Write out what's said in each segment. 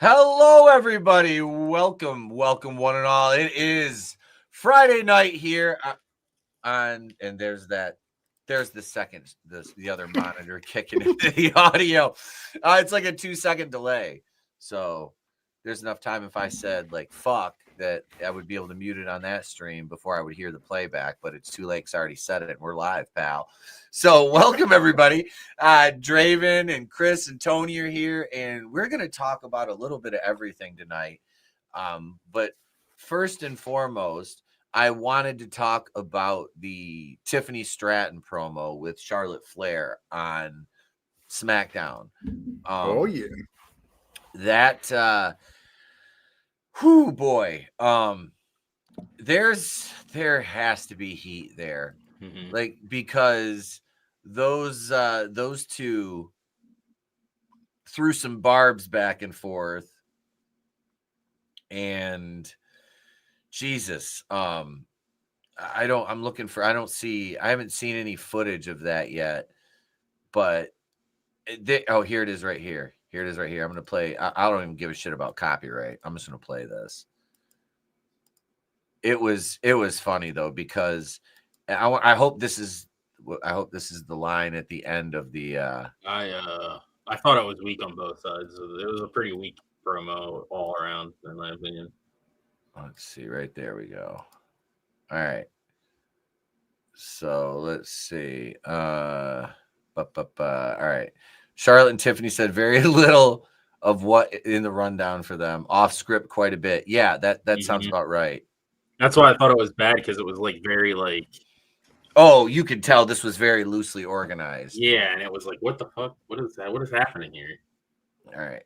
Hello, everybody. Welcome, one and all. It is Friday night here and there's the other monitor kicking into the audio. It's like a 2-second delay. So there's enough time if I said like fuck that I would be able to mute it on that stream before I would hear the playback, but it's too late because I already said it and we're live, pal. So welcome everybody. Draven and Chris and Tony are here, and we're going to talk about a little bit of everything tonight. But first and foremost, I wanted to talk about the Tiffany Stratton promo with Charlotte Flair on SmackDown. Oh yeah. That whoo boy. There has to be heat there. Mm-hmm. Like, because those two threw some barbs back and forth, and Jesus, I haven't seen any footage of that yet, but here it is right here. I'm going to play. I don't even give a shit about copyright. I'm just going to play this. It was funny though, because I hope this is the line at the end of the. I thought it was weak on both sides. It was a pretty weak promo all around, in my opinion. Let's see, right there we go. All right. So let's see. All right. Charlotte and Tiffany said very little of what in the rundown for them. Off script quite a bit. Yeah, that sounds about right. That's why I thought it was bad, because it was like very like. Oh, you could tell this was very loosely organized. Yeah, and it was like, what the fuck? What is that? What is happening here? All right.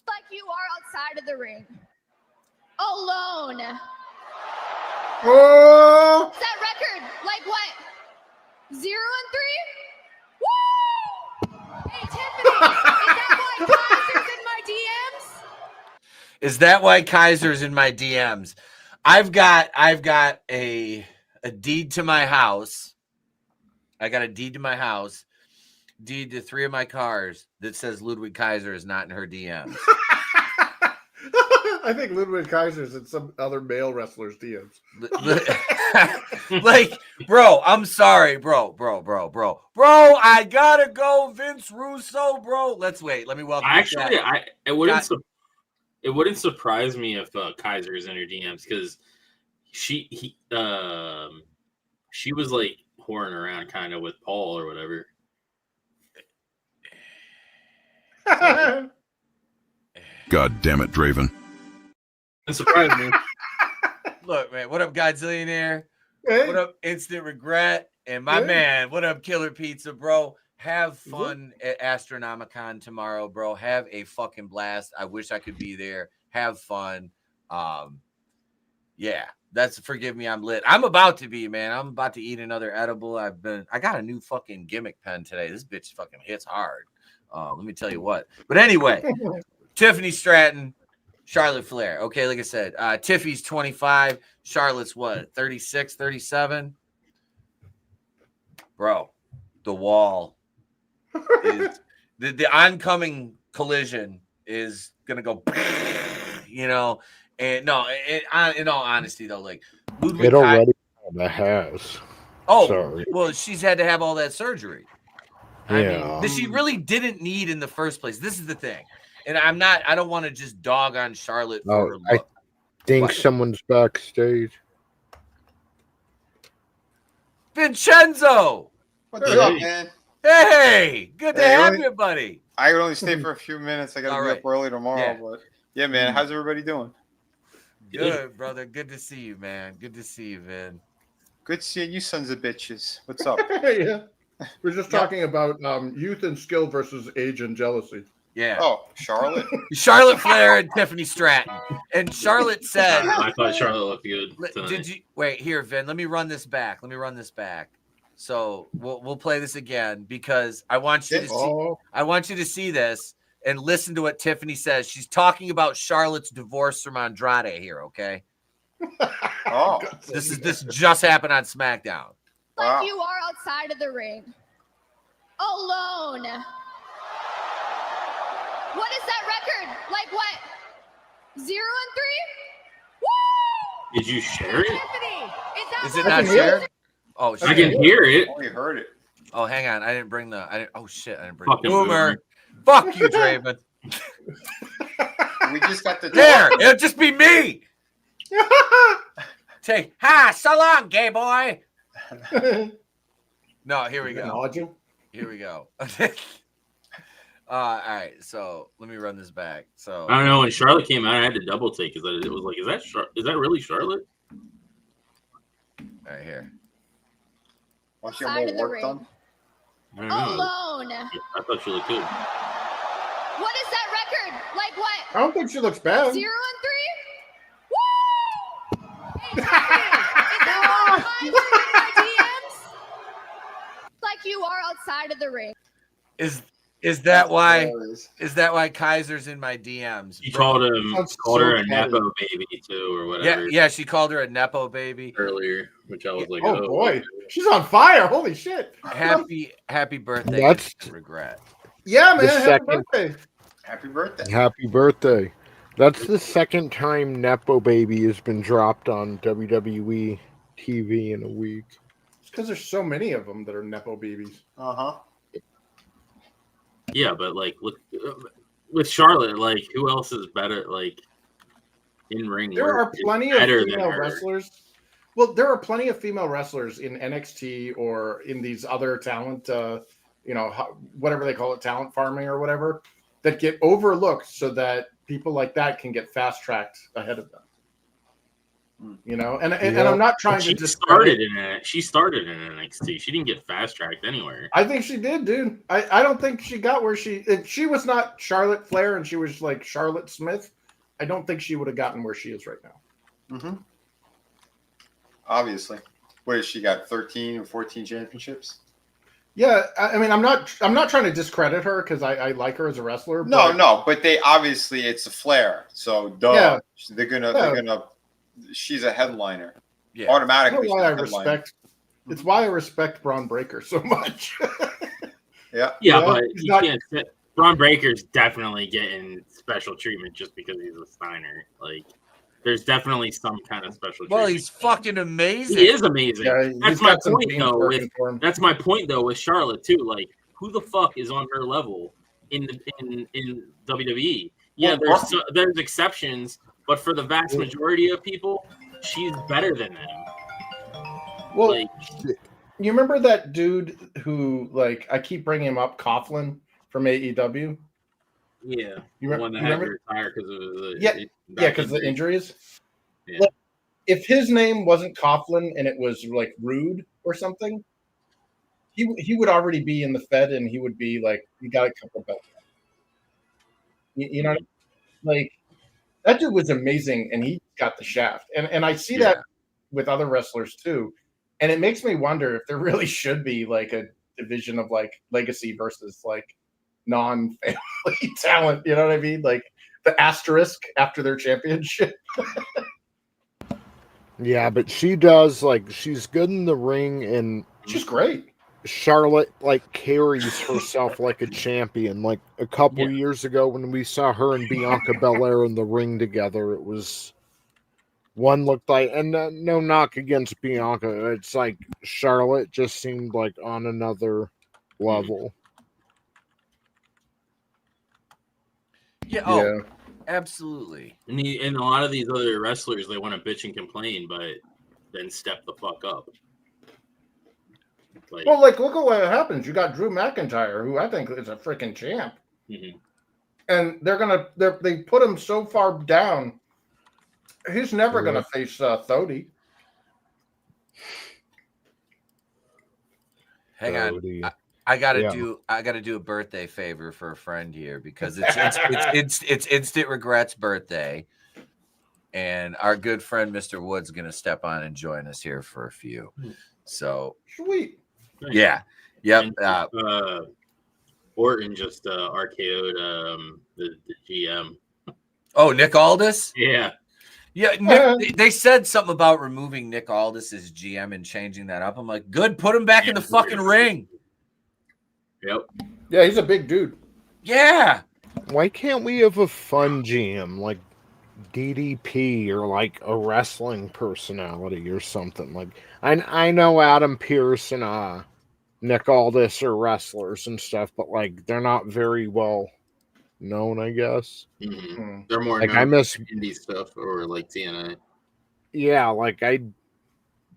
Like you are outside of the ring. Alone. Oh! Is that record like what? 0-3? Woo! Hey Tiffany, is that why Kaiser's in my DMs? Is that why Kaiser's in my DMs? I've got a deed to my house. I got a deed to my house, deed to 3 of my cars that says Ludwig Kaiser is not in her DMs. I think Ludwig Kaiser's in some other male wrestlers' DMs. Like, bro, I'm sorry, bro. I gotta go, Vince Russo, bro. Let's wait. Let me welcome. It wouldn't surprise me if Kaiser is in her DMs, because she was like whoring around kind of with Paul or whatever. God damn it, Draven. It surprised me. Look, man, what up, Godzillionaire? Hey. What up, Instant Regret? And my man, what up, Killer Pizza, bro? Have fun at Astronomicon tomorrow, bro. Have a fucking blast. I wish I could be there. Have fun. Yeah, forgive me, I'm lit. I'm about to be, man. I'm about to eat another edible. I got a new fucking gimmick pen today. This bitch fucking hits hard. Let me tell you what. But anyway, Tiffany Stratton, Charlotte Flair. Okay, like I said, Tiffy's 25. Charlotte's what, 36, 37? Bro, the wall is the oncoming collision is gonna go, you know. And no, in all honesty though, like Ludwig, it already has. Oh, sorry. Well, she's had to have all that surgery. I mean, that she really didn't need in the first place. This is the thing. And I don't want to just dog on Charlotte for her look. I think someone's backstage. Vincenzo! What's up, man? Hey! Good to have you, buddy. I could only stay for a few minutes. I got to be up early tomorrow. But yeah, man. How's everybody doing? Good, brother. Good to see you, man. Good to see you, Vin. Good seeing you sons of bitches. What's up? Yeah. We're just talking about youth and skill versus age and jealousy. Yeah. Oh, Charlotte? Charlotte Flair and Tiffany Stratton. And Charlotte said... I thought Charlotte looked good tonight. Did you... Wait, here, Vin. Let me run this back. So we'll play this again, because I want you to see this and listen to what Tiffany says. She's talking about Charlotte's divorce from Andrade here, okay? Oh. This just happened on SmackDown. Like you are outside of the ring. Alone. What is that record? Like what? 0 and 3. Woo! Did you share it? Tiffany, Is it I not can hear shared? it. Oh, I shit. can hear it. Only heard it. Oh, hang on. I didn't bring the. Oh shit! I didn't bring Fucking the boomer. Fuck you, Draven. We just got the There, it'll just be me. Take so long, gay boy. No, here we go. Acknowledge him. Here we go. All right, so let me run this back. So I don't know. When Charlotte came out, I had to double take because it was like, is that really Charlotte? right here. Why don't you Side have of more the work ring. done? I don't know. Alone. I thought she looked good. What is that record? Like what? I don't think she looks bad. 0 and 3. Woo! Hey, Tiffany, is that my DMs? Like you are outside of the ring. Is that why? Hilarious. Is that why Kaiser's in my DMs? She Bro, called her Sounds a so nepo baby too, or yeah, whatever. yeah, she called her a nepo baby. Earlier, which I was like, Oh boy, she's on fire! Holy shit! Happy birthday. That's- regret. Yeah, man. The Happy second- birthday. Happy birthday. Happy birthday. That's the second time Nepo Baby has been dropped on WWE TV in a week. It's because there's so many of them that are nepo babies. Uh-huh. yeah, but like, look with Charlotte, like, who else is better? Like, in ring, There are plenty of female her. wrestlers. Well, there are plenty of female wrestlers in NXT or in these other talent, whatever they call it, talent farming or whatever, that get overlooked so that people like that can get fast tracked ahead of them. And I'm not trying She to started in it. She started in NXT. She didn't get fast tracked anywhere. I think she did, dude. I don't think she got where if she was not Charlotte Flair and she was like Charlotte Smith, I don't think she would have gotten where she is right now. Mm-hmm. Obviously. What has she got? 13 or 14 championships? Yeah, I mean, I'm not trying to discredit her because I like her as a wrestler. No, but they obviously it's a Flair, so duh. Yeah. They're gonna. She's a headliner. Yeah. Automatically. That's why I she's a headliner. respect. It's why I respect Braun Breaker so much. Yeah. Yeah, Yeah, but he's you not- can't say Braun Breaker's definitely getting special treatment just because he's a Steiner. Like, there's definitely some kind of special treatment. Well, he's fucking amazing. He is amazing. Yeah, That's he's my got some point, veins though. working for him. That's my point, though, with Charlotte too. Like, who the fuck is on her level in WWE? Yeah, there's exceptions, but for the vast majority of people, she's better than them. Well, Like, you remember that dude who, like, I keep bringing him up, Coughlin from AEW? yeah, You the one that had to remember? retire because of the Yeah, because of the injuries. Yeah. Like, if his name wasn't Coughlin and it was like Rude or something, he would already be in the Fed and he would be like, you got a couple belts. You know, like that dude was amazing and he got the shaft. And I see that with other wrestlers too. And it makes me wonder if there really should be like a division of like legacy versus like non-family talent. You know what I mean? Like the asterisk after their championship. Yeah, but she does, like, she's good in the ring, and She's great. Charlotte, like, carries herself like a champion. Like, a couple years ago when we saw her and Bianca Belair in the ring together, it was, one looked like, and no knock against Bianca, it's like Charlotte just seemed like on another level. Yeah. Oh, absolutely. And a lot of these other wrestlers, they want to bitch and complain, but then step the fuck up. Like, Well, like, look at what happens. You got Drew McIntyre, who I think is a freaking champ. mhm. And they put him so far down. He's never going to face Thody. Hang on. Thody. I gotta Yeah. do a birthday favor for a friend here because it's Instant Regret's birthday, and our good friend Mr. Wood's gonna step on and join us here for a few. So Sweet. yeah, yep. And, Orton just RKO'd the GM. Oh, Nick Aldis. Yeah, Yeah, Nick, they said something about removing Nick Aldis as GM and changing that up. I'm like, good, put him back in the fucking ring. yep. Yeah, he's a big dude. Yeah. Why can't we have a fun GM? Like, DDP or like a wrestling personality or something. Like I know Adam Pearce and Nick Aldis are wrestlers and stuff, but like they're not very well known, I guess. Mm-hmm. They're more like known I miss for indie stuff or like TNA. Yeah, like I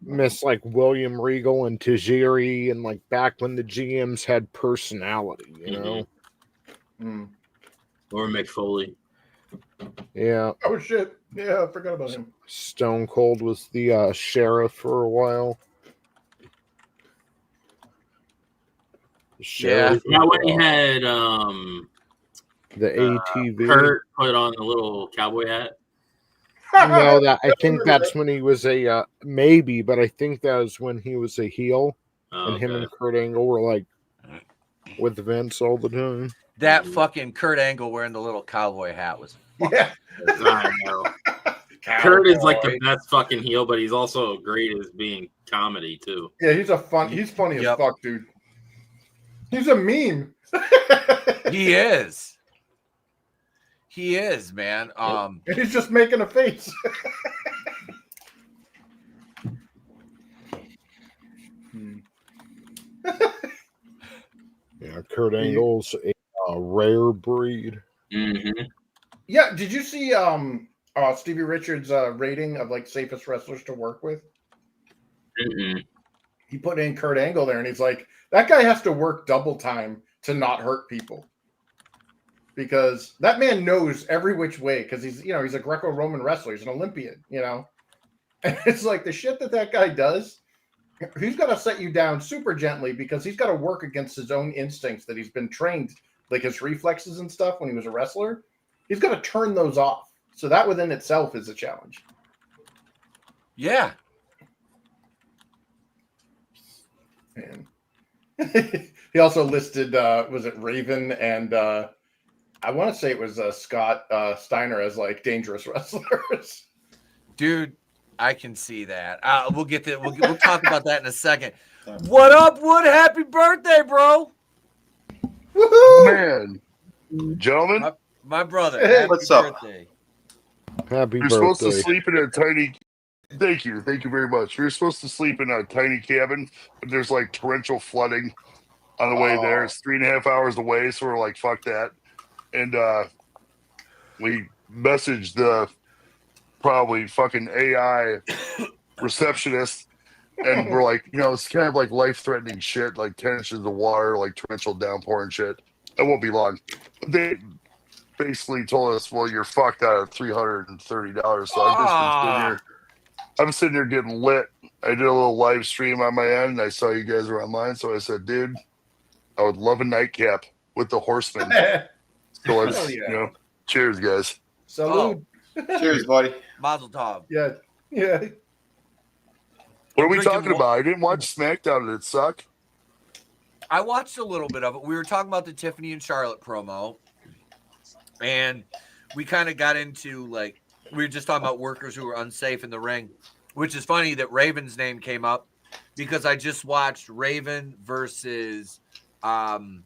miss like William Regal and Tajiri and like back when the GMs had personality, you know. Or Mick Foley. Yeah. Oh shit! Yeah, I forgot about him. Stone Cold was the sheriff for a while. Yeah, when he had the ATV. Kurt put on the little cowboy hat. No, that I think that's when he was a maybe, but I think that was when he was a heel, and him and Kurt Angle were like with Vince all the time. That fucking Kurt Angle wearing the little cowboy hat was. Yeah, I know. Kurt is like the best fucking heel, but he's also great as being comedy too. Yeah, he's funny as fuck, dude. He's a meme. He is. He is, man. He's just making a face. Yeah, Kurt Angle's a rare breed. Mm-hmm. Yeah, did you see Stevie Richards' rating of like safest wrestlers to work with? Mm-hmm. He put in Kurt Angle there, and he's like, that guy has to work double time to not hurt people. Because that man knows every which way, because he's a Greco-Roman wrestler, he's an Olympian, and it's like the shit that guy does. He's got to set you down super gently because he's got to work against his own instincts that he's been trained, like his reflexes and stuff when he was a wrestler. He's got to turn those off. So that within itself is a challenge. Yeah. And he also listed, was it Raven and I want to say it was Scott Steiner as like dangerous wrestlers. Dude, I can see that. We'll get to we'll talk about that in a second. What up, Wood? Happy birthday, bro! Woohoo! Man, gentlemen, my brother. Hey, happy what's up? birthday. Happy you're birthday. supposed to sleep in a tiny. Thank you very much. You're supposed to sleep in a tiny cabin, but there's like torrential flooding on the way there. It's 3.5 hours away, so we're like, fuck that. And we messaged the probably fucking AI receptionist, and we're like, it's kind of like life-threatening shit, like 10 inches of water, like torrential downpour and shit. It won't be long. They basically told us, well, you're fucked out of $330. So I've just been sitting here. I'm sitting here getting lit. I did a little live stream on my end, and I saw you guys were online, so I said, dude, I would love a nightcap with the Horsemen. So let's, cheers, guys. Salute. Cheers, buddy. Mazel tov. Yeah. What are we talking about? I didn't watch SmackDown. Did it suck? I watched a little bit of it. We were talking about the Tiffany and Charlotte promo, and we kind of got into like we were just talking about workers who were unsafe in the ring, which is funny that Raven's name came up because I just watched Raven versus Bam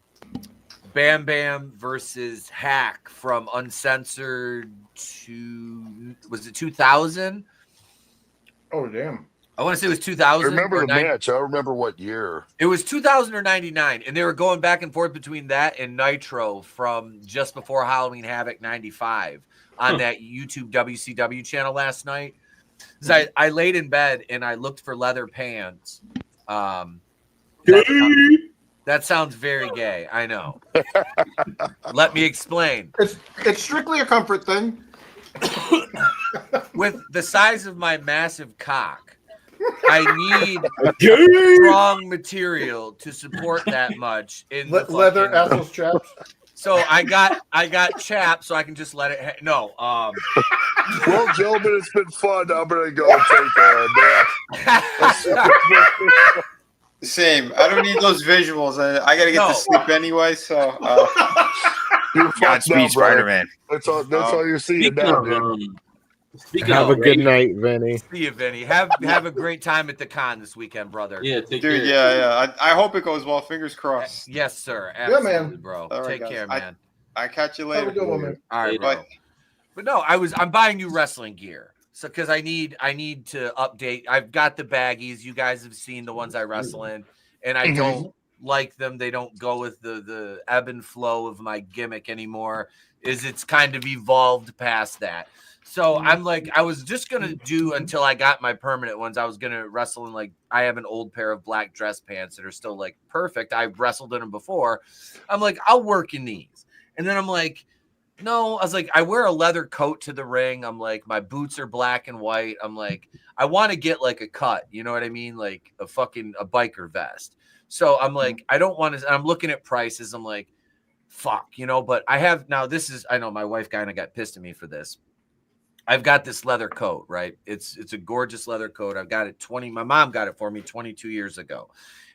Bam versus Hack from Uncensored was it 2000? Oh, damn. I want to say it was 2000. I remember the match. I don't remember what year. It was 2000 or 99, and they were going back and forth between that and Nitro from just before Halloween Havoc 95 on that YouTube WCW channel last night. So I laid in bed and I looked for leather pants. That sounds very gay. I know. Let me explain. It's strictly a comfort thing. With the size of my massive cock, I need strong material to support that much in the leather assholes chaps. So I got chaps, so I can just let it. No. Well, gentlemen, it's been fun. I'm gonna go take a nap. Same. I don't need those visuals. I gotta get to sleep anyway. So. Godspeed, Spider-Man. That's all you're seeing now, dude. Have a good night, Vinny. See you, Vinny. Have a great time at the con this weekend, brother. Yeah, take dude. care. Yeah. I hope it goes well. Fingers crossed. Yes, sir. Absolutely, man. bro. All right, take guys. care, man. I catch you later. Have a good one, man. All right, bro. Bye. But no, I'm buying new wrestling gear. So because I need to update. I've got the baggies. You guys have seen the ones I wrestle in, and I don't like them. They don't go with the ebb and flow of my gimmick anymore. It's kind of evolved past that. So I'm like, I was just gonna do until I got my permanent ones. I was gonna wrestle in, like, I have an old pair of black dress pants that are still like perfect. I've wrestled in them before. I'm like, I'll work in these, and then I'm like, no, I was like, I wear a leather coat to the ring. I'm like, my boots are black and white. I'm like, I want to get like a cut. You know what I mean? Like a biker vest. So I'm like, I don't want to. I'm looking at prices. I'm like, fuck, but I have now. I know my wife kind of got pissed at me for this. I've got this leather coat, right? It's a gorgeous leather coat. I've got it my mom got it for me 22 years ago.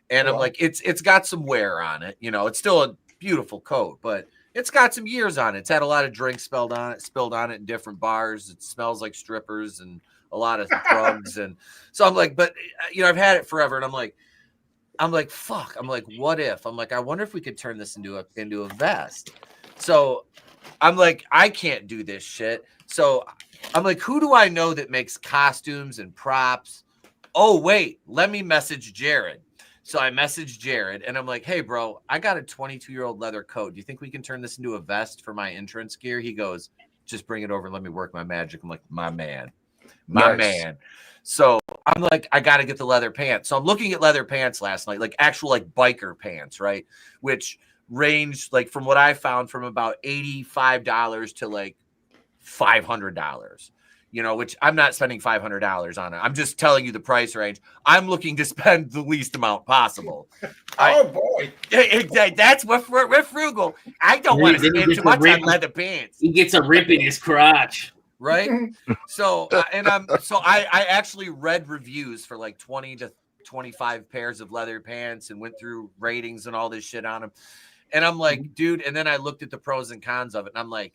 And I'm like, it's got some wear on it. It's still a beautiful coat, but it's got some years on it. It's had a lot of drinks spilled on it in different bars. It smells like strippers and a lot of drugs. And so I'm like, but I've had it forever. And I'm like, fuck. I'm like, what if? I'm like, I wonder if we could turn this into a vest. So I'm like, I can't do this shit. So I'm like, who do I know that makes costumes and props? Oh, wait, let me message Jared. So I messaged Jared and I'm like, hey, bro, I got a 22-year-old leather coat. Do you think we can turn this into a vest for my entrance gear? He goes, just bring it over and let me work my magic. I'm like, my man. So I'm like, I got to get the leather pants. So I'm looking at leather pants last night, like actual like biker pants, right? Which ranged, like, from what I found, from about $85 to like $500. Which I'm not spending $500 on it. I'm just telling you the price range. I'm looking to spend the least amount possible. Boy. That's what we're frugal. I don't want to spend too much on leather pants. He gets a rip in his crotch. Right? So, I actually read reviews for like 20 to 25 pairs of leather pants and went through ratings and all this shit on them. And I'm like, dude, and then I looked at the pros and cons of it. And I'm like,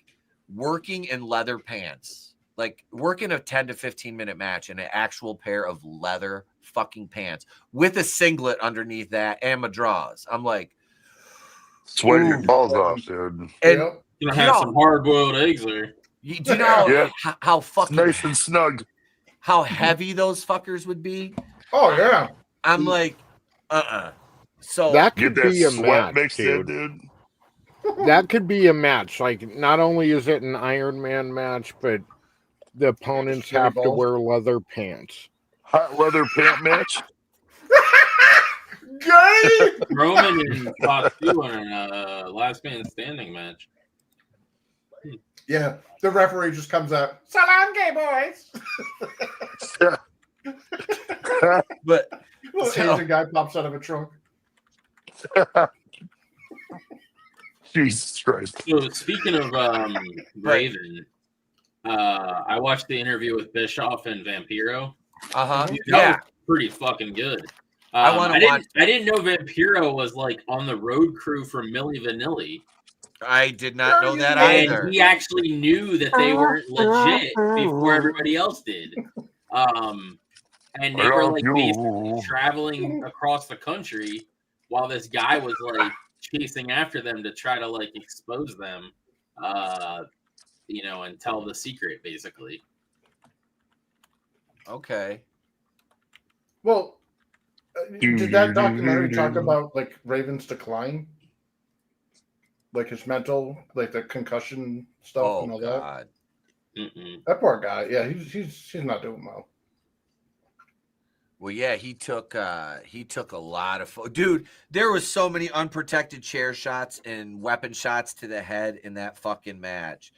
working in leather pants, like working a 10 to 15 minute match in an actual pair of leather fucking pants with a singlet underneath that and my drawers. I'm like, sweating your balls off, dude. And you have some hard-boiled eggs there. Do you know how fucking nice and snug, how heavy those fuckers would be? Oh yeah. I'm like, So that could be a match, mixed in, dude. That could be a match. Like, not only is it an Iron Man match, but the opponents have to wear leather pants. Hot leather pant match. Gay. Roman and Fatu in a last man standing match. Yeah, the referee just comes out. Salam, gay boys. But Asian guy pops out of a trunk. Jesus Christ. So speaking of Raven, I watched the interview with Bischoff and Vampiro. That was pretty fucking good. I didn't know Vampiro was like on the road crew for Milli Vanilli. I did not know that either. And he actually knew that they weren't legit before everybody else did. And they were like basically traveling across the country while this guy was like chasing after them to try to like expose them, and tell the secret basically. Okay. Well, did that documentary talk about like Raven's decline? Like his mental, like the concussion stuff and all that? That poor guy. Yeah, he's not doing well. Well, yeah, he took a lot of dude. There was so many unprotected chair shots and weapon shots to the head in that fucking match.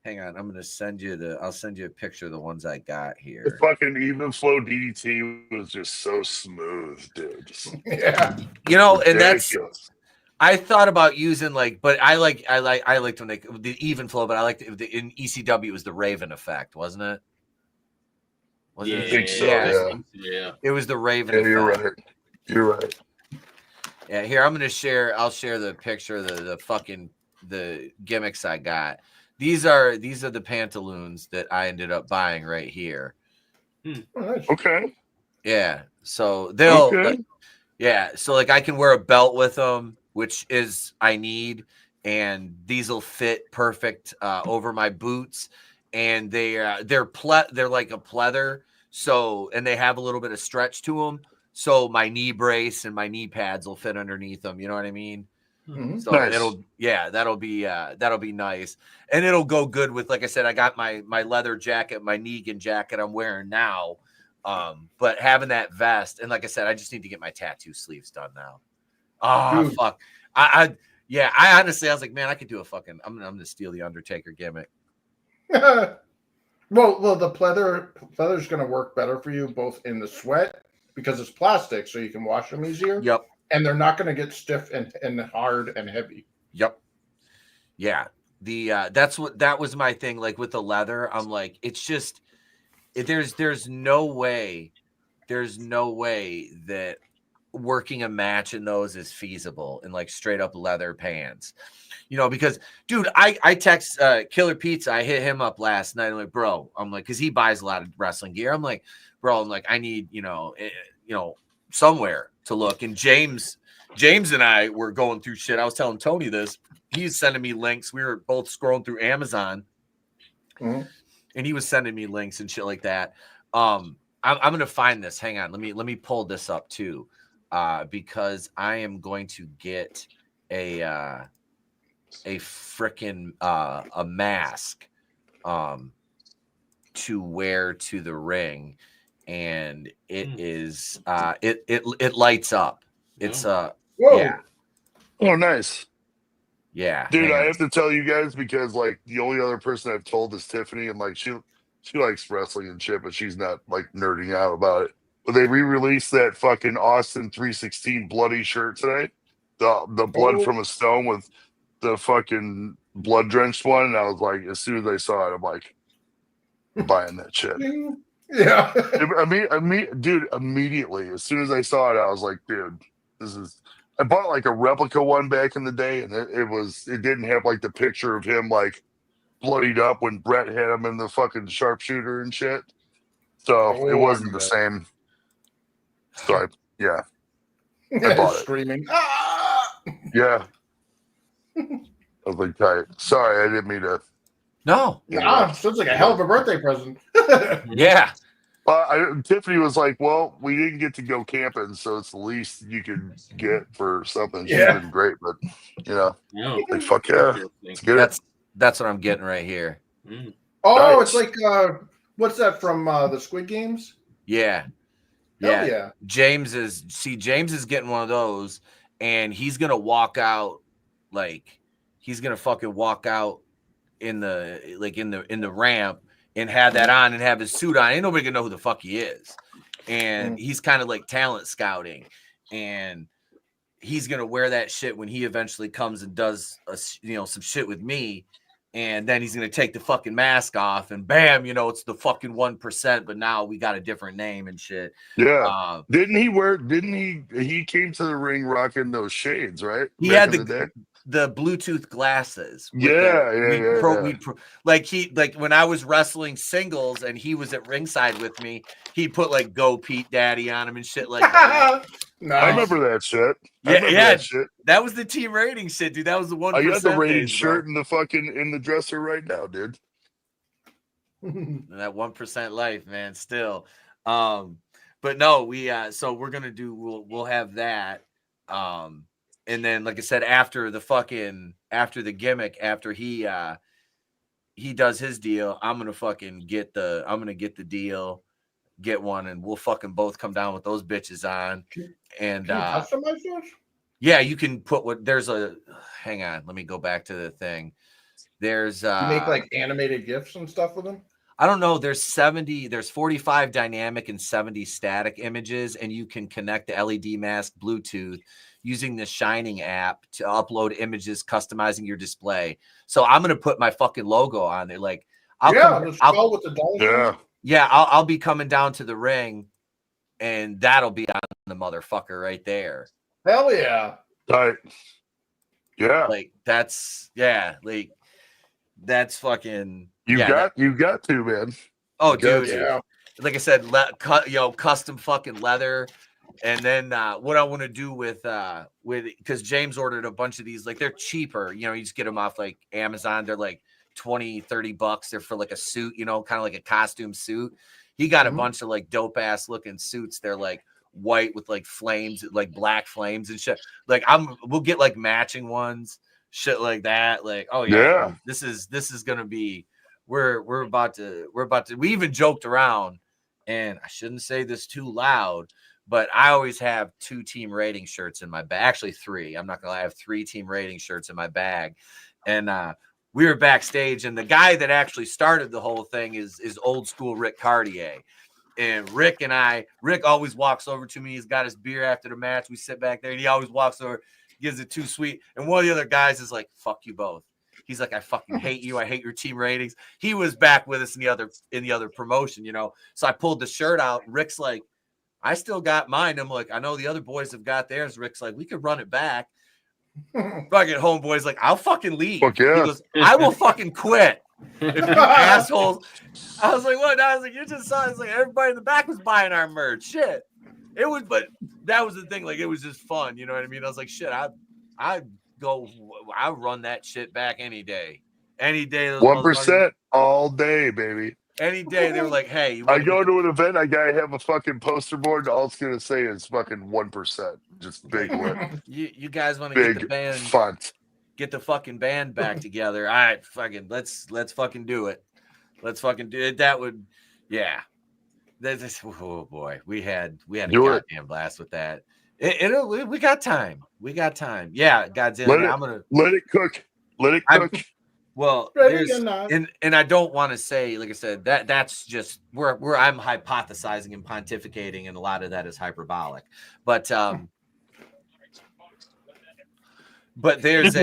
Hang on, I'll send you a picture of the ones I got here. The fucking even flow DDT was just so smooth, dude. Yeah, and that's. I thought about using but I liked when the even flow, but I liked in ECW it was the Raven effect, wasn't it? I think so. Yeah. It was the Raven. Yeah, effect. You're right. Yeah, here I'll share the picture of the gimmicks I got. These are the pantaloons that I ended up buying right here. Okay. Yeah. So they'll so I can wear a belt with them, which is I need, and these will fit perfect over my boots, and they're like a pleather, so, and they have a little bit of stretch to them, so my knee brace and my knee pads will fit underneath them. You know what I mean? Mhm. So Nice. that'll be nice, and it'll go good with, like I said, I got my leather jacket, my Negan jacket I'm wearing now, but having that vest, and like I said, I just need to get my tattoo sleeves done now. Oh Dude. fuck, I honestly, I was like, man, I could do a fucking, I'm gonna steal the Undertaker gimmick. well, the pleather's going to work better for you both in the sweat because it's plastic, so you can wash them easier. Yep. And they're not going to get stiff and hard and heavy. Yep. Yeah. That was my thing. Like with the leather, I'm like, it's just, there's no way that working a match in those is feasible in like straight up leather pants. Because dude, I text Killer Pizza. I hit him up last night. I'm like, bro, because he buys a lot of wrestling gear. I'm like, bro, I need, somewhere to look. And James and I were going through shit. I was telling Tony this. He's sending me links. We were both scrolling through Amazon, and he was sending me links and shit like that. I'm gonna find this. Hang on. Let me pull this up too, because I am going to get a freaking a mask to wear to the ring, and it is it lights up. It's Whoa. yeah. Oh, nice. Yeah, Dude, hang I on. have to tell you guys because like the only other person I've told is Tiffany, and like she likes wrestling and shit, but she's not like nerding out about it. But they re-released that fucking Austin 316 bloody shirt today. The blood from a stone with the fucking blood drenched one, and I was like, as soon as I saw it, I'm like, I'm buying that shit. Yeah. Dude, immediately as soon as I saw it, I was like, dude, this is. I bought like a replica one back in the day, and it didn't have like the picture of him like bloodied up when Brett had him in the fucking sharpshooter and shit. So it wasn't the same. So I bought it. Screaming. Ah! Yeah. I was like, tight. Sorry, I didn't mean to. No. Sounds like a hell of a birthday present. Yeah. Tiffany was like, well, we didn't get to go camping, so it's the least you could get for something. She's been great, but like, fuck yeah. Let's get it. That's what I'm getting right here. Oh, nice. It's like what's that from the Squid Games? Yeah. Hell yeah. James is getting one of those, and he's gonna walk out fucking walk out in the ramp and have that on and have his suit on. Ain't nobody gonna know who the fuck he is. And he's kind of like talent scouting, and he's gonna wear that shit when he eventually comes and does some shit with me. And then he's gonna take the fucking mask off, and bam, it's the fucking 1%. But now we got a different name and shit. Yeah. Didn't he came to the ring rocking those shades, right? He had the Bluetooth glasses. Like when I was wrestling singles and he was at ringside with me, he put like Go Pete Daddy on him and shit like that. Nice. I remember that shit. That was the team rating shit, dude. That was the 1%. I got the rated shirt in the dresser right now, dude. That 1% life, man. Still, but no, so we're gonna we'll have that, and then like I said, after the gimmick, after he does his deal, I'm gonna get the deal. Get one, and we'll fucking both come down with those bitches on. And can you customize those? Yeah, you can put hang on, let me go back to the thing. There's you make like animated GIFs and stuff with them. I don't know. There's 45 dynamic and 70 static images, and you can connect the LED mask Bluetooth using the Shining app to upload images, customizing your display. So I'm gonna put my fucking logo on there. Like with the dolls. Yeah, I'll be coming down to the ring, and that'll be on the motherfucker right there. Hell yeah! Right. Yeah. Like that's fucking. You got to, man. Oh, dude. Yeah. Like I said, custom fucking leather, And then what I want to do with because James ordered a bunch of these, like they're cheaper, you know, you just get them off like Amazon. They're like $20-$30. They're for like a suit, you know, kind of like a costume suit. He got a bunch of like dope ass looking suits. They're like white with like flames, like black flames and shit. Like we'll get like matching ones, shit like that. Like, oh yeah. This is gonna be we're about to we even joked around, and I shouldn't say this too loud, but I always have 2 team rating shirts in my bag. Actually 3. I'm not gonna lie, I have 3 team rating shirts in my bag. And we were backstage, and the guy that actually started the whole thing is old school Rick Cartier. And Rick always walks over to me. He's got his beer after the match. We sit back there, and he always walks over, gives it too sweet. And one of the other guys is like, "Fuck you both." He's like, "I fucking hate you. I hate your team ratings." He was back with us in the other promotion, you know. So I pulled the shirt out. Rick's like, "I still got mine." I'm like, "I know the other boys have got theirs." Rick's like, "We could run it back." Fucking homeboy's like, "I'll fucking leave." Fuck yeah. He goes, "I will fucking quit if you assholes." I was like, "What?" I was like, "You just saw." It's like everybody in the back was buying our merch. Shit, it was, but that was the thing. Like, it was just fun. You know what I mean? I was like, "Shit, I run that shit back any day, any day." 1% all day, baby. Any day. They were like, "Hey, I go to an event, I gotta have a fucking poster board. And all it's gonna say is fucking 1%, just big lit. You guys want to get the band font. Get the fucking band back together. All right, fucking let's fucking do it. Let's fucking do it. That would, yeah. Oh boy, we had a goddamn blast with that. We got time. We got time. Yeah, Godzilla. I'm gonna let it cook. Let it cook. Well, and I don't want to say, like I said, that's just where I'm hypothesizing and pontificating, and a lot of that is hyperbolic. But there's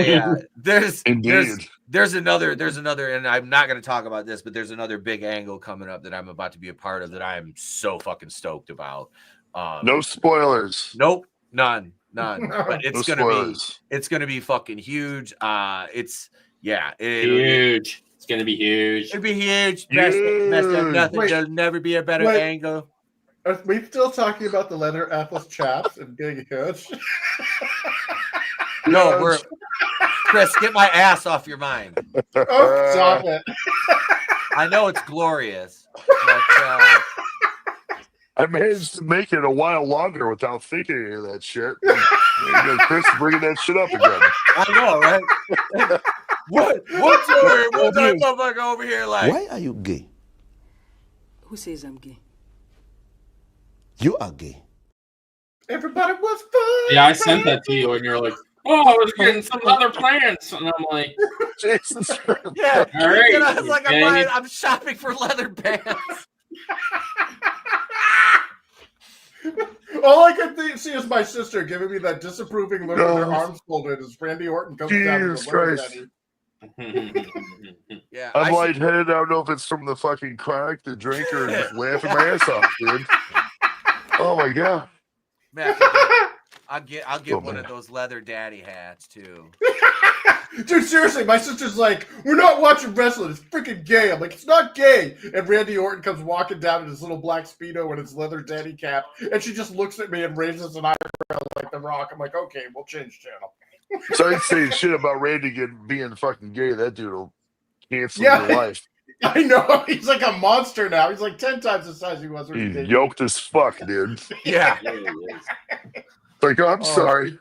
another, and I'm not going to talk about this, but there's another big angle coming up that I'm about to be a part of that I'm so fucking stoked about. No spoilers. Nope, none. But it's gonna be fucking huge. It's huge. It's gonna be huge. It'll be huge. Best nothing. There'll never be a better angle. Are we still talking about the leather apples chaps and getting huge? No, we're Chris. Get my ass off your mind. Oh, stop it! I know it's glorious, but I managed to make it a while longer without thinking any of that shit. Chris bringing that shit up again. I know, right? What's that motherfucker over here like? Why are you gay? Who says I'm gay? You are gay. Everybody was fun. Yeah, I sent that to you, and you're like, "Oh, I was getting some leather pants," and I'm like, "Jesus." Yeah, all right. And I was like, I'm shopping for leather pants. All I could see is my sister giving me that disapproving look with her arms folded as Randy Orton comes down to the Christ. Yeah, I'm lightheaded. I don't know if it's from the fucking crack, the drink, or just laughing my ass off, dude. Oh my god. Man, I'll get one of those leather daddy hats too. Dude, seriously, my sister's like, "We're not watching wrestling. It's freaking gay." I'm like, "It's not gay." And Randy Orton comes walking down in his little black Speedo and his leather daddy cap, and she just looks at me and raises an eyebrow like The Rock. I'm like, "Okay, we'll change channel." So I'd say shit about Randy being fucking gay. That dude will cancel your life. I know. He's like a monster now. He's like 10 times the size he was. He's yoked as fuck, dude. Yeah. Like, oh, I'm sorry.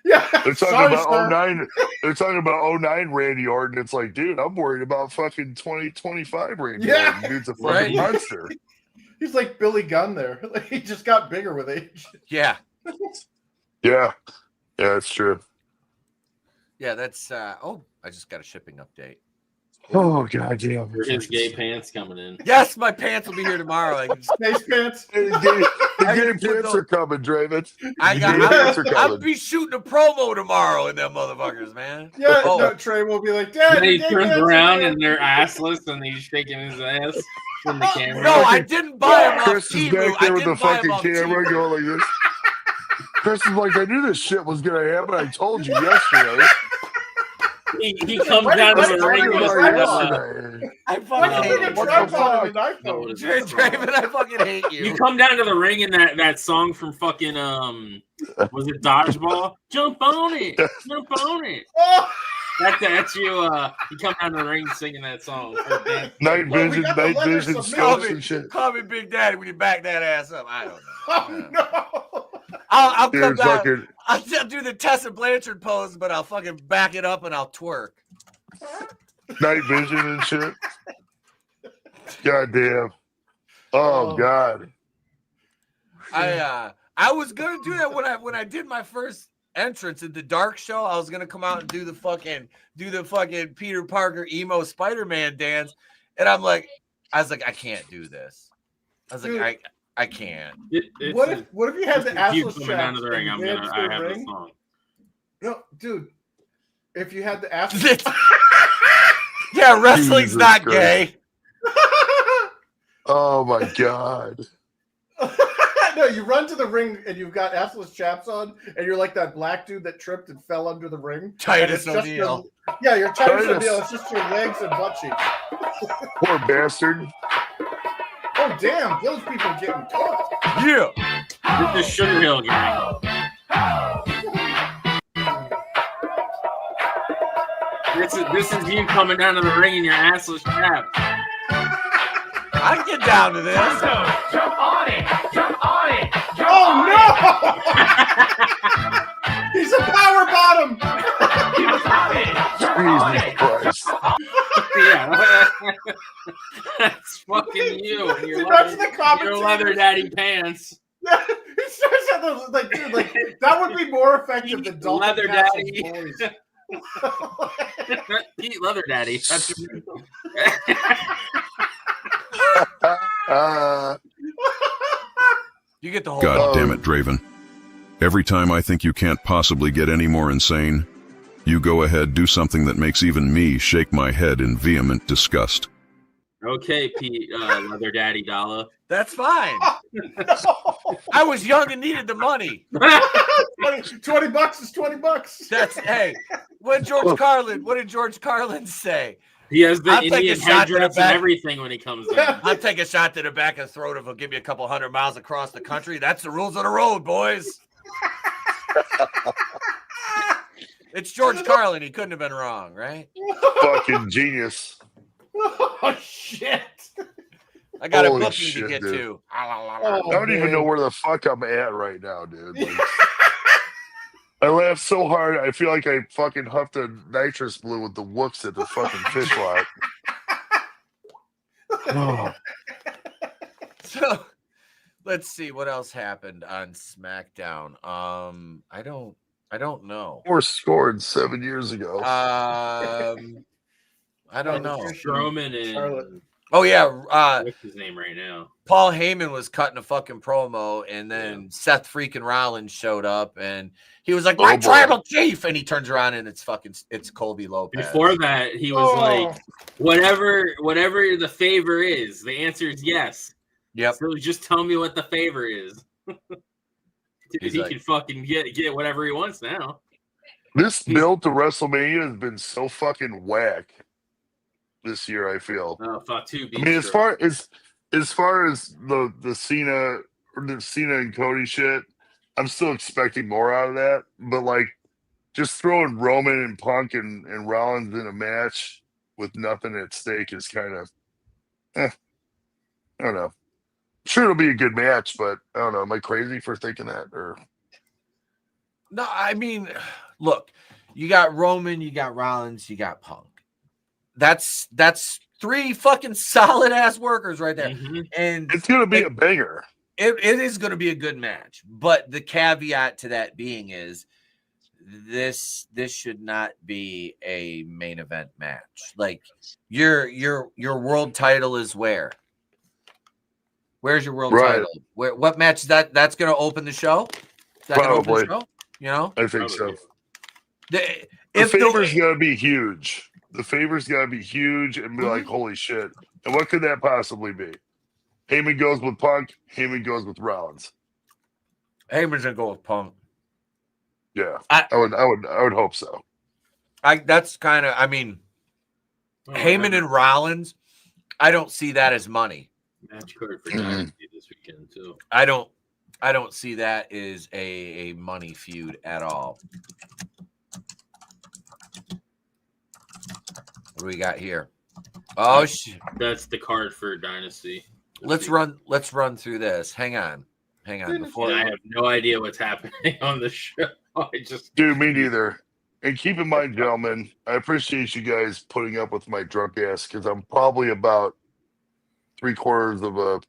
Yeah. They're talking about 09. They're talking about 09 Randy Orton. It's like, dude, I'm worried about fucking 2025 Randy Orton. Dude's a fucking monster. He's like Billy Gunn there. He just got bigger with age. Yeah. Yeah, that's true. Yeah, that's I just got a shipping update. Oh god damn! His gay pants coming in. Yes, my pants will be here tomorrow. Space pants. The gay pants are coming, Draven. I'll be shooting a promo tomorrow in them motherfuckers, man. Yeah, no, Trey will be like, "Dad." And he turns around and they're assless, and he's shaking his ass from the camera. No, I didn't buy him off Chris is back there with the fucking camera going like this. Chris is like, "I knew this shit was gonna happen. I told you yesterday." he comes down to the ring with I Why fucking did you hate get you. tripod on an No, iPhone? it is. Draven, I fucking hate you. You come down to the ring in that song from fucking was it Dodgeball? Jump on it, jump on it. Oh! That's you. You come down to the ring singing that song. Night Well, we vision, got the night leather vision, submission. scopes and shit. Call me Big Daddy when you back that ass up. I don't know. Oh no! I'll come Dude, down. fucking I'll do the Tessa Blanchard pose, but I'll fucking back it up and I'll twerk. night vision and shit. God damn. Oh God. I was gonna do that when I did my first entrance at the Dark Show. I was gonna come out and do the fucking Peter Parker emo Spider-Man dance, and I was like, I can't do this. I was Dude. like, I can't. What if you had the you assless coming down to chaps the ring? and I danced to the have this ring? song. No, dude. If you had the assless, Yeah, wrestling's Jesus not Christ. gay. Oh my God. no, you run to the ring and you've got assless chaps on, and you're like that black dude that tripped and fell under the ring. Titus And it's just O'Neil. you're Titus Titus. O'Neil. It's just your legs and butt cheeks. Poor bastard. Oh damn, those people getting cooked. Yeah. This is Sugar Hill Gang. This is you coming down to the ring in your assless chaps. I can get down to this. Jump on it! Jump on it! Oh no! He's a power bottom. Jesus Christ. Yeah, that's fucking you. And your leather daddy pants. He starts at the dude, that would be more effective than Dalton Leather Castle's daddy. voice. Pete Leather Daddy. That's You get the whole. God damn it, Draven. Every time I think you can't possibly get any more insane, you go ahead, do something that makes even me shake my head in vehement disgust. okay, Pete Leather Daddy Dollar. That's fine. I was young and needed the money. $20 is $20. That's hey. What did George Carlin say? He has the I'll take a Indian shot to the headdress and back. everything when he comes down. I'll take a shot to the back of the throat if it'll give me a couple 100 miles across the country. That's the rules of the road, boys. It's George Carlin. He couldn't have been wrong, right? Fucking genius. Oh shit! I got Holy a booking shit, to get dude. to. I don't even know where the fuck I'm at right now, dude. Like, I laughed so hard, I feel like I fucking huffed a nitrous blue with the whoops at the fucking fish lot. Oh. So let's see what else happened on SmackDown. I don't know. Or scored 7 years ago. I don't know. Strowman and Charlotte. Oh yeah, what's his name right now? Paul Heyman was cutting a fucking promo, and then Seth freaking Rollins showed up, and he was like, "My boy. tribal chief," and he turns around and it's Colby Lopez. Before that, he was like, whatever the favor is. The answer is yes. Yep. So just tell me what the favor is. He's he like- can fucking get whatever he wants now. This build to WrestleMania has been so fucking whack this year, I feel. Fatu I mean, as far as the Cena and Cody shit, I'm still expecting more out of that. But like, just throwing Roman and Punk and Rollins in a match with nothing at stake is kind of, I don't know. Sure, it'll be a good match, but I don't know. Am I crazy for thinking that? Or No, I mean, look, you got Roman, you got Rollins, you got Punk. That's three fucking solid ass workers right there, and it's gonna be a banger. It is going to be a good match, but the caveat to that being is this should not be a main event match. Like your world title is where? Where's your world title? What match that's going to open the show? Is that gonna open the show? You know, I think so. The favor's got to be huge. The favor's got to be huge and be like, holy shit. And what could that possibly be? Heyman goes with Punk. Heyman goes with Rollins. Heyman's gonna go with Punk. Yeah, I would hope so. That's kind of, I mean, Heyman and Rollins, I don't see that as money. Match card for Dynasty this weekend too. I don't see that as a money feud at all. What do we got here? Oh shit. That's the card for Dynasty. Let's run through this. Hang on. Before I have no idea what's happening on the show. Dude, me neither. And keep in mind, gentlemen, I appreciate you guys putting up with my drunk ass because I'm probably about 3/4 of a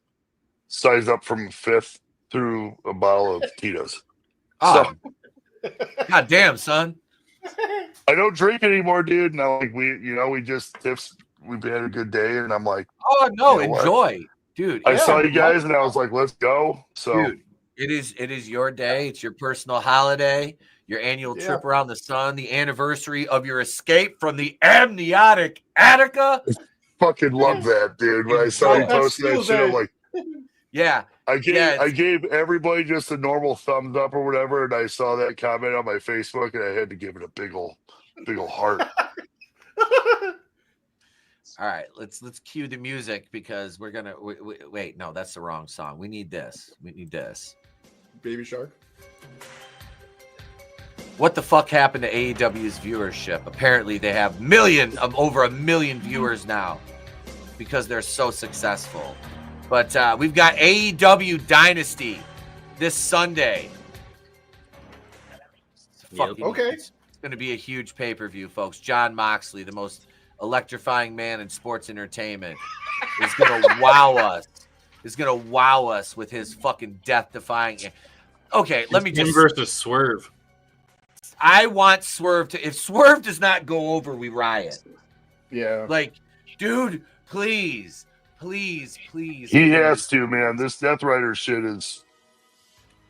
size up from 5th through a bottle of Tito's. Oh, God damn, son. I don't drink anymore, dude. And I'm like, we've had a good day, and I'm like, oh no, you know enjoy, dude. I saw you guys, and I was like, let's go. So, dude, it is your day. It's your personal holiday. Your annual trip around the sun, the anniversary of your escape from the amniotic Attica. Fucking love that, dude. When I saw you post that shit, I'm like, yeah. I gave everybody just a normal thumbs up or whatever, and I saw that comment on my Facebook, and I had to give it a big ol' heart. All right, let's cue the music because we're gonna wait. No, that's the wrong song. We need this. Baby Shark. What the fuck happened to AEW's viewership? Apparently, they have over a million viewers now because they're so successful. But we've got AEW Dynasty this Sunday. Okay. It's going to be a huge pay-per-view, folks. Jon Moxley, the most electrifying man in sports entertainment, is going to wow us. Is going to wow us with his fucking death-defying. Okay, let me just. Versus Swerve. I want Swerve to. If Swerve does not go over, we riot. Yeah. Like, dude, please. He has to, man. This Death Rider shit is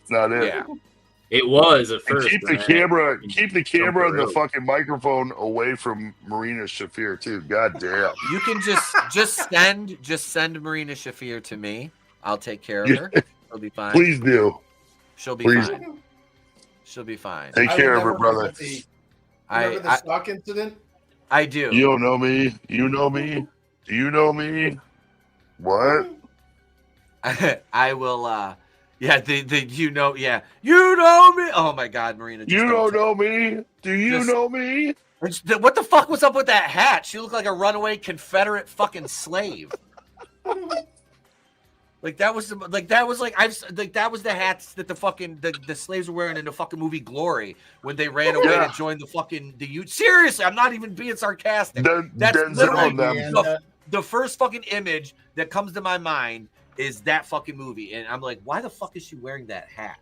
not it. Yeah. It was at first. Keep the camera and the fucking microphone away from Marina Shafir too. God damn. You can just send Marina Shafir to me. I'll take care of her. She'll be fine. Please do. She'll be fine. She'll be fine. Take care of her, brother. Remember the stock incident? I do. You don't know me. You know me. Do you know me? What? I will. Yeah. You know me. Oh my God, Marina. You don't know me. Do you know me? What the fuck was up with that hat? She looked like a runaway Confederate fucking slave. That was the hats that the slaves were wearing in the fucking movie Glory when they ran away to join the youth. Seriously, I'm not even being sarcastic. That's literally the first fucking image that comes to my mind is that fucking movie, and I'm like, why the fuck is she wearing that hat?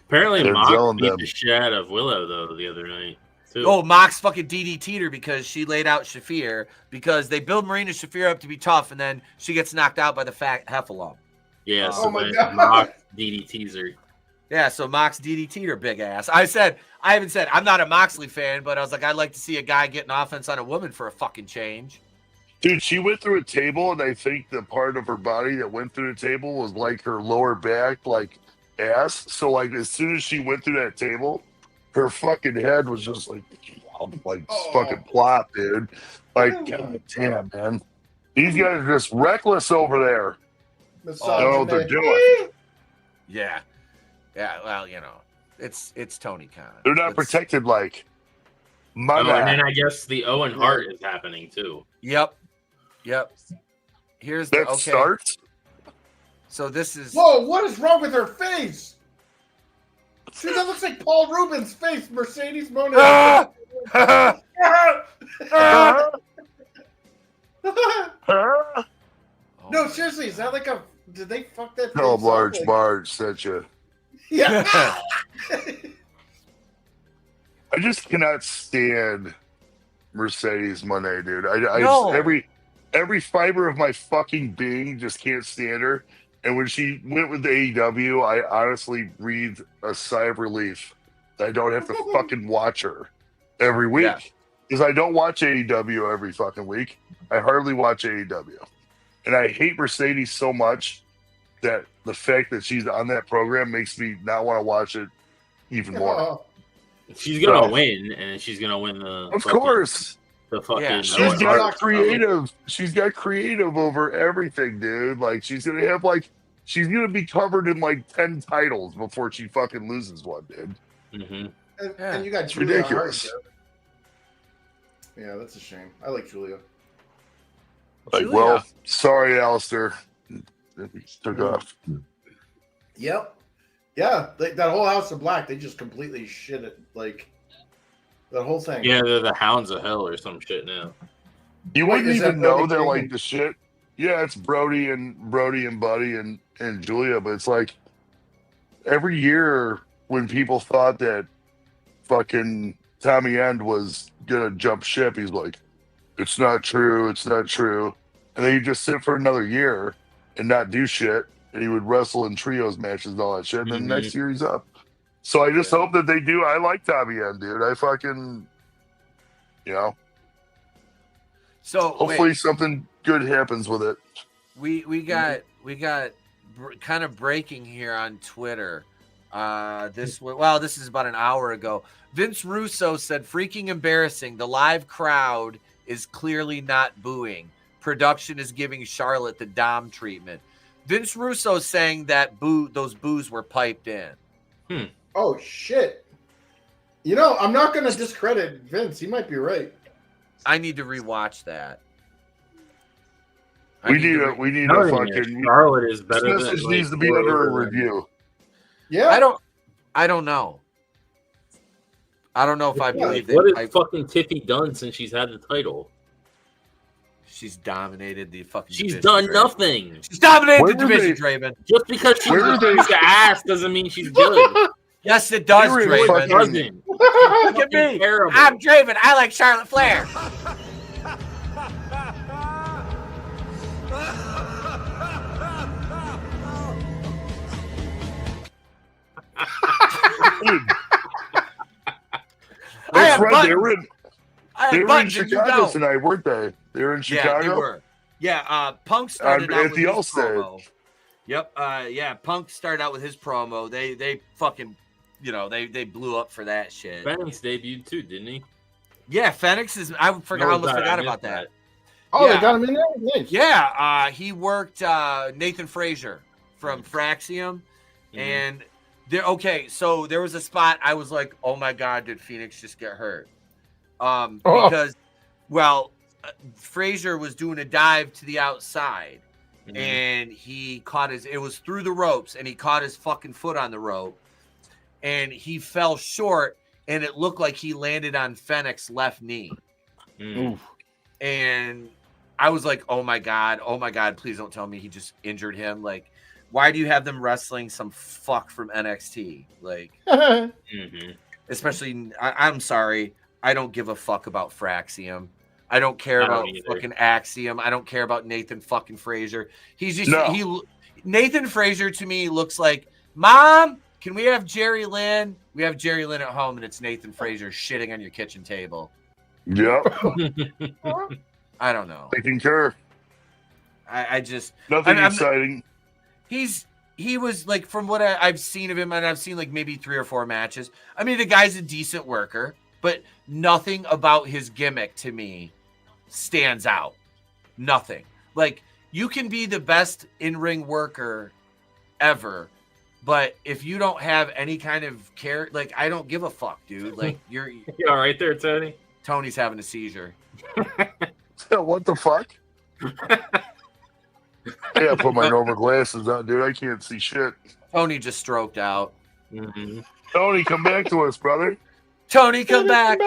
Apparently, Mox beat the shit out of Willow though the other night. Too. Oh, Mox fucking DDT'd her because she laid out Shafir because they build Marina Shafir up to be tough, and then she gets knocked out by the fat Heffalump. Yeah, oh my God. Mox DDT's her. Yeah, so Mox DDT'd her big ass. I haven't said I'm not a Moxley fan, but I was like, I'd like to see a guy getting offense on a woman for a fucking change. Dude, she went through a table, and I think the part of her body that went through the table was like her lower back, like ass. So, like, as soon as she went through that table, her fucking head was just like fucking plop, dude. Like, God damn, man. These guys are just reckless over there. I don't know what they're doing. Yeah. Yeah, well, it's Tony Khan. They're not protected like my and then I guess the Owen Hart is happening too. Yep. Here's that starts. So this is. Whoa! What is wrong with her face? Dude, that looks like Paul Rubin's face. Mercedes Monet. No, seriously, is that like a? Did they fuck that? No, large Marge sent you. Yeah. I just cannot stand Mercedes Monet, dude. No. Every fiber of my fucking being just can't stand her. And when she went with the AEW, I honestly breathed a sigh of relief that I don't have to fucking watch her every week. Because I don't watch AEW every fucking week. I hardly watch AEW. And I hate Mercedes so much that the fact that she's on that program makes me not want to watch it even more. She's gonna win, and she's gonna win the. Of course. The fucking. Yeah, She's got creative. She's got creative over everything, dude. Like she's gonna have she's gonna be covered in 10 titles before she fucking loses one, dude. Mm-hmm. And you got It's Julia ridiculous. Hart there. Yeah, that's a shame. I like Julia. Well, sorry, Alistair. Took off. Yep. Yeah, that whole House of Black, they just completely shit it. That whole thing. Yeah, they're the Hounds of Hell or some shit now. You wouldn't is that even know Brody they're King? the shit. Yeah, it's Brody and Buddy and Julia, but it's every year when people thought that fucking Tommy End was gonna jump ship, he's like, it's not true, it's not true. And then you just sit for another year and not do shit, and he would wrestle in trios matches and all that shit, and then next year he's up. So I just hope that they do. I like Tommy End, dude. I fucking, So hopefully something good happens with it. We got kind of breaking here on Twitter. This is about an hour ago. Vince Russo said, "Freaking embarrassing. The live crowd is clearly not booing. Production is giving Charlotte the Dom treatment." Vince Russo saying that those boos were piped in. Oh shit! I'm not going to discredit Vince. He might be right. I need to rewatch that. We need a fucking Charlotte is better. This message needs to be under a review. Yeah, I don't know. I don't know if I believe that. What has fucking Tiffy done since she's had the title? She's dominated the fucking. She's division, done Draven. nothing. She's dominated Where the were division, they- Draven. Just because she's the ass doesn't mean she's good. Yes, it does, They were Draven. fucking- Doesn't. Look at me. Terrible. I'm Draven. I like Charlotte Flair. Dude, I that's have right. They were in, I they had were in buttons. Did you Chicago know? tonight, weren't they? They were in Chicago. Yeah, they were. Yeah, Punk started out at with the his All-Star. promo. Yep. Punk started out with his promo. They fucking, they blew up for that shit. Fenix debuted too, didn't he? Yeah, Fenix is. I almost forgot about that. Oh, Yeah. they got him in there? Nice. Yeah, he worked Nathan Frazier from Fraxium, and so there was a spot I was like, oh my god, did Phoenix just get hurt? Because, Frazier was doing a dive to the outside, and he caught it was through the ropes, and he caught his fucking foot on the rope, and he fell short, and it looked like he landed on Fenix's left knee. And I was like, oh my God, please don't tell me he just injured him. Like, why do you have them wrestling some fuck from NXT? Like, especially, I'm sorry, I don't give a fuck about Fraxium. I don't care about fucking Axiom. I don't care about Nathan fucking Frazier. He's just, Nathan Frazier to me looks like, Mom, can we have Jerry Lynn? We have Jerry Lynn at home, and it's Nathan Frazier shitting on your kitchen table. Yep. I don't know. I concur. I just Nothing exciting. He was like, from what I've seen of him, and I've seen like maybe 3 or 4 matches. I mean, the guy's a decent worker, but nothing about his gimmick to me stands out. Nothing. Like, you can be the best in-ring worker ever, but if you don't have any kind of care, like, I don't give a fuck, dude. Like, you're You all right there, Tony? Tony's having a seizure. What the fuck? Yeah, put my normal glasses on, dude. I can't see shit. Tony just stroked out. Tony, come back to us, brother. Tony, come back.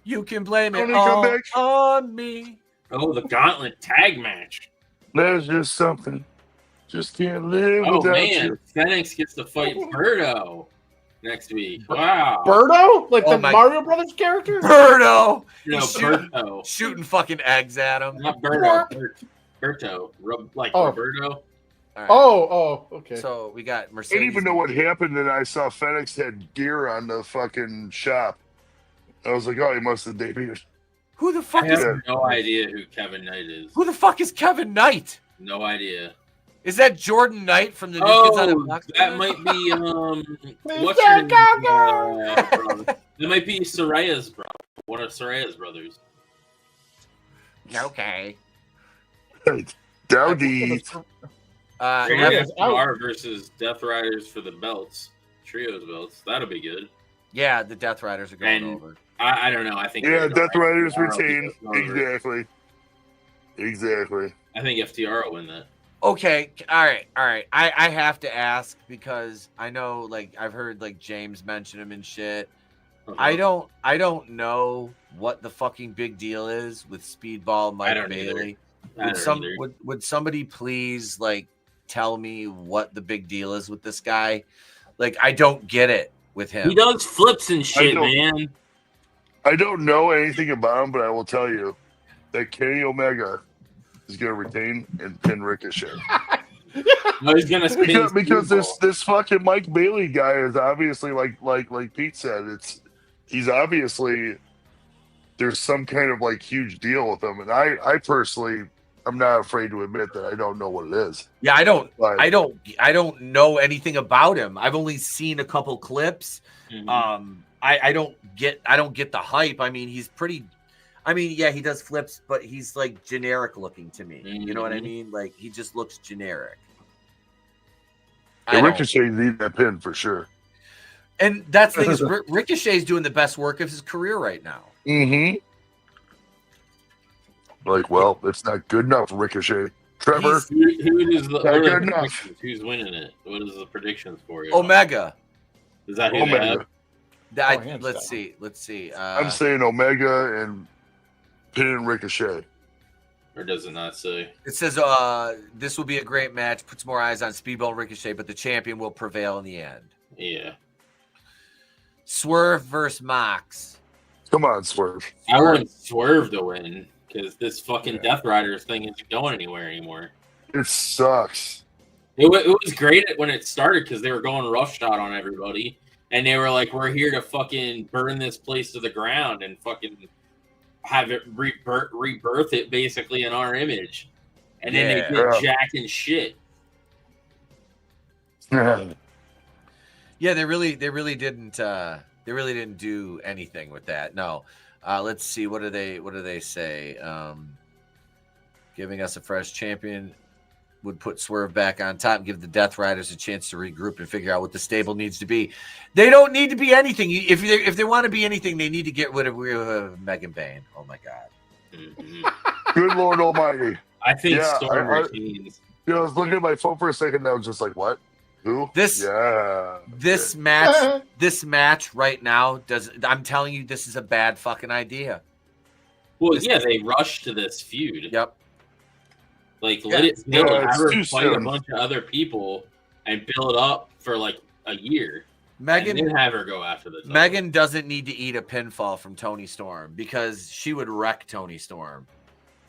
You can blame it Tony, all come back. on me. Oh, the Gauntlet tag match. There's just something. Just can't live Oh without man, you. Fenix gets to fight Birdo next week. Wow. Birdo? Like Oh the my- Mario Brothers character? Birdo. No, He's Birdo. shooting fucking eggs at him. Not Birdo. Birdo. Roberto. All right. Oh, okay. So we got I Mercedes. didn't even know what happened, and I saw Fenix had gear on the fucking shop. I was like, oh, he must have debuted. Who the fuck I is have no idea who Kevin Knight is. Who the fuck is Kevin Knight? No idea. Is that Jordan Knight from the New Kids on the Oh, Block? that might be what's your name? That might be Soraya's brother. One of Soraya's brothers. Okay. Dowdy. Soraya FTR versus Death Riders for the belts, trios belts. That'll be good. Yeah, the Death Riders are going over. I don't know. I think Death Riders FTR retain. will be over. Exactly. I think FTR will win that. Okay, all right. I have to ask because I know, like, I've heard like James mention him and shit. I don't know what the fucking big deal is with Speedball Mike Bailey. Would somebody please like tell me what the big deal is with this guy? Like, I don't get it with him. He does flips and shit, man. I don't know anything about him, but I will tell you that Kenny Omega is going to retain and pin Ricochet. No, he's going to because this fucking Mike Bailey guy is obviously like Pete said, he's obviously there's some kind of like huge deal with him, and I personally I'm not afraid to admit that I don't know what it is. Yeah, I don't know anything about him. I've only seen a couple clips. Mm-hmm. I don't get the hype. I mean, yeah, he does flips, but he's like generic looking to me. You know what I mean? Like, he just looks generic. Ricochet need that pin for sure. And that's the thing is Ricochet's doing the best work of his career right now. Mm-hmm. Like, well, it's not good enough, Ricochet. Trevor, who's winning it? What is the predictions for you? Omega. Is that who Omega? Let's see. I'm saying Omega and pin Ricochet. Or does it not say? It says this will be a great match. Puts more eyes on Speedball and Ricochet, but the champion will prevail in the end. Yeah. Swerve versus Mox. Come on, Swerve. I want Swerve to win because this fucking Death Riders thing isn't going anywhere anymore. It sucks. It was great when it started because they were going roughshod on everybody. And they were like, we're here to fucking burn this place to the ground and fucking have it rebirth it basically in our image. And then they get jacked and shit. Yeah, they really didn't do anything with that. No. Let's see, what do they say? Giving us a fresh champion would put Swerve back on top and give the Death Riders a chance to regroup and figure out what the stable needs to be. They don't need to be anything. If they want to be anything, they need to get rid of Megan Bayne. Oh my God. Mm-hmm. Good Lord Almighty. I think Storm retains. I was looking at my phone for a second and I was just like, what? Who? This match right now I'm telling you, this is a bad fucking idea. Well, they rushed to this feud. Yep. Like, let it build. Have her fight a bunch of other people and build up for like a year. Megan, and then have her go after the title. Megan doesn't need to eat a pinfall from Toni Storm because she would wreck Toni Storm.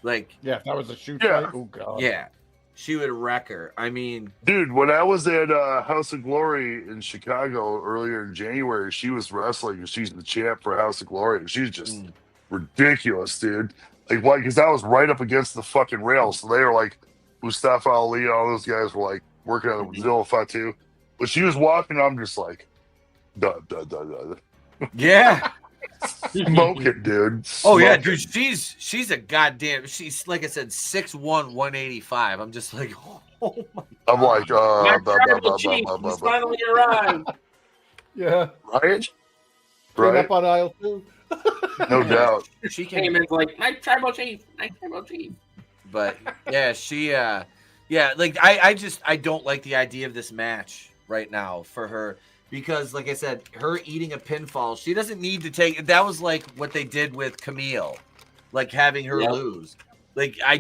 Like, yeah, if that was a shoot fight, oh God. Yeah, she would wreck her. I mean, dude, when I was at House of Glory in Chicago earlier in January, she was wrestling and she's the champ for House of Glory. She's just ridiculous, dude. Like, why? Because I was right up against the fucking rails. So they were like, Mustafa Ali, all those guys were like working on the Zilla Fatu. But she was walking, I'm just like, duh. Yeah. Smoking, dude. Oh, yeah, dude. She's a goddamn, she's, like I said, 6'1", 185. I'm just like, oh my God. I'm like, he's finally arrived. Yeah. Right? Right up on aisle 2. No doubt. She came in like, my tribal chief. But yeah, like I don't like the idea of this match right now for her because, like I said, her eating a pinfall, she doesn't need to take. That was like what they did with Camille, like having her lose. Like I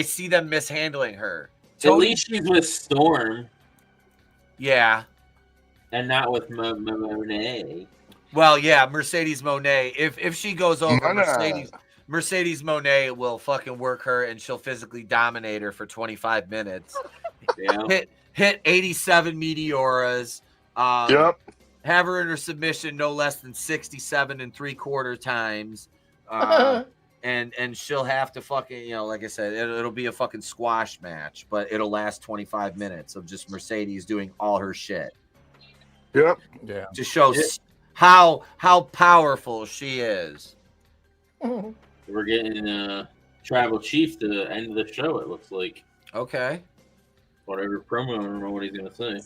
see them mishandling her. At least she's with Storm. Yeah. And not with Monet. Well, yeah, Mercedes Monet. If she goes over, Mercedes Monet will fucking work her and she'll physically dominate her for 25 minutes. Yeah. Hit 87 Meteoras. Yep. Have her in her submission no less than 67 3/4 times. and she'll have to fucking, like I said, it'll be a fucking squash match, but it'll last 25 minutes of just Mercedes doing all her shit. Yep. Yeah. To show how powerful she is. We're getting Tribal Chief to the end of the show, it looks like. Okay. Whatever promo, I don't know what he's going to say.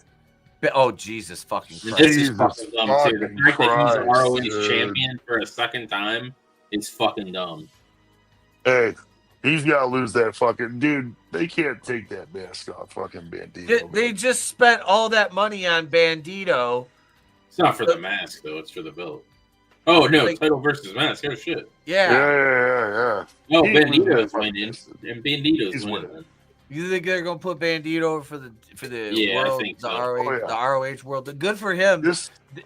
Oh, Jesus fucking Christ. This is fucking dumb, too. The fact that he's ROH dude. champion for a second time is fucking dumb. Hey, he's got to lose that fucking... Dude, they can't take that mask off fucking Bandito. They just spent all that money on Bandito. It's not for the mask, though. It's for the belt. Oh, no. Title versus mask. Oh, shit. Yeah. Yeah. Oh, He Bandito's loses winning. And Bandito's winning. You think they're gonna put Bandito over for the Yeah, world, I think the so. ROH, the ROH world? Good for him.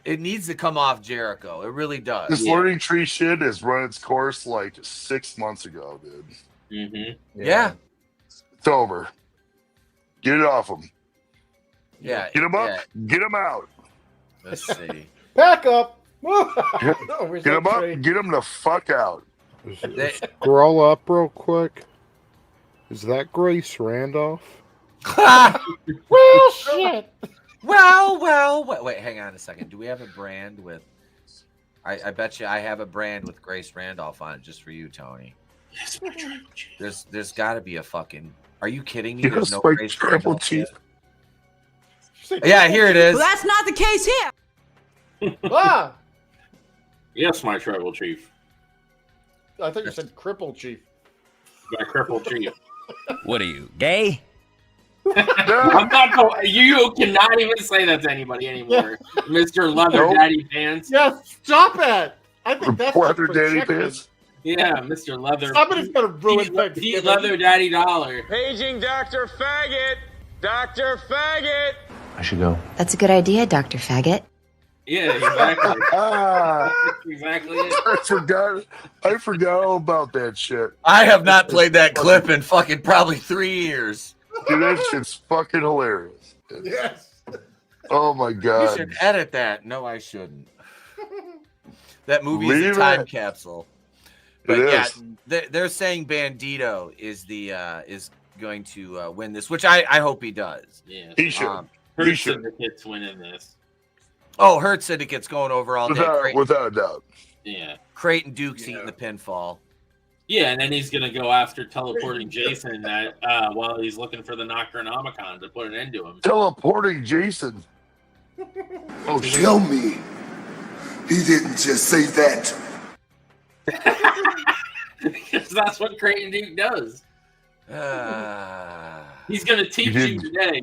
It needs to come off Jericho. It really does. This learning tree shit has run its course like 6 months ago, dude. Mm-hmm. Yeah. It's over. Get it off him. Yeah. Get him up. Get him out. Let's see. Back up. Get him up. Get him the fuck out. Scroll up real quick. Is that Grace Randolph? Well, shit. Well. Wait, hang on a second. Do we have a brand with? I bet you I have a brand with Grace Randolph on it just for you, Tony. Yes, my Tribal Chief. There's got to be a fucking. Are you kidding me? Yes, There's no my Grace Tribal Randolph Chief. yet? Yeah, here it is. Well, that's not the case here. Ah, Yes, my Tribal Chief. I thought you said cripple chief. My Cripple Chief. What are you, gay? I'm not going. You cannot even say that to anybody anymore, Mr. Leather Daddy Pants. Yes, stop it. I think that's Leather just Daddy projected. Pants. Yeah, Mr. Leather. Somebody's gonna ruin that. Pete Leather Daddy Dollar. Paging Dr. Faggot. Dr. Faggot. I should go. That's a good idea, Dr. Faggot. Yeah, exactly. Ah, That's exactly it. I forgot all about that shit. I have not played that clip in fucking probably 3 years. Dude, that shit's fucking hilarious. Yes. Oh my You god. should edit that. No, I shouldn't. That movie is Leave a time it. capsule. But It yeah, is. they're saying Bandito is going to win this, which I hope he does. Yeah. He should. Hurt He should. Syndicate's winning this. Oh, Hurt Syndicate's going over all day. Without a doubt. Yeah. Creighton Duke's eating the pinfall. Yeah, and then he's gonna go after teleporting Jason that while he's looking for the Necronomicon to put an end to him. Teleporting Jason. Oh, show me. He didn't just say that. Because that's what Creighton Duke does. He's gonna teach you today.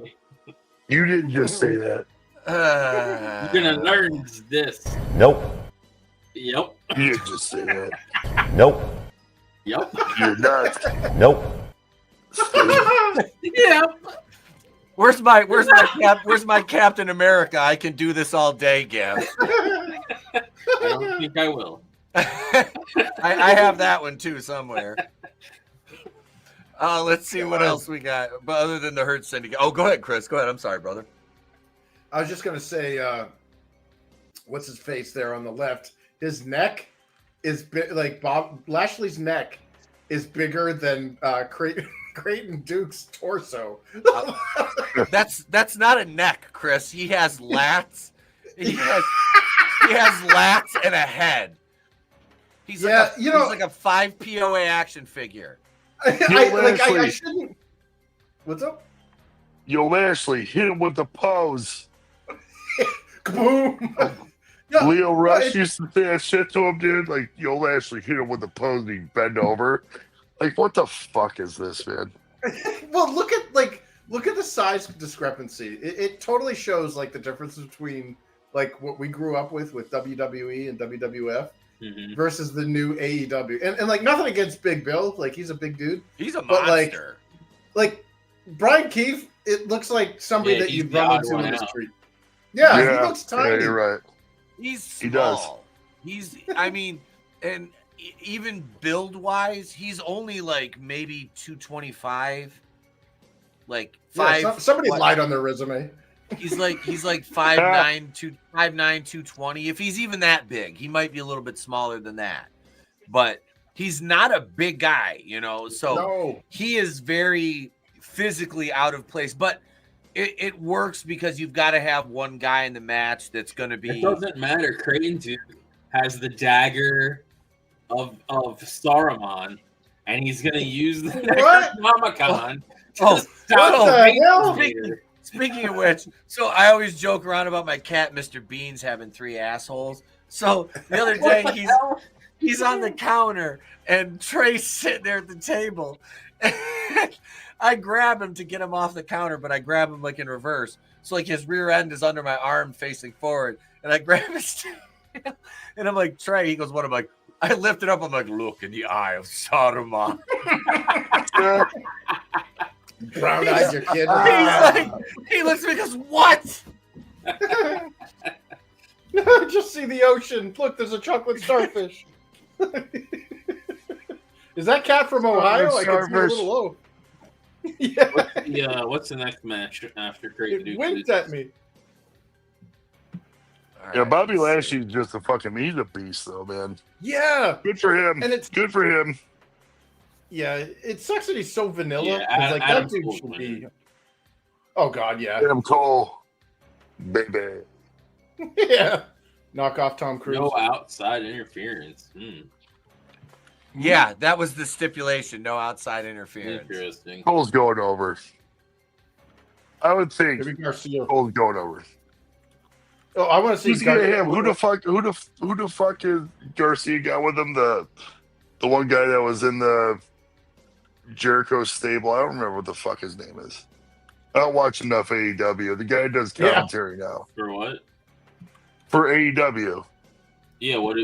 You didn't just say that. You're gonna learn this. Nope. Yep. You didn't just say that. Nope. Yep. You're not. Nope. Yep. Where's my Captain America? I can do this all day, Gav. I don't think I will. I have that one too somewhere. Let's see what else we got. But other than the Hurt Syndicate. Oh, go ahead, Chris. Go ahead. I'm sorry, brother. I was just gonna say, what's his face there on the left? His neck is like Bob Lashley's neck is bigger than Creighton Duke's torso. That's not a neck, Chris. He has lats. He has lats and a head. He's like a 5 POA action figure. I shouldn't. What's up? Yo, Lashley, hit him with the pose. Boom. Leo Rush used to say that shit to him, dude. Like, yo, Lashley, hit him with the pose and he bend over. Like, what the fuck is this, man? Well, look at the size discrepancy. It totally shows like the difference between like what we grew up with WWE and WWF versus the new AEW. And like nothing against Big Bill, like he's a big dude. He's a but monster. Like Brian Keefe, it looks like somebody that you'd run into in the out. street. Yeah, he looks tiny. Yeah, you're right. He's small. He does. He's I mean, and even build wise, he's only like maybe 225. Like somebody lied on their resume. He's like 5'9", 220. If he's even that big, he might be a little bit smaller than that. But he's not a big guy, so No. he is very physically out of place, but it works because you've got to have one guy in the match that's going to be. It doesn't matter. Crane Dude has the dagger of Saruman, and he's going to use the Necronomicon to stop Speaking of which, so I always joke around about my cat, Mr. Beans, having 3 assholes. So the other day, he's on the counter, and Trey's sitting there at the table. And I grab him to get him off the counter, but I grab him like in reverse. So like his rear end is under my arm facing forward, and I grab his tail, and I'm like, Trey, he goes, what? I'm like, I lift it up. I'm like, look in the eye of Saruman. Brown eyes, your kid. He looks at me and goes, what? Just see the ocean. Look, there's a chocolate starfish. Is that cat from Ohio? I can see a little low. Yeah. What's the next match after Crane Dude? It winked at me. Yeah, Bobby Lashley's just a fucking he's a beast though, man. Yeah. Good for him. And it's good for him. Yeah, it sucks that he's so vanilla. Yeah, 'Cause, like Adam that dude Cole's should winning. be. Oh God, yeah. Adam Cole, baby. Yeah. Knock off Tom Cruise. No outside interference. Yeah, that was the stipulation. No outside interference. Interesting. Cole's going over. I would think Maybe Garcia. Cole's going over. Oh, I want to see Who's gonna him? Who the fuck is Garcia got with him? The one guy that was in the Jericho stable. I don't remember what the fuck his name is. I don't watch enough AEW. The guy does commentary now. For what? For AEW. Yeah. What?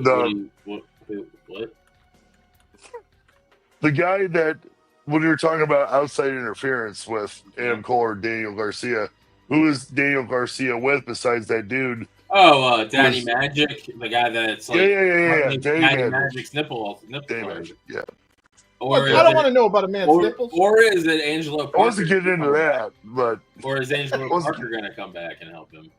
The guy that when you were talking about outside interference with Adam Cole or Daniel Garcia, who is Daniel Garcia with besides that dude? Oh, Daddy Magic, the guy that's like yeah. Daddy Magic's nipple Daddy Magic, yeah. Or I don't want to know about a man's nipples. Or is it Angelo Parker? I wasn't getting into that, but or is Angelo Parker going to come back and help him?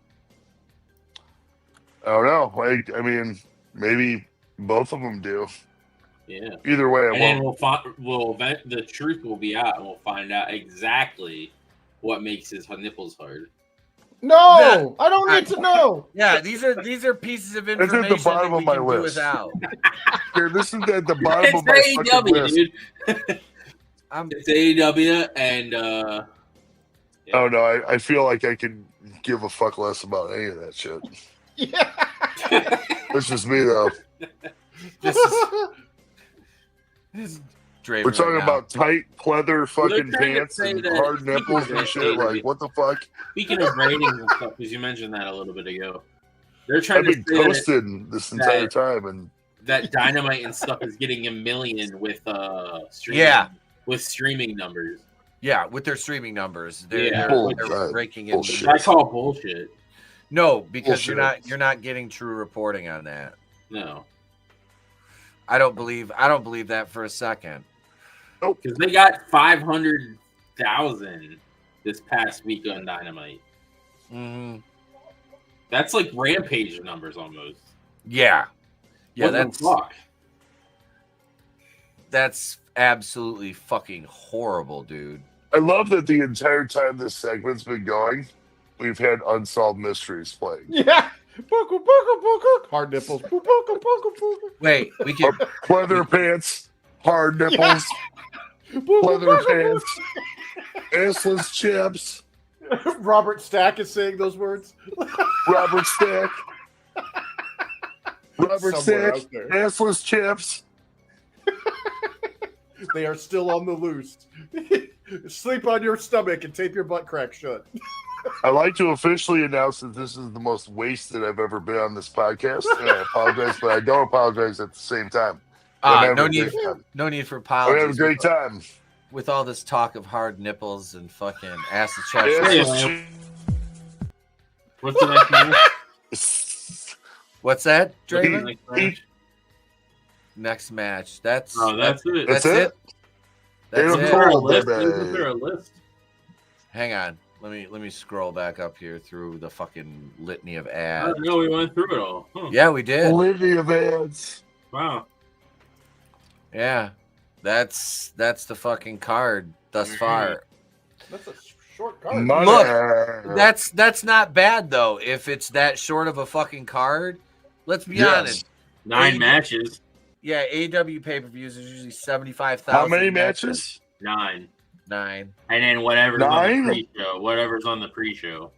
I don't know. I mean, maybe both of them do. Yeah. Either way, and then the truth will be out, and we'll find out exactly what makes his nipples hard. No, I don't need to know. Yeah, these are pieces of It's information at the bottom that of we my can do list. without. Here, this is at the bottom of my It's fucking AEW, list. dude. It's AEW, and Oh no, I feel like I could give a fuck less about any of that shit. Yeah. That's just me though. This is Draven We're talking right now. about tight pleather fucking trying to pants say and that- hard nipples and shit. Like, what the fuck? speaking of ratings and stuff, because you mentioned that a little bit ago, they're trying I've to been say toasted this entire time, and that Dynamite and stuff is getting 1 million with streaming, with streaming numbers. Yeah, with their streaming numbers, they're, Yeah. they're breaking in. I call bullshit. No, because Bullshit. you're not getting true reporting on that. No, I don't believe that for a second. because they got 500,000 this past week on Dynamite. Mm-hmm. That's like Rampage numbers almost. Yeah, What the fuck? That's absolutely fucking horrible, dude. I love that the entire time this segment's been going, we've had unsolved mysteries playing. Yeah. Booka, booka, booka. Hard nipples. Booka, booka, booka. Wait, we can Pleather pants, hard nipples, pleather pants, assless chips. Robert Stack is saying those words. Robert Stack. Robert Somewhere Stack, out there. assless chips. They are still on the loose. Sleep on your stomach and tape your butt crack shut. I'd like to officially announce that this is the most wasted I've ever been on this podcast. And I apologize, but I don't apologize at the same time. no need for I'm apologies. having a great time. With all this talk of hard nipples and fucking ass to Assless What's the next match? What's that, What's the Draven? next match? Next match. That's Oh, that's it. That's That's it. it? That's Adam it. Cole. Isn't there a list? Hang on. Let me scroll back up here through the fucking litany of I ads. don't know. We went through it all. Huh. Yeah, we did. Litany of ads. Wow. Yeah, that's the fucking card thus far. That's a short card. Look, that's not bad though. If it's that short of a fucking card, let's be honest. 9 matches. Yeah, AEW pay-per-views is usually 75,000. How many matches? 9. 9. And then whatever's 9? on the pre-show. Whatever's on the pre-show.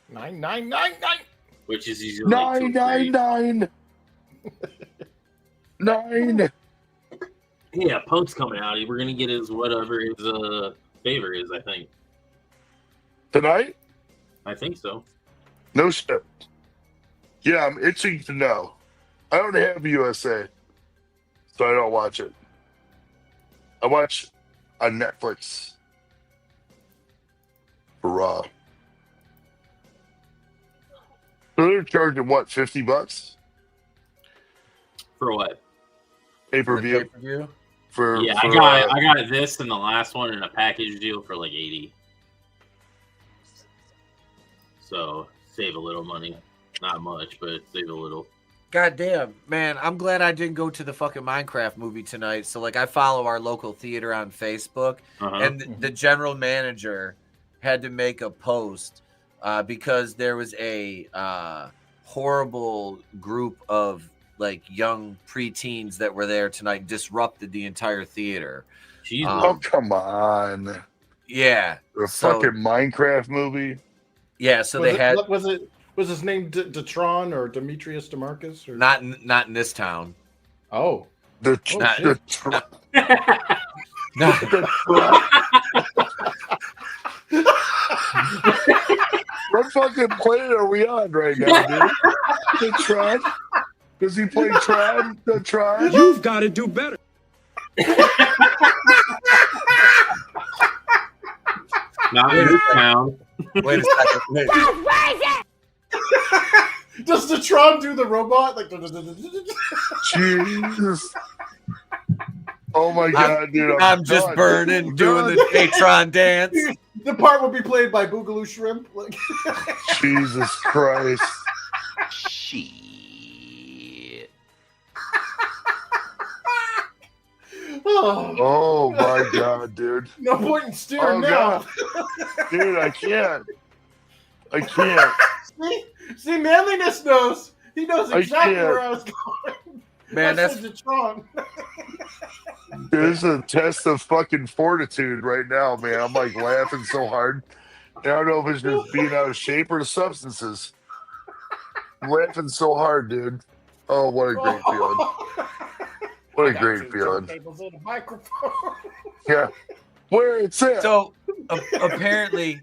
9, 9, 9, 9. Which is usually like 9, 9, 9. 9. Yeah, Punk's coming out. We're gonna get his whatever his favor is. I think Tonight? I think so. No shit. Yeah, I'm itching to know. I don't have USA, so I don't watch it. I watch on Netflix for Raw. So they're charging what, $50 For what? pay-per-view? Pay-per-view? Yeah, I got this and the last one in a package deal for like $80. So save a little money. Not much, but save a little. God damn, man, I'm glad I didn't go to the fucking Minecraft movie tonight. So like I follow our local theater on Facebook, and the general manager had to make a post because there was a horrible group of like young preteens that were there tonight and disrupted the entire theater. Oh, come on. Yeah. The fucking Minecraft movie? Yeah, so they had... Was his name Detron or Demetrius DeMarcus? Or... Not in this town. Oh. What fucking planet are we on right now, dude? The Tron? Does he play Tron? The Tron? You've got to do better. Not in this town. Wait a second. Wait. Does the Tron do the robot? Like, Jesus. Oh my god, dude. I'm just done. burning, doing the Patron dance. The part will be played by Boogaloo Shrimp. Like... Jesus Christ. Shit. Oh my god, dude. No point in steering now. God. Dude, I can't. See, manliness knows. He knows exactly where I was going. Man, that's Detron. This is a test of fucking fortitude right now, man. I'm like laughing so hard. I don't know if it's just being out of shape or the substances. I'm laughing so hard, dude. Oh, what a great feeling. What a great feeling. Yeah. Where it's at. So apparently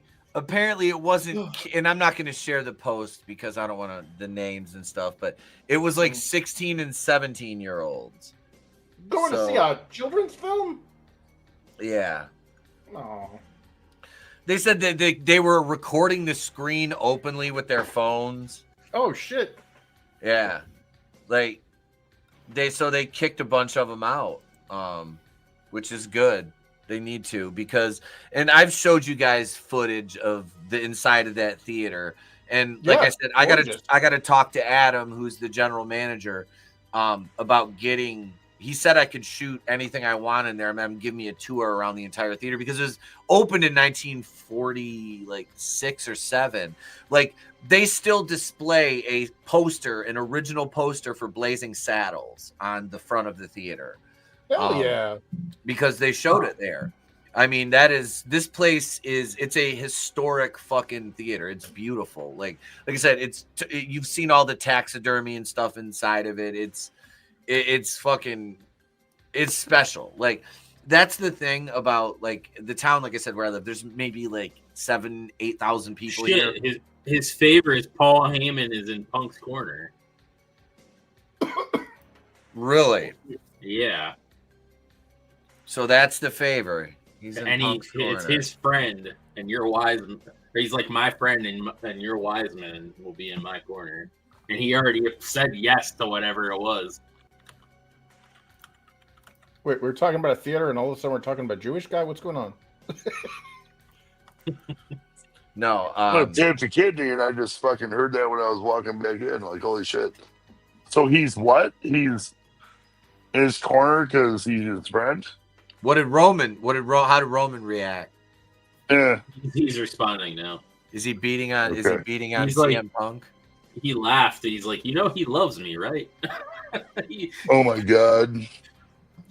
it wasn't, and I'm not going to share the post because I don't want the names and stuff, but it was like 16 and 17-year-olds. Going to see a children's film? Yeah. No. They said that they were recording the screen openly with their phones. Oh, shit. Yeah. Like, they kicked a bunch of them out, which is good. They need to, because, and I've showed you guys footage of the inside of that theater, and like I said, I gotta talk to Adam, who's the general manager, about getting. He said I could shoot anything I want in there. Man, give me a tour around the entire theater because it was opened in 1946 or 7. Like, they still display a poster, an original poster for Blazing Saddles on the front of the theater. Hell yeah. Because they showed it there. I mean, this place it's a historic fucking theater. It's beautiful. Like I said, you've seen all the taxidermy and stuff inside of it. It's fucking, it's special. Like, that's the thing about like the town, like I said, where I live, there's maybe like 7,000-8,000 people here. His favorite is Paul Heyman is in Punk's corner. Really? Yeah. So that's the favor. He's in Punk's corner. It's his friend, and you're wise. He's like my friend, and your wise man will be in my corner. And he already said yes to whatever it was. Wait, we're talking about a theater, and all of a sudden we're talking about a Jewish guy? What's going on? No. I tapped a kidney, and I just fucking heard that when I was walking back in. Like, holy shit. So he's what? He's in his corner because he's his friend. How did Roman react? Yeah, He's responding now. Is he beating on? Okay. Is he beating on He's CM Punk? He laughed. He's like, he loves me, right? Oh my god.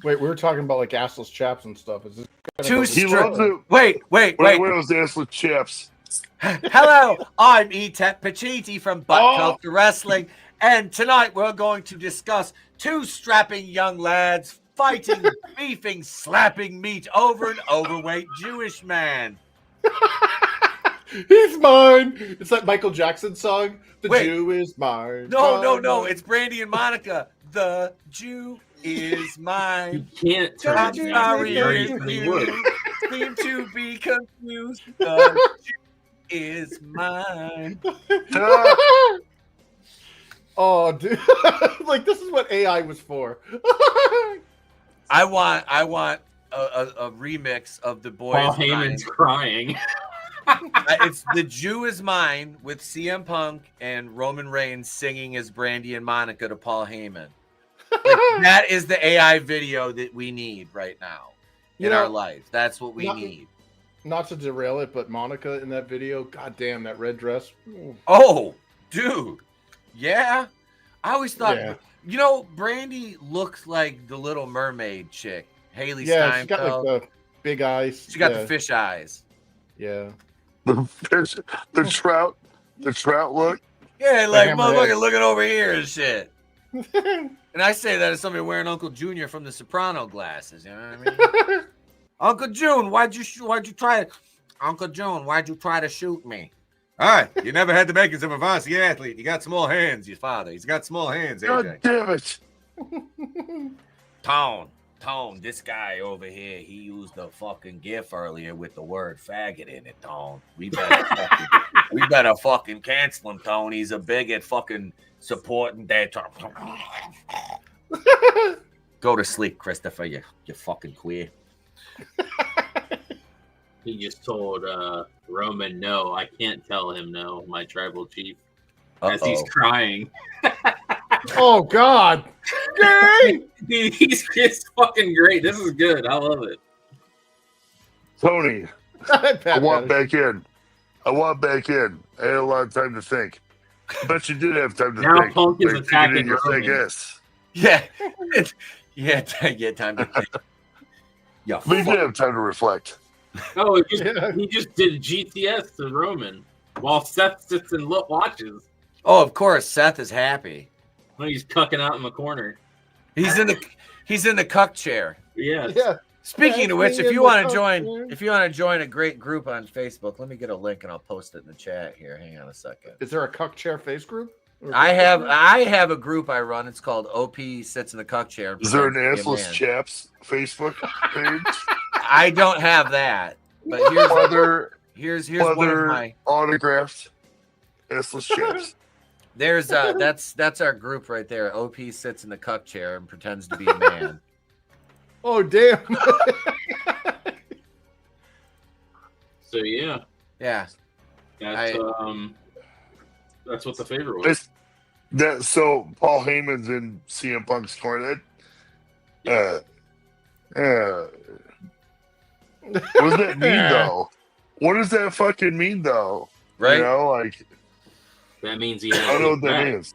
Wait, we were talking about like assless chaps and stuff. Is this He loves it. Wait. Wait, those assless chaps. Hello, I'm Etep Pachiti from Butt Culture Wrestling, and tonight we're going to discuss two strapping young lads fighting, beefing, slapping meat over an overweight Jewish man. He's mine. It's that Michael Jackson song. The Wait. Jew is mine. No. It's Brandy and Monica. The Jew is mine. You can't turn I'm it down. sorry You already if said he you would. seem to be confused. The Jew is mine. Oh, dude! Like this is what AI was for. I want a remix of the boys. Paul Heyman's crying. It's The Jew is Mine with CM Punk and Roman Reigns singing as Brandy and Monica to Paul Heyman. Like, that is the AI video that we need right now in our life. That's what we need. Not to derail it, but Monica in that video, goddamn, that red dress. Ooh. Oh, dude. Yeah. I always thought, Brandy looks like the Little Mermaid chick. Haley Steinfeld. She's got like the big eyes. She got the fish eyes. Yeah. The fish, the trout look. Yeah, like motherfucker looking over here and shit. And I say that as somebody wearing Uncle Junior from The Soprano glasses. You know what I mean? Uncle June, why'd you try it? Uncle June, why'd you try to shoot me? All right, you never had the makings of a varsity athlete. You got small hands, your father. He's got small hands, AJ. God damn it. Tone, this guy over here, he used a fucking gif earlier with the word faggot in it, Tone. We better fucking cancel him, Tone. He's a bigot fucking supporting that. Go to sleep, Christopher, you fucking queer. He just told Roman, no, I can't tell him no, my tribal chief, as he's crying. Oh, God. Dude, he's fucking great. This is good. I love it. Tony, I want back in. I had a lot of time to think. I bet you did have time to now think. Punk is attacking your Roman. Yes. Yeah. Yeah, time to think. Yeah, we did have time to reflect. Oh, he just did GTS to Roman while Seth sits and watches. Oh, of course, Seth is happy. When he's cucking out in the corner. He's in the cuck chair. Yes. Yeah. Speaking of which, if you want to join a great group on Facebook, let me get a link and I'll post it in the chat here. Hang on a second. Is there a cuck chair face group? I have a group I run. It's called OP Sits in the Cuck Chair. Is there an assless chaps Facebook page? I don't have that. But here's one of my autographed assless chaps. There's that's our group right there. OP sits in the cuck chair and pretends to be a man. Oh damn. So yeah. Yeah. That's what the favorite was. So Paul Heyman's in CM Punk's corner. What does that mean though? What does that fucking mean though? Right? You know, like that means he. I don't know what that means.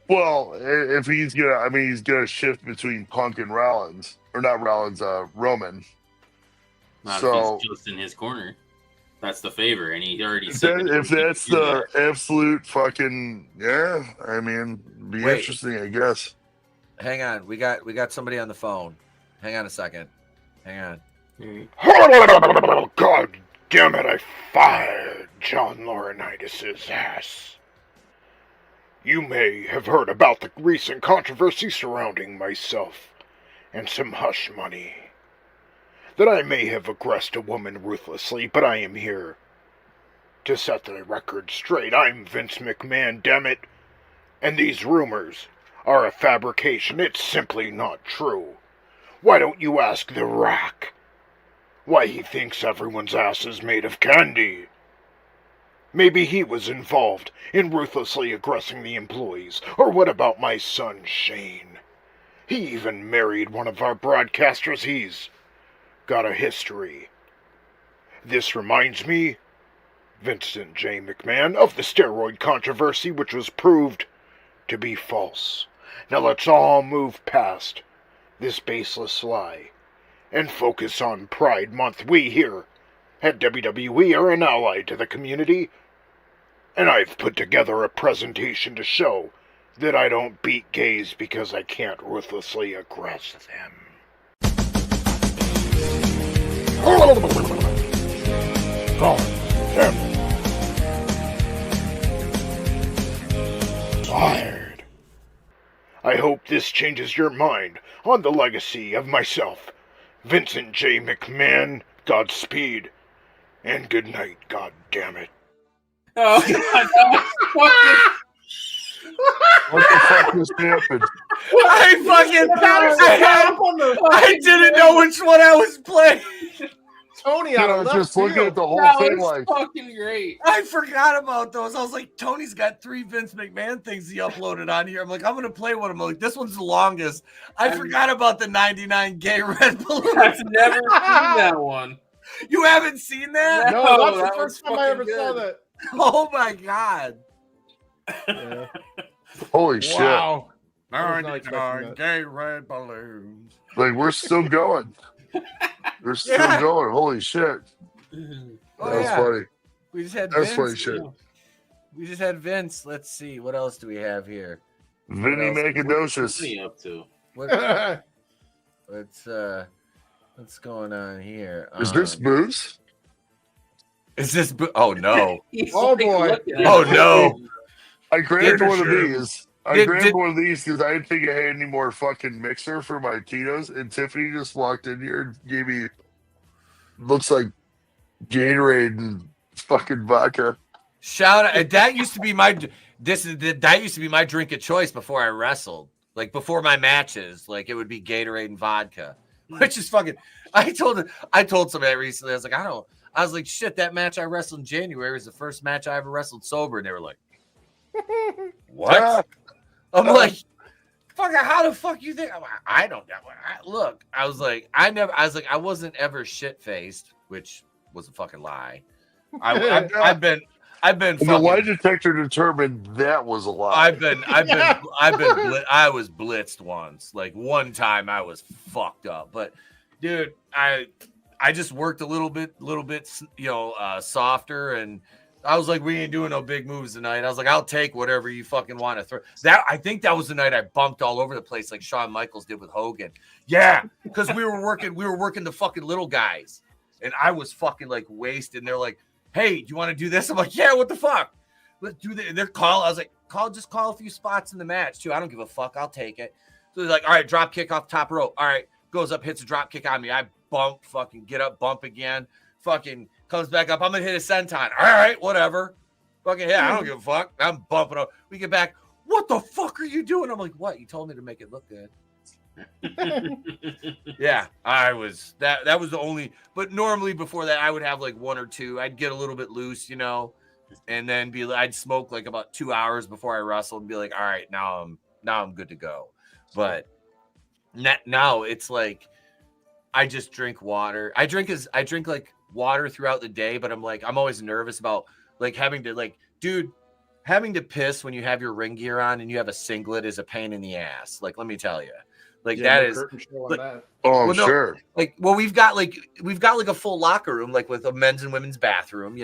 Well, if he's gonna shift between Punk and Rollins, or not Rollins, Roman. Not so if he's just in his corner. That's the favor, and he already said if that's the absolute fucking be interesting, I guess. Hang on, we got somebody on the phone. Hang on a second. Hang on. God damn it! I fired John Laurinaitis' ass. You may have heard about the recent controversy surrounding myself and some hush money. That I may have aggressed a woman ruthlessly, but I am here to set the record straight. I'm Vince McMahon, dammit. And these rumors are a fabrication. It's simply not true. Why don't you ask The Rock? Why he thinks everyone's ass is made of candy. Maybe he was involved in ruthlessly aggressing the employees. Or what about my son, Shane? He even married one of our broadcasters. He's got a history. This reminds me, Vincent J. McMahon, of the steroid controversy, which was proved to be false. Now let's all move past this baseless lie and focus on Pride Month. We here at WWE are an ally to the community, and I've put together a presentation to show that I don't beat gays because I can't ruthlessly aggress them. Fired. I hope this changes your mind on the legacy of myself, Vincent J. McMahon. Godspeed and good night. God damn it. Oh, God, What the fuck just happened? I didn't know which one I was playing. Tony I out of was left just looking field. at the whole that thing was like, fucking great. I forgot about those. I was like, Tony's got 3 Vince McMahon things he uploaded on here. I'm like, I'm gonna play one of them. I'm like, this one's the longest. I forgot about the 99 gay Red Bull. I've never seen that one. You haven't seen that? No, that's the that first was time I ever fucking saw good. that. Oh my god. Yeah. holy shit. Wow. I was not expecting 99 that. gay red balloons. Like, we're still going. We're still Yeah. going. Holy shit. Oh, That was yeah. funny. We just had That's funny Vince. shit. We just had Vince. Let's see. What else do we have here? Vinny else? Macadocious. What's he up to? What, what's going on here? Is this booze? Is this oh no. He's Oh, boy. looking at Oh it. no. I grabbed Did- one of these. I did- grabbed did- one of these because I didn't think I had any more fucking mixer for my Tito's, and Tiffany just walked in here and gave me, looks like Gatorade and fucking vodka. Shout out. That used to be my that used to be my drink of choice before I wrestled. Like before my matches, like it would be Gatorade and vodka. Which is fucking I told somebody recently, I was like, shit, that match I wrestled in January was the first match I ever wrestled sober, and they were like, what? I'm like, fuck, how the fuck you think? I'm like, I don't know. Look, I was like, I wasn't ever shit faced, which was a fucking lie. I've been And the lie detector determined that was a lie. I was blitzed once. Like one time I was fucked up. But dude, I just worked a little bit, softer, and I was like, we ain't doing no big moves tonight. I was like, I'll take whatever you fucking want to throw. I think that was the night I bumped all over the place like Shawn Michaels did with Hogan. Yeah, because we were working the fucking little guys, and I was fucking like wasted. And they're like, hey, do you want to do this? I'm like, yeah, what the fuck? Let's do that. They're call. I was like, just call a few spots in the match too. I don't give a fuck. I'll take it. So they're like, all right, drop kick off top rope. All right, goes up, hits a drop kick on me. I bump, fucking get up, bump again. Fucking comes back up. I'm gonna hit a senton. All right, whatever. Fucking yeah, I don't give a fuck. I'm bumping up. We get back. What the fuck are you doing? I'm like, what? You told me to make it look good. Yeah, I was that was the only. But normally before that, I would have like one or two. I'd get a little bit loose, and then I'd smoke like about 2 hours before I wrestled and be like, all right, now I'm good to go. But now it's like I just drink water. I drink like water throughout the day, but I'm always nervous about like having to piss when you have your ring gear on and you have a singlet is a pain in the ass. Like, let me tell you, like Yeah, that no is. curtain show on Like, that. Oh, I'm well, no, sure. Like, well, we've got like a full locker room, like with a men's and women's bathroom,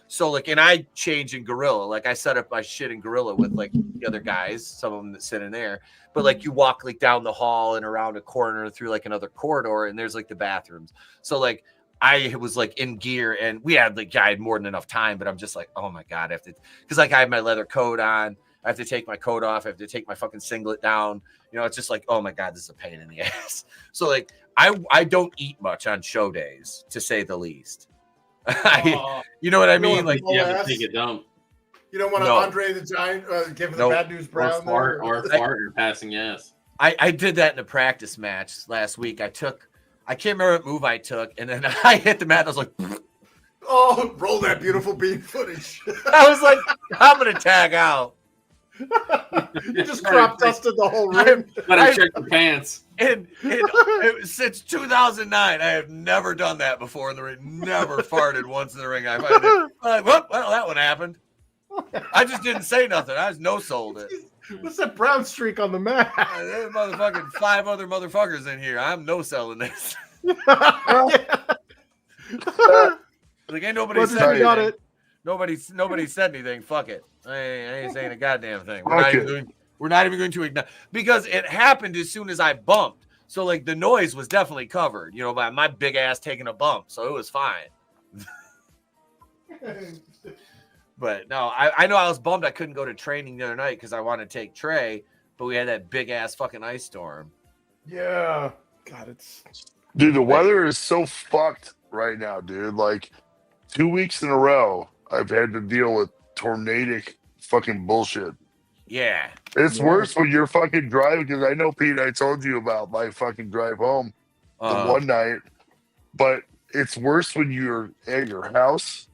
So like, and I change in Gorilla. Like I set up my shit in Gorilla with like the other guys, some of them that sit in there. But like you walk like down the hall and around a corner through like another corridor, and there's like the bathrooms. So like I was like in gear, and I had more than enough time, but I'm just like, oh my god, I have to, because like I have my leather coat on. I have to take my coat off. I have to take my fucking singlet down. It's just like, oh my god, this is a pain in the ass. So like I don't eat much on show days, to say the least. You know what I mean? Like you have to take a dump. You don't want to Andre the Giant give him the bad news Brown fart or passing gas. I did that in a practice match last week. I can't remember what move I took, and then I hit the mat. And I was like, oh, roll that beautiful bean footage. I was like, I'm gonna tag out. You just crop dusted the whole room. Let him check the pants. And since 2009, I have never done that before in the ring. Never farted once in the ring. I find it. Like, well, that one happened. I just didn't say nothing. I just no-sold it. What's that brown streak on the mat? There's motherfucking 5 other motherfuckers in here. I'm no-selling this. Like, ain't nobody said anything. Got it. Nobody said anything. Fuck it. I ain't saying a goddamn thing. We're not even going to ignore, because it happened as soon as I bumped. So like the noise was definitely covered, by my big ass taking a bump. So it was fine. But no, I know I was bummed I couldn't go to training the other night because I wanted to take Trey, but we had that big ass fucking ice storm. Yeah. God, dude, the weather is so fucked right now, dude. Like 2 weeks in a row, I've had to deal with tornadic fucking bullshit. Yeah. It's worse when you're fucking driving, because I know, Pete, I told you about my fucking drive home the one night, but it's worse when you're at your house,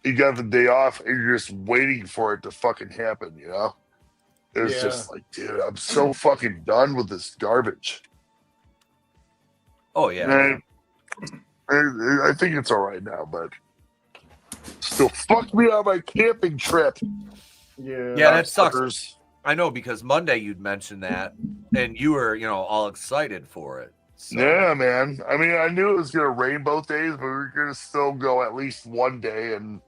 you got the day off, and you're just waiting for it to fucking happen, It's just like, dude, I'm so fucking done with this garbage. Oh, yeah. And I think it's all right now, but still fucked me on my camping trip. Yeah, that sucks. I know, because Monday you'd mentioned that, and you were, all excited for it. So. Yeah, man. I mean, I knew it was gonna rain both days, but we were gonna still go at least one day and,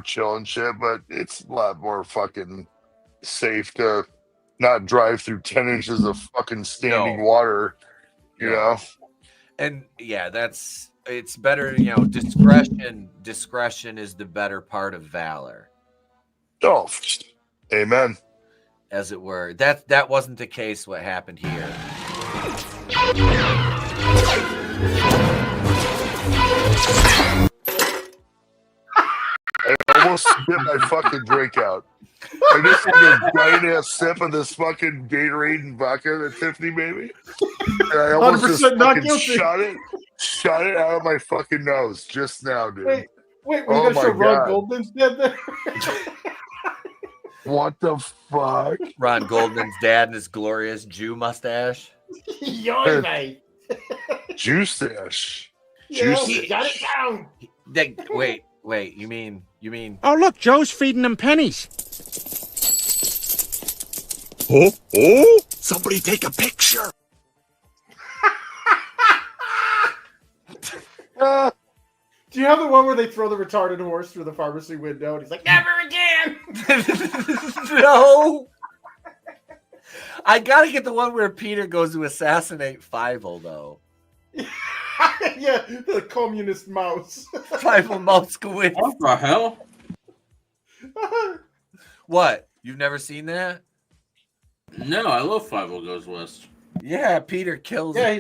chill and shit. But it's a lot more fucking safe to not drive through 10 inches of fucking standing water, you know. And yeah, it's better. Discretion is the better part of valor. Oh, amen. As it were. That wasn't the case what happened here. I almost spit my fucking drink out. I just took a giant ass sip of this fucking Gatorade and vodka that Tiffany made me. And I almost just fucking shot it out of my fucking nose just now, dude. Wait, we're gonna show Ron Goldman's dead there? What the fuck? Ron Goldman's dad and his glorious Jew mustache. Yoy, mate. Jew stash. Yeah, he got it down. Wait. You mean? Oh, look, Joe's feeding them pennies. Oh! Somebody take a picture. Do you have the one where they throw the retarded horse through the pharmacy window and he's like, never again? No. I gotta get the one where Peter goes to assassinate Fievel, though. Yeah, the communist mouse. Fievel Moskowitz. What the hell? What? You've never seen that? No, I love Fievel Goes West. Yeah, Peter kills. Yeah,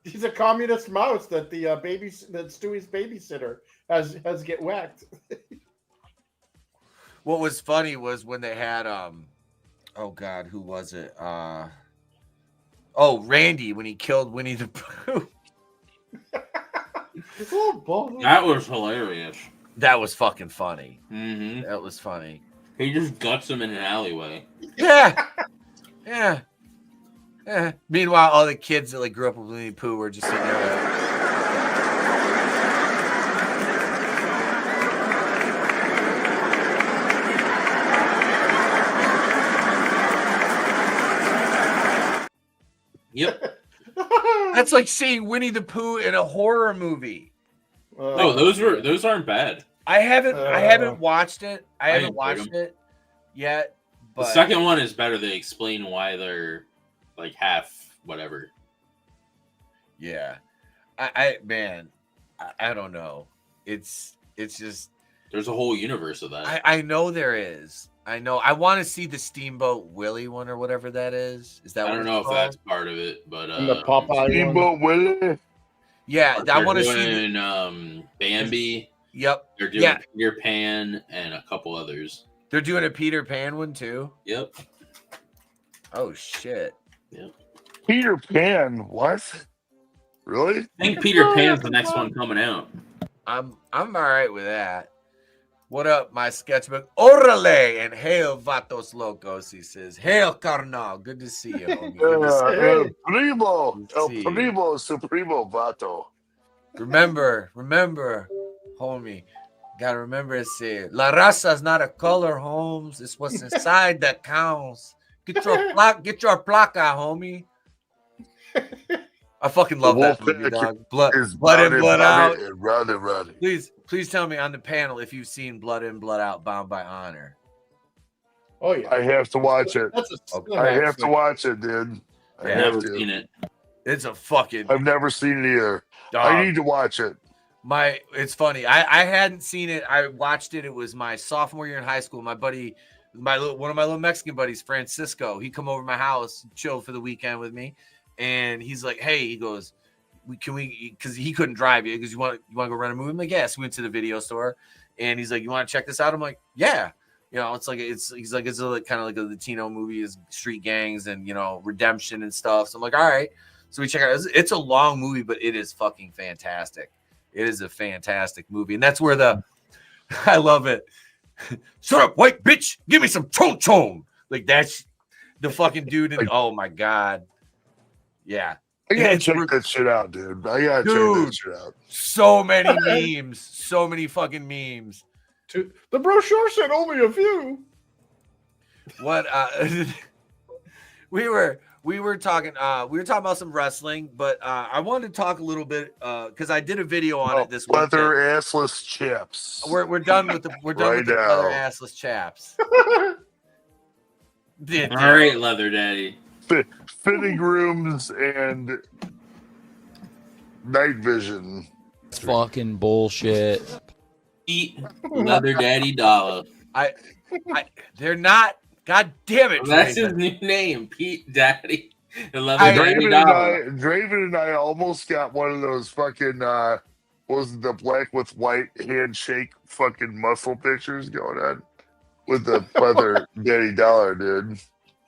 he's a communist mouse that the that Stewie's babysitter has get whacked. What was funny was when they had oh God, who was it? Randy, when he killed Winnie the Pooh. That was hilarious. That was fucking funny. Mm-hmm. That was funny. He just guts him in an alleyway. Yeah. Meanwhile, all the kids that grew up with Winnie the Pooh were just sitting there. Yep. That's like seeing Winnie the Pooh in a horror movie. Oh, those aren't bad. I haven't watched it. I haven't watched it yet. But the second one is better. They explain why they're half whatever. Yeah, I don't know. It's just there's a whole universe of that. I know there is. I know. I want to see the Steamboat Willie one or whatever that is. Is that? I don't know if that's part of it, but the Popeye Steamboat Willie. Yeah, I want to see Bambi. Yep. They're doing Peter Pan and a couple others. They're doing a Peter Pan one too. Yep. Oh shit. Yep. Peter Pan, what? Really? I think Peter Pan's the next one coming out. I'm all right with that. What up, my sketchbook? Orale and hail, vatos locos. He says, hail, carnal. Good to see you, homie. Good to see you. Primo, El See. Primo, Supremo, Vato. Remember, homie. Gotta remember, say, La raza is not a color, Holmes. It's what's inside that counts. Get your placa, homie. I fucking love that movie, dog. Blood in, blood out. And Please tell me on the panel if you've seen Blood In, Blood Out, Bound by Honor. Oh yeah, I have to watch it. I have to watch it, dude. I've never seen it. It's a fucking. I've never seen it either. I need to watch it. It's funny. I hadn't seen it. I watched it. It was my sophomore year in high school. My buddy, one of my little Mexican buddies, Francisco, he come over to my house, chilled for the weekend with me, and he's like, "Hey," he goes, because he couldn't drive you because you want to go rent a movie. I'm like, yes. We went to the video store, and he's like, "You want to check this out?" I'm like, "Yeah." You know, it's a kind of like a Latino movie, is street gangs and redemption and stuff. So I'm like, all right. So we check it out. It's a long movie, but it is fucking fantastic. It is a fantastic movie, and that's where I love it. Shut up, white bitch! Give me some chon chon. Like that's the fucking dude. And oh my god, yeah. I gotta check that shit out, dude. I gotta check that shit out. So many memes, so many fucking memes. The brochure said only a few. What we were talking about some wrestling, but I wanted to talk a little bit because I did a video on it this week. Leather assless chaps. We're done with the leather assless chaps. All right, leather daddy. Fitting rooms and night vision. It's fucking bullshit. Eat leather daddy dollar. They're not. God damn it! That's his new name, Pete Daddy. Draven and I almost got one of those fucking was the black with white handshake fucking muscle pictures going on with the leather daddy dollar, dude.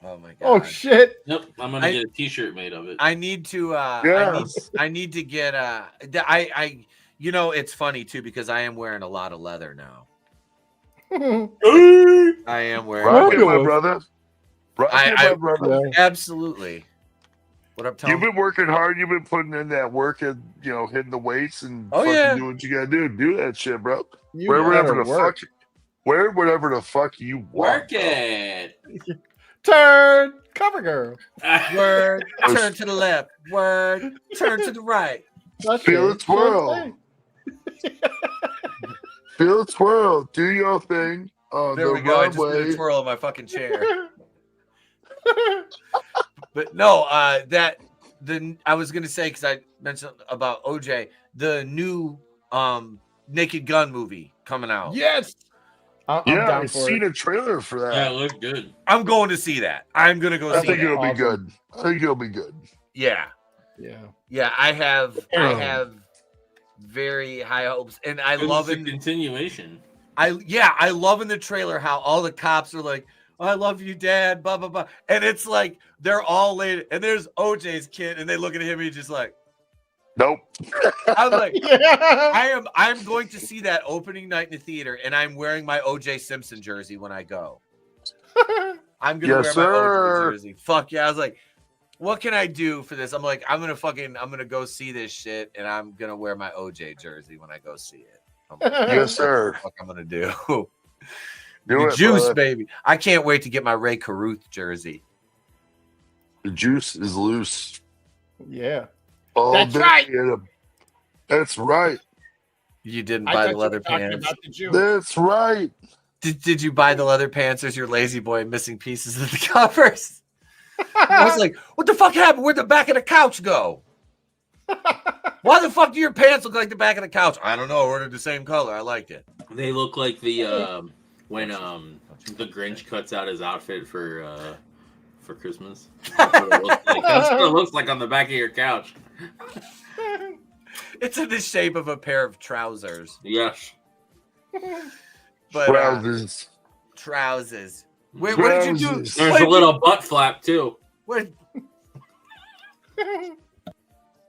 Oh my god! Oh shit! Yep, I'm gonna get a T-shirt made of it. I need to. I need to get. It's funny too because I am wearing a lot of leather now. I am wearing. Rock it, my brother. My brother. Absolutely. What up, Tom? You've been working hard. You've been putting in that work and hitting the weights and doing what you gotta do. Do that shit, bro. Wear whatever the fuck you want. Work it. Turn, cover girl. Word. Turn to the left. Word. Turn to the right. Feel it twirl. Feel it twirl. Do your thing. There we go. I just did a twirl on my fucking chair. But no, I was gonna say because I mentioned about OJ, the new Naked Gun movie coming out. Yes. I've seen a trailer for that. Yeah, it looked good. I'm going to see that. I'm gonna go see it. I think it'll be good. I think it'll be good. Yeah. Yeah, I have very high hopes, and I love it. Continuation. I love in the trailer how all the cops are like, "I love you, Dad," blah blah blah, and it's like they're all laid, and there's OJ's kid, and they look at him, and he's just like, "Nope." I'm like, I'm going to see that opening night in the theater, and I'm wearing my OJ Simpson jersey when I go. I'm gonna wear my OJ jersey. Fuck yeah! I was like, what can I do for this? I'm like, I'm gonna go see this shit, and I'm gonna wear my OJ jersey when I go see it. Yes, sir. What I'm gonna do. The juice, brother. Baby. I can't wait to get my Ray Caruth jersey. The juice is loose. Yeah. Oh, that's right. That's right. You didn't buy the leather pants. That's right. Did you buy the leather pants? There's your lazy boy missing pieces of the covers. I was like, what the fuck happened? Where'd the back of the couch go? Why the fuck do your pants look like the back of the couch? I don't know. We're the same color. I liked it. They look like the when the Grinch cuts out his outfit for Christmas. That's what it looks like. That's what it looks like on the back of your couch. It's in the shape of a pair of trousers. Yes. But, trousers. Wait, what did you do? There's a little butt flap too. What?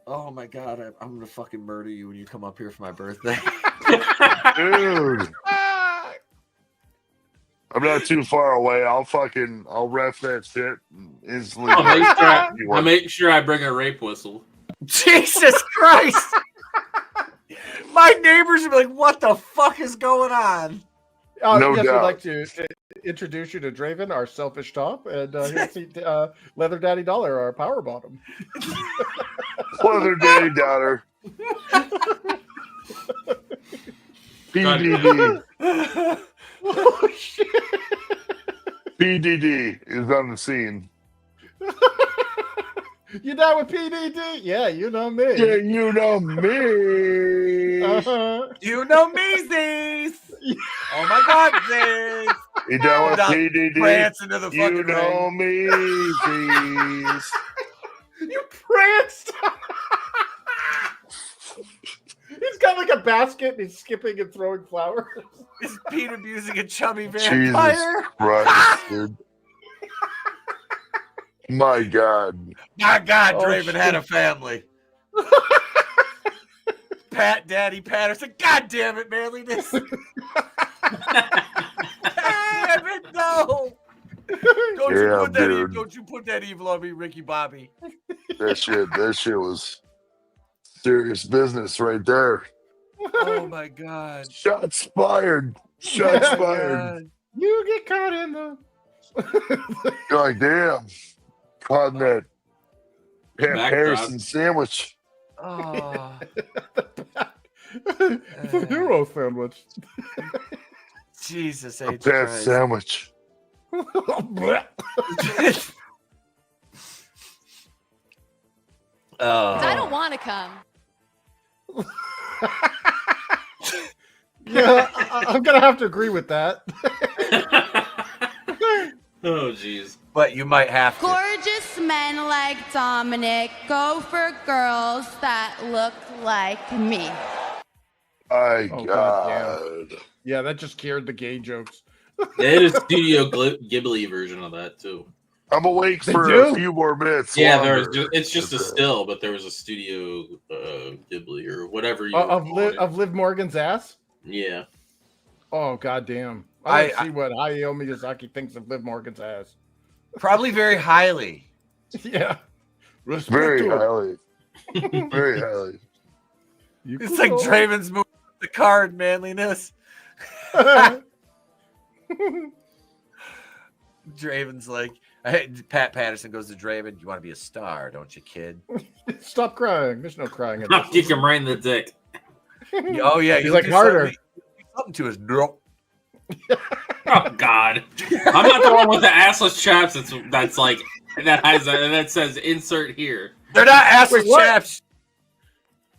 Oh my god, I'm gonna fucking murder you when you come up here for my birthday. Dude. I'm not too far away. I'll ref that shit instantly. I'll make sure I bring a rape whistle. Jesus Christ! My neighbors would be like, "What the fuck is going on?" No yes, doubt. we'd like to introduce you to Draven, our selfish top, and Leather Daddy Dollar, our power bottom. Leather Daddy Dollar. PDD. Oh, shit. PDD is on the scene. You down with PDD? Yeah, you know me. Yeah, you know me. You know me, Zeez. Oh my God, Zeez. You down with PDD? Prance into the fucking You know ring. me, Zeez. You pranced. He's got like a basket and he's skipping and throwing flowers. Is Pete abusing a chubby Jesus vampire? Christ, dude. My God. My God, Oh, Draven shit. had a family. Pat Daddy Patterson. God damn it, manliness. Damn it, no. Don't you put that evil on me, Ricky Bobby. That shit was serious business right there. Oh my God. Shots fired. Shots Oh my fired. God. You get caught in the. You're like, damn. Caught in that Pat Back Patterson drop. sandwich. Oh. It's a hero sandwich. Jesus A H. Pat Christ. sandwich. I don't want to come. Yeah, I'm gonna have to agree with that. Oh, jeez. But you might have to. Gorgeous men like Dominic go for girls that look like me. My Oh, God. Yeah, that just scared the gay jokes. They had a Studio Ghibli version of that too. I'm awake They for do? a few more minutes. Yeah, longer. it's just a still, but there was a Studio Ghibli or whatever you Of call it. Liv Morgan's ass. Yeah. Oh goddamn! I want to see what Hayao Miyazaki thinks of Liv Morgan's ass. Probably very highly. Yeah, respect Very to her. highly. Very highly. It's like Draven's moving the card, manliness. Draven's like, Pat Patterson goes to Draven. You want to be a star, don't you, kid? Stop crying. There's no crying. I'll kick him right in the dick. Oh yeah, He's you'll like do harder. something to his nope. Oh God, I'm not the one with the assless chaps. That's like that says insert here. They're not assless Wait, what? chaps.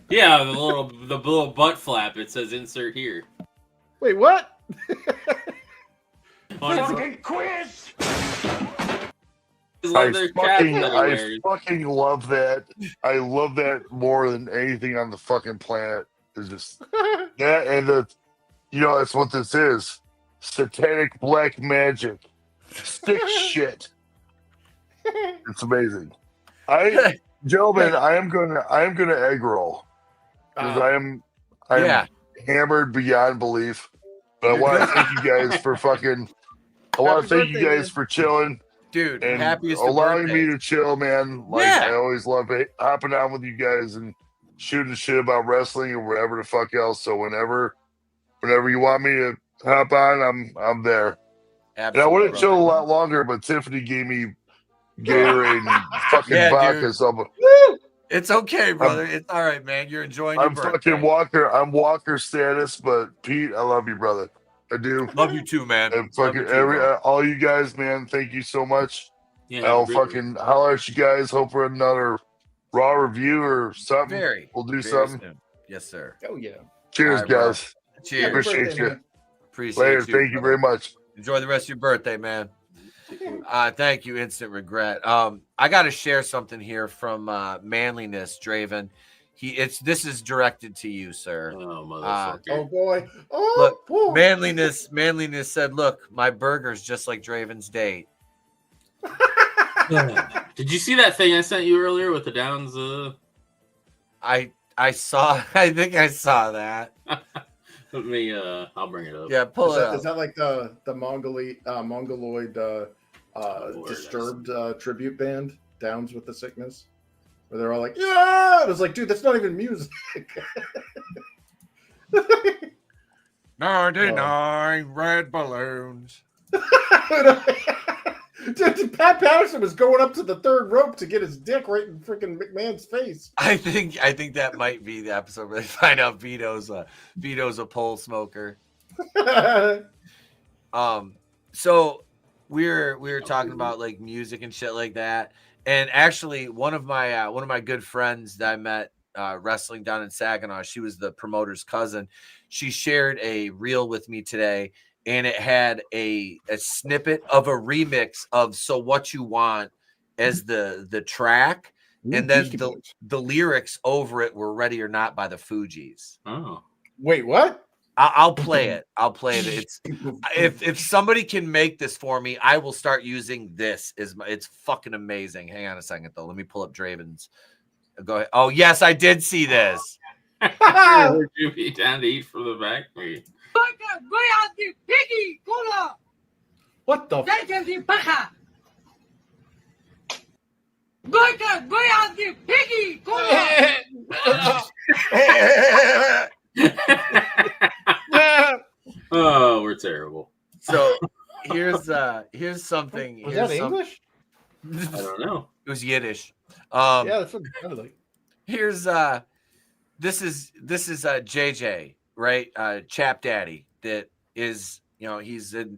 Yeah, the little butt flap. It says insert here. Wait, what? Fucking quiz. I fucking love that. I love that more than anything on the fucking planet. It's just that, and that's what this is. Satanic black magic. Stick shit. It's amazing. Gentlemen, I am gonna egg roll. Because I'm Yeah. hammered beyond belief. But I want to thank you guys for fucking. I want to thank you guys for chilling, dude. and Happiest allowing birthday. me to chill, man. Like Yeah. I always love hopping on with you guys and shooting shit about wrestling or whatever the fuck else. So whenever you want me to hop on, I'm there. And I would have chilled a lot longer, but Tiffany gave me Gatorade and fucking Yeah, vodka. dude. So It's okay, brother. It's all right, man. You're enjoying your I'm birthday. fucking Walker. I'm Walker status, but Pete, I love you, brother. I do. Love you too, man. And Love fucking you too, bro. all you guys, man. Thank you so much. Yeah, I'll really. fucking holler at you guys. Hope for another Raw review or something. We'll do very something. soon. Yes, sir. Oh yeah. Cheers, All right, bro. guys. Cheers. Appreciate birthday, you. man. Appreciate Later. you. Thank you brother. very much. Enjoy the rest of your birthday, man. Thank you. Instant regret. I got to share something here from Manliness, Draven. This is directed to you, sir. Oh motherfucker. Oh boy. Oh Look, boy. Manliness said, "Look, my burger's just like Draven's date." Did you see that thing I sent you earlier with the Downs? I saw. I think I saw that. Let me. I'll bring it up. Yeah, pull it up. Is that like the Mongoloid Disturbed tribute band, Downs with the Sickness, where they're all like, yeah. It was like, dude, that's not even music. 99 red balloons. Dude, Pat Patterson was going up to the third rope to get his dick right in freaking McMahon's face. I think that might be the episode where they find out Vito's a pole smoker. So we were talking about like music and shit like that, and actually one of my good friends that I met wrestling down in Saginaw, she was the promoter's cousin. She shared a reel with me today, and it had a snippet of a remix of So What You Want as the track, and then the lyrics over it were Ready or Not by the Fugees. Oh, wait, what? I'll play it. It's if somebody can make this for me, I will start using this. It's fucking amazing. Hang on a second though. Let me pull up Draven's. Go ahead. Oh yes, I did see this. Would you be down to eat from the back? What the? Oh, we're terrible. So here's something. Was that English? I don't know. It was Yiddish. Yeah, that's what it sounded like. Here's this is JJ, right? Chap Daddy, that is, he's in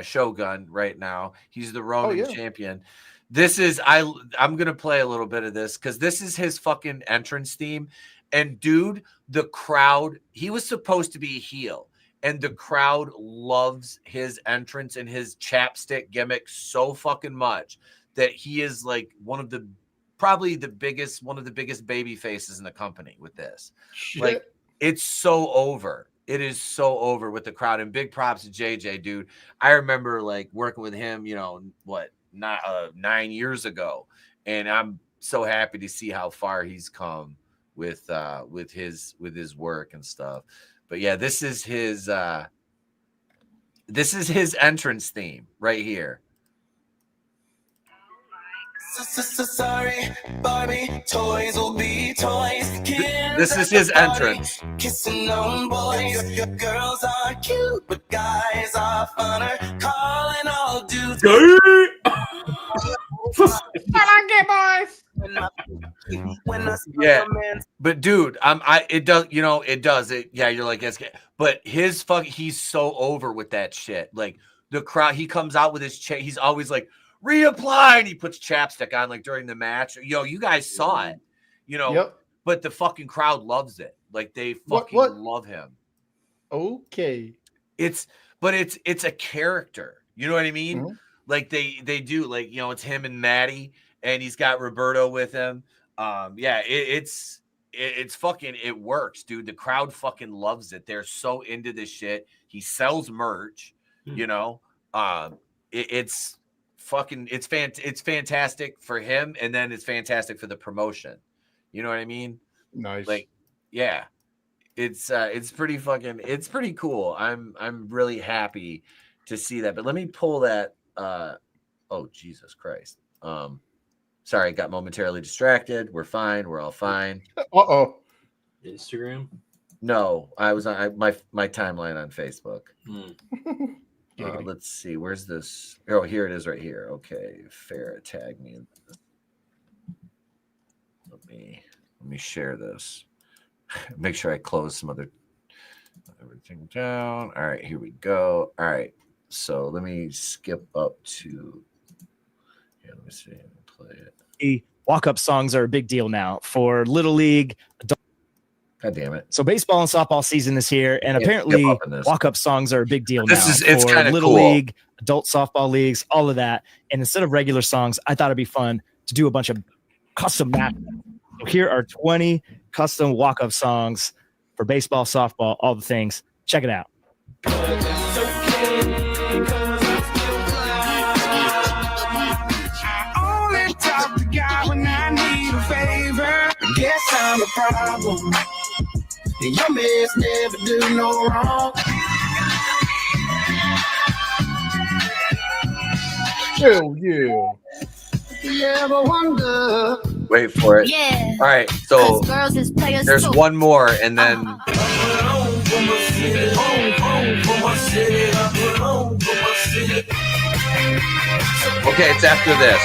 Shogun right now. He's the Ronin champion. This is I'm gonna play a little bit of this because this is his fucking entrance theme. And dude, the crowd, he was supposed to be a heel, and the crowd loves his entrance and his chapstick gimmick so fucking much that he is like one of the biggest baby faces in the company with this. Shit. Like, it's so over. It is so over with the crowd. And big props to JJ, dude. I remember like working with him, 9 years ago, and I'm so happy to see how far he's come with his work and stuff. But yeah, this is his entrance theme right here. Sorry, Barbie, toys will be toys. This is his entrance. Kissing on boys. Girls are cute, but guys are funner. Calling all dudes. Yeah, but dude, it does. Yeah, you're like, but he's so over with that shit. Like the crowd, he comes out with his he's always like, reapply, and he puts chapstick on like during the match. You guys saw it, Yep. But the fucking crowd loves it. Like they fucking love him. Okay. It's a character. You know what I mean? Mm-hmm. Like they do, like, it's him and Maddie, and he's got Roberto with him. It's fucking, it works, dude. The crowd fucking loves it. They're so into this shit. He sells merch, it's fantastic for him, and then it's fantastic for the promotion. You know what I mean? Nice. Like, yeah, it's pretty cool. I'm really happy to see that. But let me pull that. Oh Jesus Christ. Sorry, I got momentarily distracted. We're fine. We're all fine. Uh-oh. Instagram? No, I was on my timeline on Facebook. Let's see. Where's this? Oh, here it is right here. Okay. Fair, tag me. Let me share this. Make sure I close some everything down. All right, here we go. All right. So let me skip up to, let me see. Play it. Walk-up songs are a big deal now for Little League. God damn it. So baseball and softball season is here, and apparently walk-up songs are a big deal now. It's kind of Little cool. League, adult softball leagues, all of that. And instead of regular songs, I thought it'd be fun to do a bunch of custom matches. So here are 20 custom walk-up songs for baseball, softball, all the things. Check it out. When I need a favor, guess I'm a problem. Your mans never do no wrong. Hell yeah. You ever wonder? Wait for it. Yeah. All right, so 'Cause girls is players there's too. one more, and then okay, it's after this.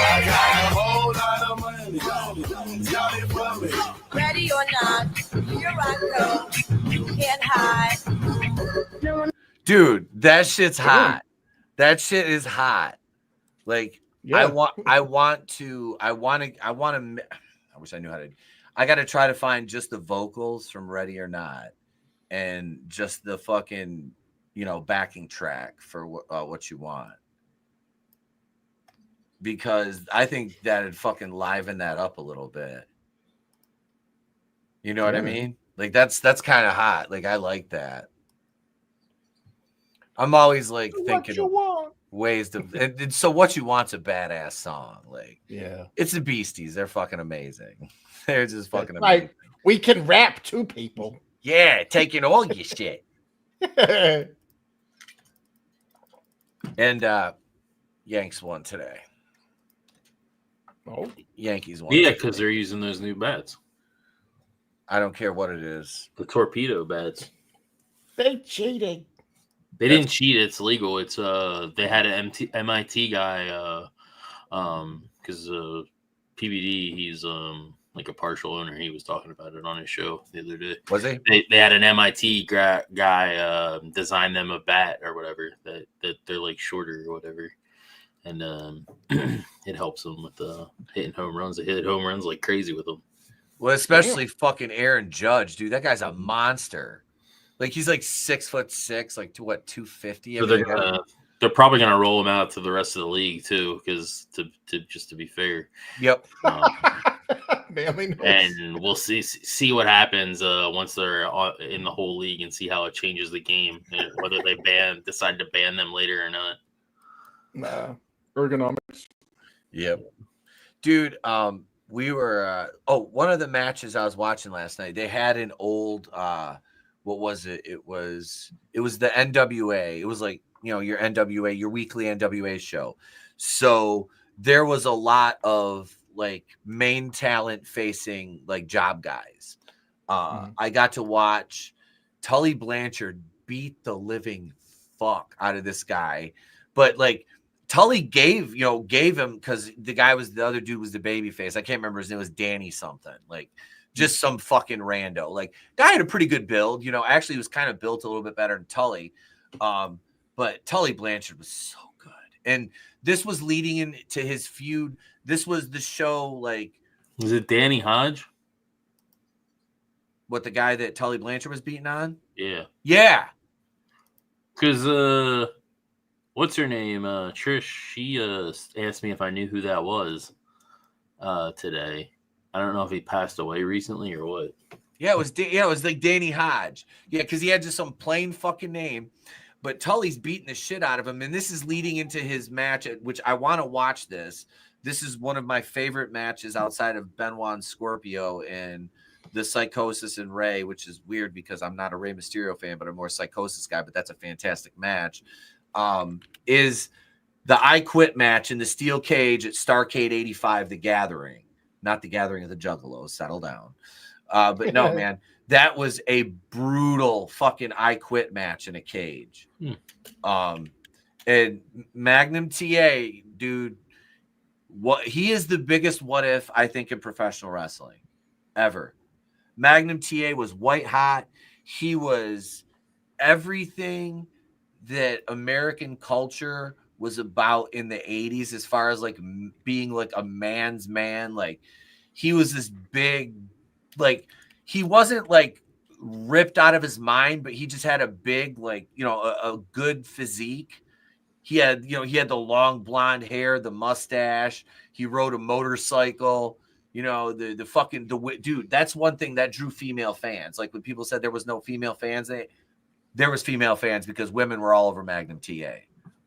Ready or not, here I go. You can't hide. Dude, that shit's hot. That shit is hot. Like I wish I knew how to. I got to try to find just the vocals from Ready or Not, and just the fucking, backing track for What You Want, because I think that'd fucking liven that up a little bit. You know what I mean? Like that's kind of hot. Like I like that. I'm always like thinking of ways to. And so What You Want's a badass song. Like, yeah, it's the Beasties. They're fucking amazing. They're just fucking amazing. Like we can rap to people. Yeah, taking all your shit. And Yanks won today. Oh, Yankees won. Yeah, because they're using those new bats. I don't care what it is. The torpedo bats. They cheating. They didn't cheat. It's legal. It's they had an MIT guy because PBD, he's like a partial owner. He was talking about it on his show the other day. Was he? They had an MIT guy design them a bat or whatever that they're like shorter or whatever, and it helps them with hitting home runs. They hit home runs like crazy with them. Well, especially fucking Aaron Judge, dude. That guy's a monster. Like he's like 6'6", like to what 250. So they're probably gonna roll him out to the rest of the league too, because to just to be fair. Yep. And we'll see what happens once they're in the whole league and see how it changes the game, and whether they decide to ban them later or not. Nah, ergonomics. Yep, dude. We were one of the matches I was watching last night. They had an old what was it? It was the NWA. It was like, your NWA, your weekly NWA show. So there was a lot of like main talent facing like job guys. I got to watch Tully Blanchard beat the living fuck out of this guy. But like Tully gave him, because the other dude was the baby face. I can't remember his name. Was Danny something, like just some fucking rando. Like guy had a pretty good build, actually he was kind of built a little bit better than Tully. But Tully Blanchard was so good. And this was leading into his feud. This was the show, like, was it Danny Hodge? What, the guy that Tully Blanchard was beating on? Yeah. Yeah. Because what's her name? Trish, she asked me if I knew who that was today. I don't know if he passed away recently or what. Yeah, it was like Danny Hodge. Yeah, because he had just some plain fucking name. But Tully's beating the shit out of him. And this is leading into his match, which I want to watch this. This is one of my favorite matches outside of Benoit and Scorpio and the Psychosis and Rey, which is weird because I'm not a Rey Mysterio fan, but I'm more a Psychosis guy. But that's a fantastic match. Is the I Quit match in the steel cage at Starrcade 85, The Gathering. Not The Gathering of the Juggalos. Settle down. But no, man, that was a brutal fucking I Quit match in a cage. And Magnum TA, dude, he is the biggest what if, I think, in professional wrestling ever. Magnum TA was white hot. He was everything that American culture was about in the 80s, as far as like being like a man's man. Like he was this big, like he wasn't like ripped out of his mind, but he just had a big, like, a good physique. He had the long blonde hair, the mustache. He rode a motorcycle, dude. That's one thing that drew female fans. Like when people said there was no female fans, there was female fans because women were all over Magnum TA.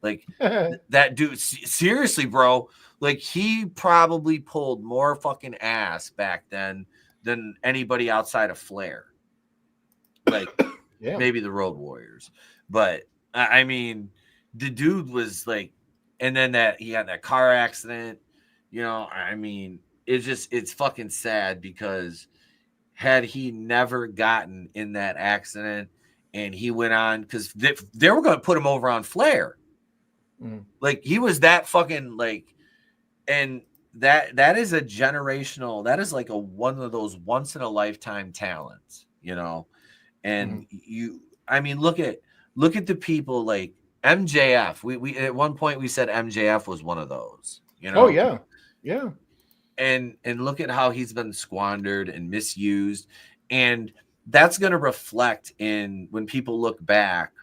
Like that dude, seriously, bro, like he probably pulled more fucking ass back then than anybody outside of Flair. like maybe the Road Warriors. But I mean, the dude was like, and then he had that car accident. You know, I mean, it's fucking sad because had he never gotten in that accident and he went on, because they were going to put him over on Flair. Like he was that fucking like, and that is a generational, that is like one of those once in a lifetime talents, you know. And I mean, look at the people like MJF. We at one point we said MJF was one of those, you know. Oh yeah. And look at how he's been squandered and misused, and that's going to reflect in when people look back,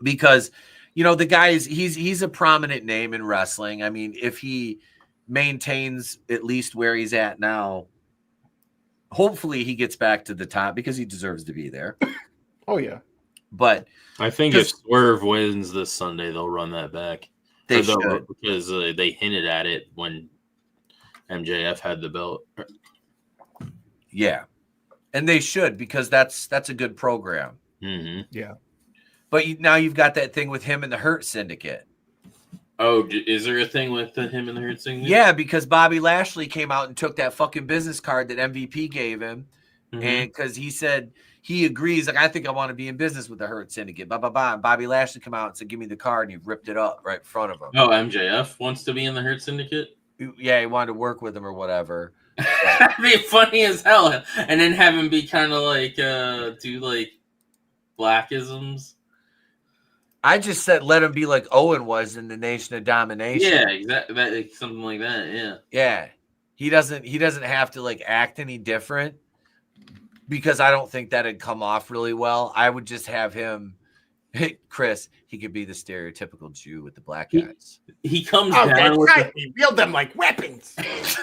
because you know the guy he's a prominent name in wrestling. I mean, if he maintains at least where he's at now, hopefully he gets back to the top because he deserves to be there. Oh yeah. But I think if Swerve wins this Sunday, they'll run that back. They should, because they hinted at it when MJF had the belt. Yeah, and they should, because that's a good program. Yeah. But now you've got that thing with him and the Hurt Syndicate. Oh, is there a thing with him and the Hurt Syndicate? Yeah, because Bobby Lashley came out and took that fucking business card that MVP gave him, and because he said he agrees, like, I think I want to be in business with the Hurt Syndicate. And Bobby Lashley come out and said, "Give me the card," and he ripped it up right in front of him. Oh, MJF wants to be in the Hurt Syndicate? Yeah, he wanted to work with him or whatever. That'd be funny as hell. And then have him be kind of like, do like blackisms. I just said let him be like Owen was in the Nation of Domination. Yeah, exactly. Something like that. Yeah. Yeah. He doesn't have to like act any different, because I don't think that'd come off really well. I would just have him, Chris, he could be the stereotypical Jew with the black eyes. He comes down with He wield them like weapons.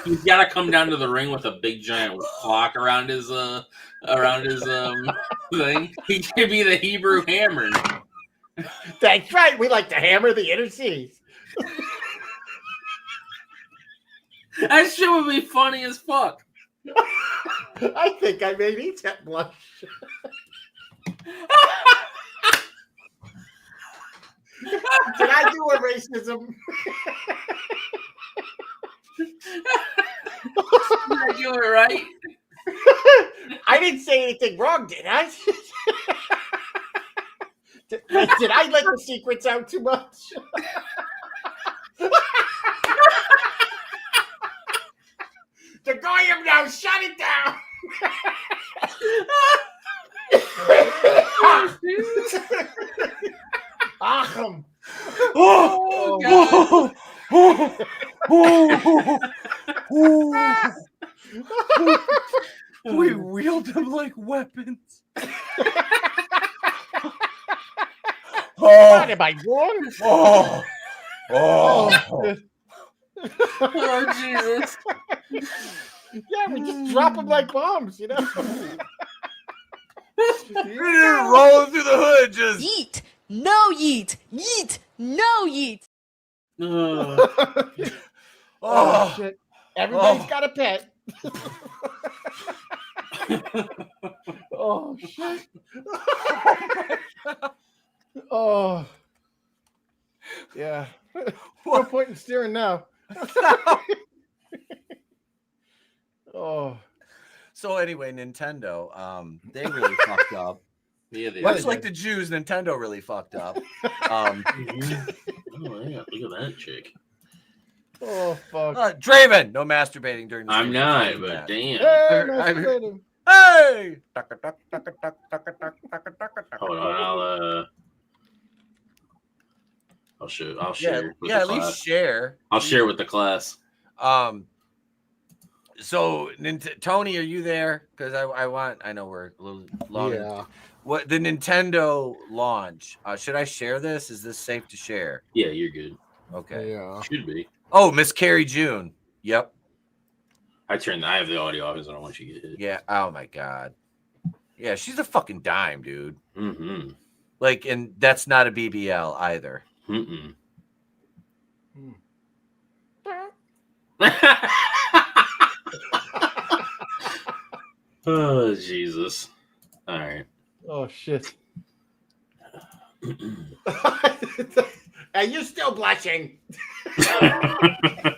He's got to come down to the ring with a big giant clock around his thing. He could be the Hebrew Hammer. That's right. We like to hammer the inner seas. That shit would be funny as fuck. I think I made Etep blush. Did I do a racism? Did I do it right? I didn't say anything wrong, did I? Did I let the secrets out too much? The Goyim now, shut it down. Achim. Oh, we wield them like weapons. What am I wrong? Oh, Jesus. Yeah, we just drop them like bombs, you know? Rolling through the hood, just Yeet. No yeet. Yeet. No yeet. Oh, shit. Everybody's got a pet. Oh, shit. Oh. Yeah. No point in steering now. Oh. So anyway, Nintendo, they really fucked up. Yeah, they Much did. like the Jews, Nintendo really fucked up. Oh, yeah. Look at that chick. Oh, fuck. Draven, no masturbating during the I'm stream. not, but damn. Hey, masturbating. Hey! Hold on, I'll share. With Yeah, the at least class. share. I'll share with the class. So Tony, are you there? Because I know we're a little long. Yeah. What the Nintendo launch? Should I share this? Is this safe to share? Yeah, you're good. Okay. Yeah. Should be. Oh, Miss Carrie June. Yep. I have the audio off, so I don't want you to get hit. Yeah. Oh my God. Yeah, she's a fucking dime, dude. Mm-hmm. Like, and that's not a BBL either. Mm-mm. Oh, Jesus. All right. Oh shit. And you're still blushing.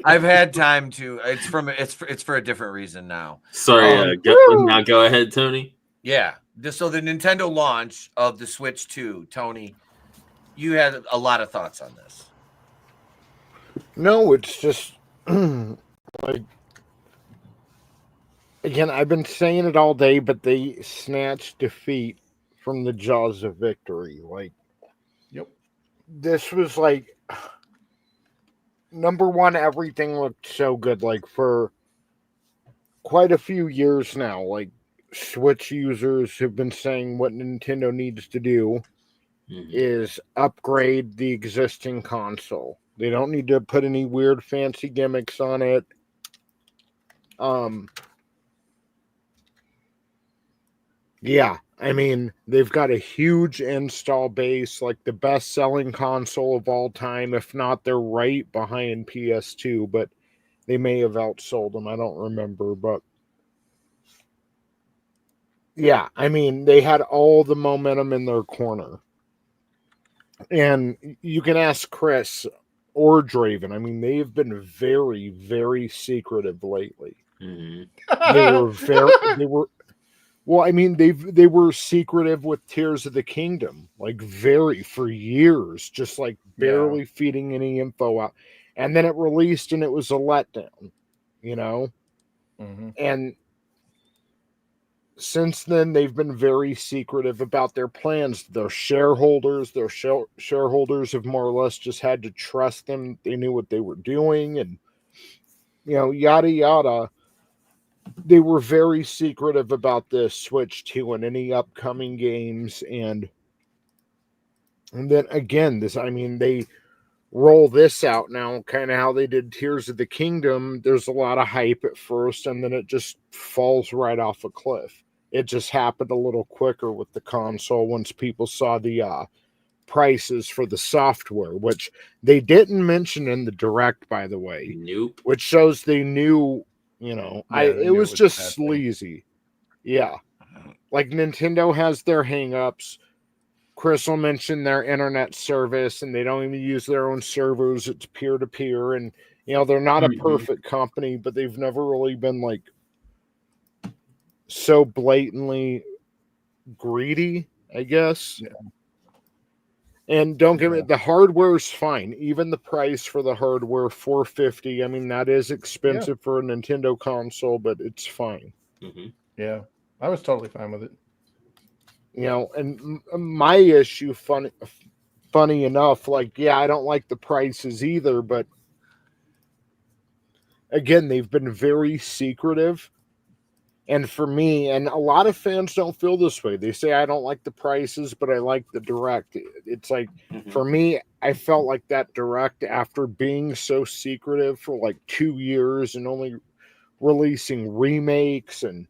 I've had time to. It's for a different reason now. Sorry. Now go ahead, Tony. Yeah. So the Nintendo launch of the Switch 2, Tony, you had a lot of thoughts on this. No, it's just like, again, I've been saying it all day, but they snatched defeat from the jaws of victory. Like, yep, this was like, number one, everything looked so good. Like, for quite a few years now, like, Switch users have been saying what Nintendo needs to do is upgrade the existing console. They don't need to put any weird fancy gimmicks on it. Yeah, I mean, they've got a huge install base, like the best-selling console of all time. If not, they're right behind PS2, but they may have outsold them. I don't remember, but yeah, I mean, they had all the momentum in their corner. And you can ask Chris or Draven. I mean, they've been very, very secretive lately. They were well, I mean, they were secretive with Tears of the Kingdom, like for years, just like barely feeding any info out. And then it released and it was a letdown, you know? And since then, they've been very secretive about their plans. Their shareholders have more or less just had to trust them. They knew what they were doing and, you know, yada, yada. They were very secretive about this Switch 2 and any upcoming games. And then again, they roll this out now, kind of how they did Tears of the Kingdom. There's a lot of hype at first, and then it just falls right off a cliff. It just happened a little quicker with the console once people saw the prices for the software, which they didn't mention in the Direct, by the way. Nope. Which shows they knew, you know, it was just sleazy. Yeah. Like, Nintendo has their hang-ups. Chris will mention their internet service, and they don't even use their own servers. It's peer-to-peer, and, you know, they're not a perfect company, but they've never really been, like, so blatantly greedy, I guess. Yeah. And don't get me, the hardware's fine. Even the price for the hardware, $450. I mean, that is expensive for a Nintendo console, but it's fine. Yeah, I was totally fine with it. You know, and my issue, funny enough, like, yeah, I don't like the prices either, but again, they've been very secretive. And for me, and a lot of fans don't feel this way. They say, I don't like the prices, but I like the Direct. It's like, for me, I felt like that Direct, after being so secretive for like 2 years and only releasing remakes and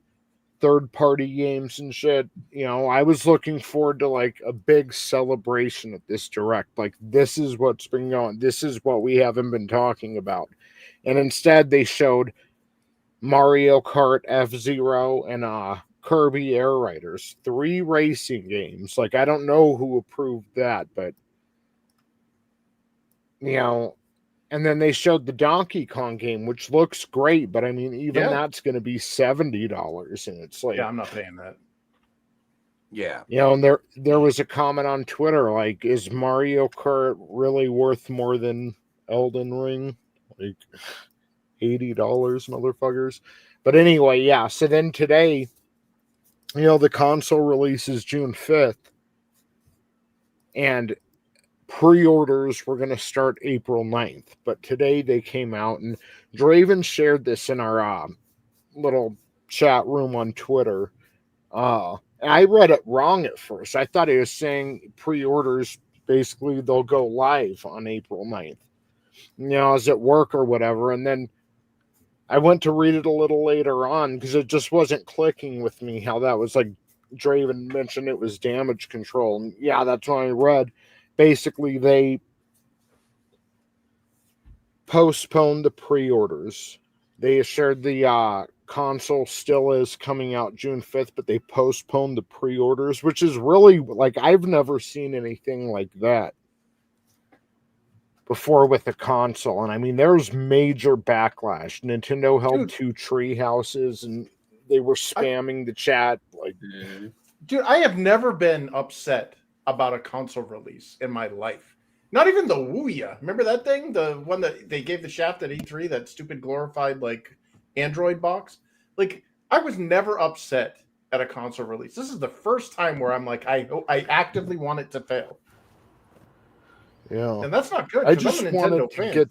third-party games and shit, you know, I was looking forward to like a big celebration at this Direct. Like, this is what's been going. This is what we haven't been talking about. And instead, they showed Mario Kart, F-Zero, and Kirby Air Riders. 3 racing games. Like, I don't know who approved that, but, you know, and then they showed the Donkey Kong game, which looks great, but I mean, even that's going to be $70, and it's like, yeah, I'm not paying that. Yeah. You know, and there was a comment on Twitter, like, is Mario Kart really worth more than Elden Ring? Like, $80, motherfuckers. But anyway, yeah. So then today, you know, the console releases June 5th, and pre-orders were going to start April 9th. But today they came out, and Draven shared this in our little chat room on Twitter. I read it wrong at first. I thought he was saying pre-orders, basically, they'll go live on April 9th. You know, I was at work or whatever, and then I went to read it a little later on because it just wasn't clicking with me how that was, like, Draven mentioned it was damage control. And yeah, that's what I read. Basically, they postponed the pre-orders. They shared the console still is coming out June 5th, but they postponed the pre-orders, which is really, like, I've never seen anything like that before with the console. And I mean, there's major backlash. Nintendo held 2 tree houses and they were spamming the chat. Like, dude, I have never been upset about a console release in my life. Not even the Ouya. Remember that thing? The one that they gave the shaft at E3, that stupid glorified like Android box? Like, I was never upset at a console release. This is the first time where I'm like, I actively want it to fail. Yeah. And that's not good. I because I'm just a wanted Nintendo to fan. get,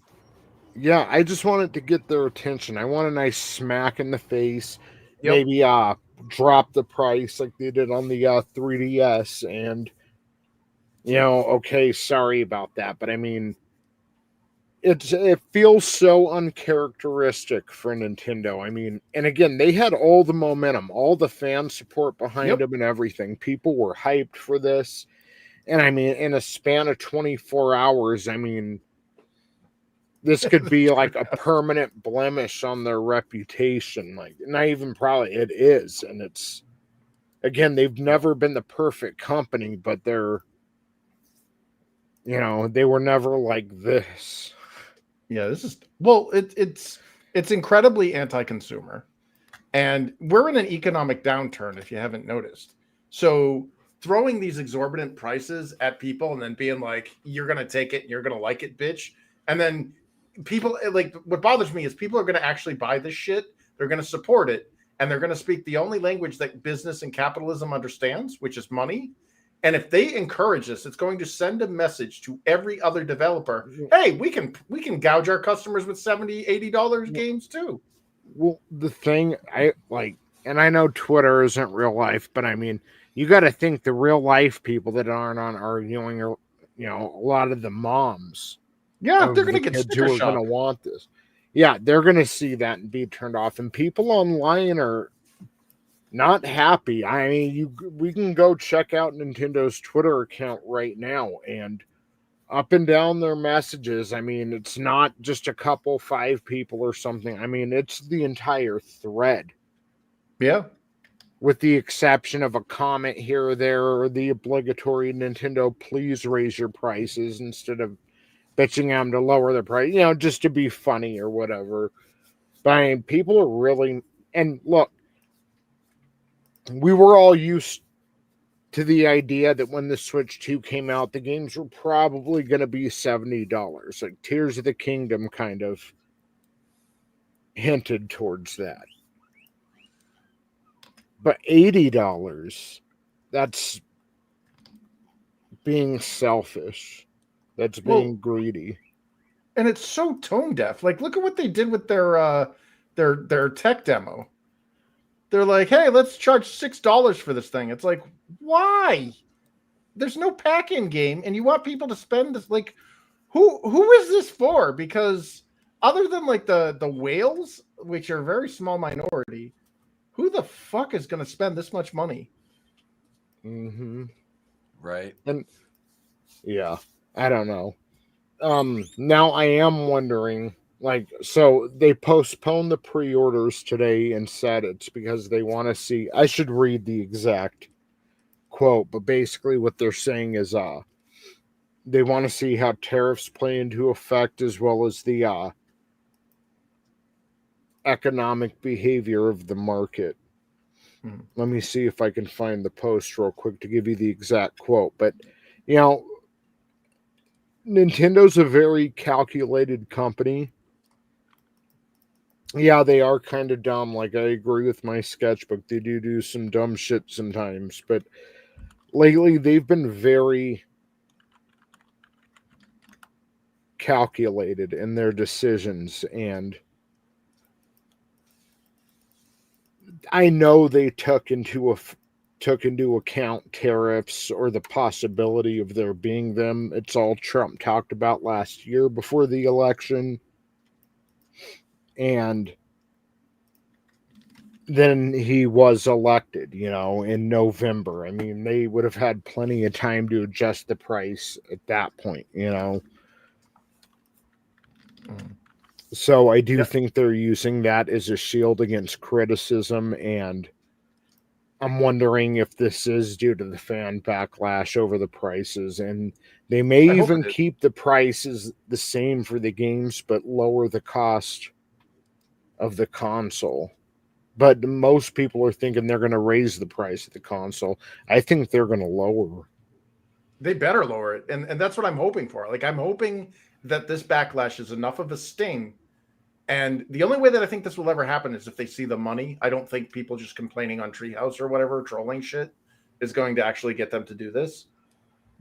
yeah, I just wanted to get their attention. I want a nice smack in the face. Yep. Maybe drop the price like they did on the 3DS, and okay, sorry about that, but I mean, it feels so uncharacteristic for Nintendo. I mean, and again, they had all the momentum, all the fan support behind them and everything. People were hyped for this. And I mean, in a span of 24 hours, I mean, this could be like a permanent blemish on their reputation. Like, not even probably, it is. And it's, again, they've never been the perfect company, but they're, they were never like this. Yeah, this is, well, it's incredibly anti-consumer. And we're in an economic downturn, if you haven't noticed. So throwing these exorbitant prices at people and then being like, you're going to take it, you're going to like it, bitch. And then people, like, what bothers me is people are going to actually buy this shit. They're going to support it. And they're going to speak the only language that business and capitalism understands, which is money. And if they encourage this, it's going to send a message to every other developer. Hey, we can gouge our customers with $70, $80 games too. Well, the thing I like, and I know Twitter isn't real life, but I mean, you got to think the real life people that aren't on arguing are, a lot of the moms. Yeah, they're going to get sticker shock. Going to want this. Yeah, they're going to see that and be turned off. And people online are not happy. I mean, we can go check out Nintendo's Twitter account right now, and up and down their messages, I mean, it's not just a couple, 5 people or something. I mean, it's the entire thread. Yeah. With the exception of a comment here or there, or the obligatory Nintendo, please raise your prices instead of bitching them to lower the price, just to be funny or whatever. But I mean, people are really, and look, we were all used to the idea that when the Switch 2 came out, the games were probably going to be $70. Like Tears of the Kingdom kind of hinted towards that. But $80, that's being selfish. That's being greedy. And it's so tone deaf. Like, look at what they did with their tech demo. They're like, hey, let's charge $6 for this thing. It's like, why? There's no pack-in game, and you want people to spend this. Like, who is this for? Because other than like the whales, which are a very small minority, who the fuck is going to spend this much money? Mm-hmm. Right. And yeah, I don't know. Now I am wondering, like, so they postponed the pre-orders today and said it's because they want to see, I should read the exact quote, but basically what they're saying is they want to see how tariffs play into effect, as well as the economic behavior of the market. Let me see if I can find the post real quick to give you the exact quote. But, Nintendo's a very calculated company. Yeah, they are kind of dumb. Like, I agree with my sketchbook. They do some dumb shit sometimes. But lately, they've been very calculated in their decisions. And I know they took into account tariffs or the possibility of there being them. It's all Trump talked about last year before the election. And then he was elected, in November. I mean, they would have had plenty of time to adjust the price at that point, So I do think they're using that as a shield against criticism, and I'm wondering if this is due to the fan backlash over the prices, and they may even keep the prices the same for the games, but lower the cost of the console. But most people are thinking they're going to raise the price of the console. I think they're going to lower. They better lower it, and that's what I'm hoping for. Like, I'm hoping that this backlash is enough of a sting. And the only way that I think this will ever happen is if they see the money. I don't think people just complaining on Treehouse or whatever, trolling shit, is going to actually get them to do this.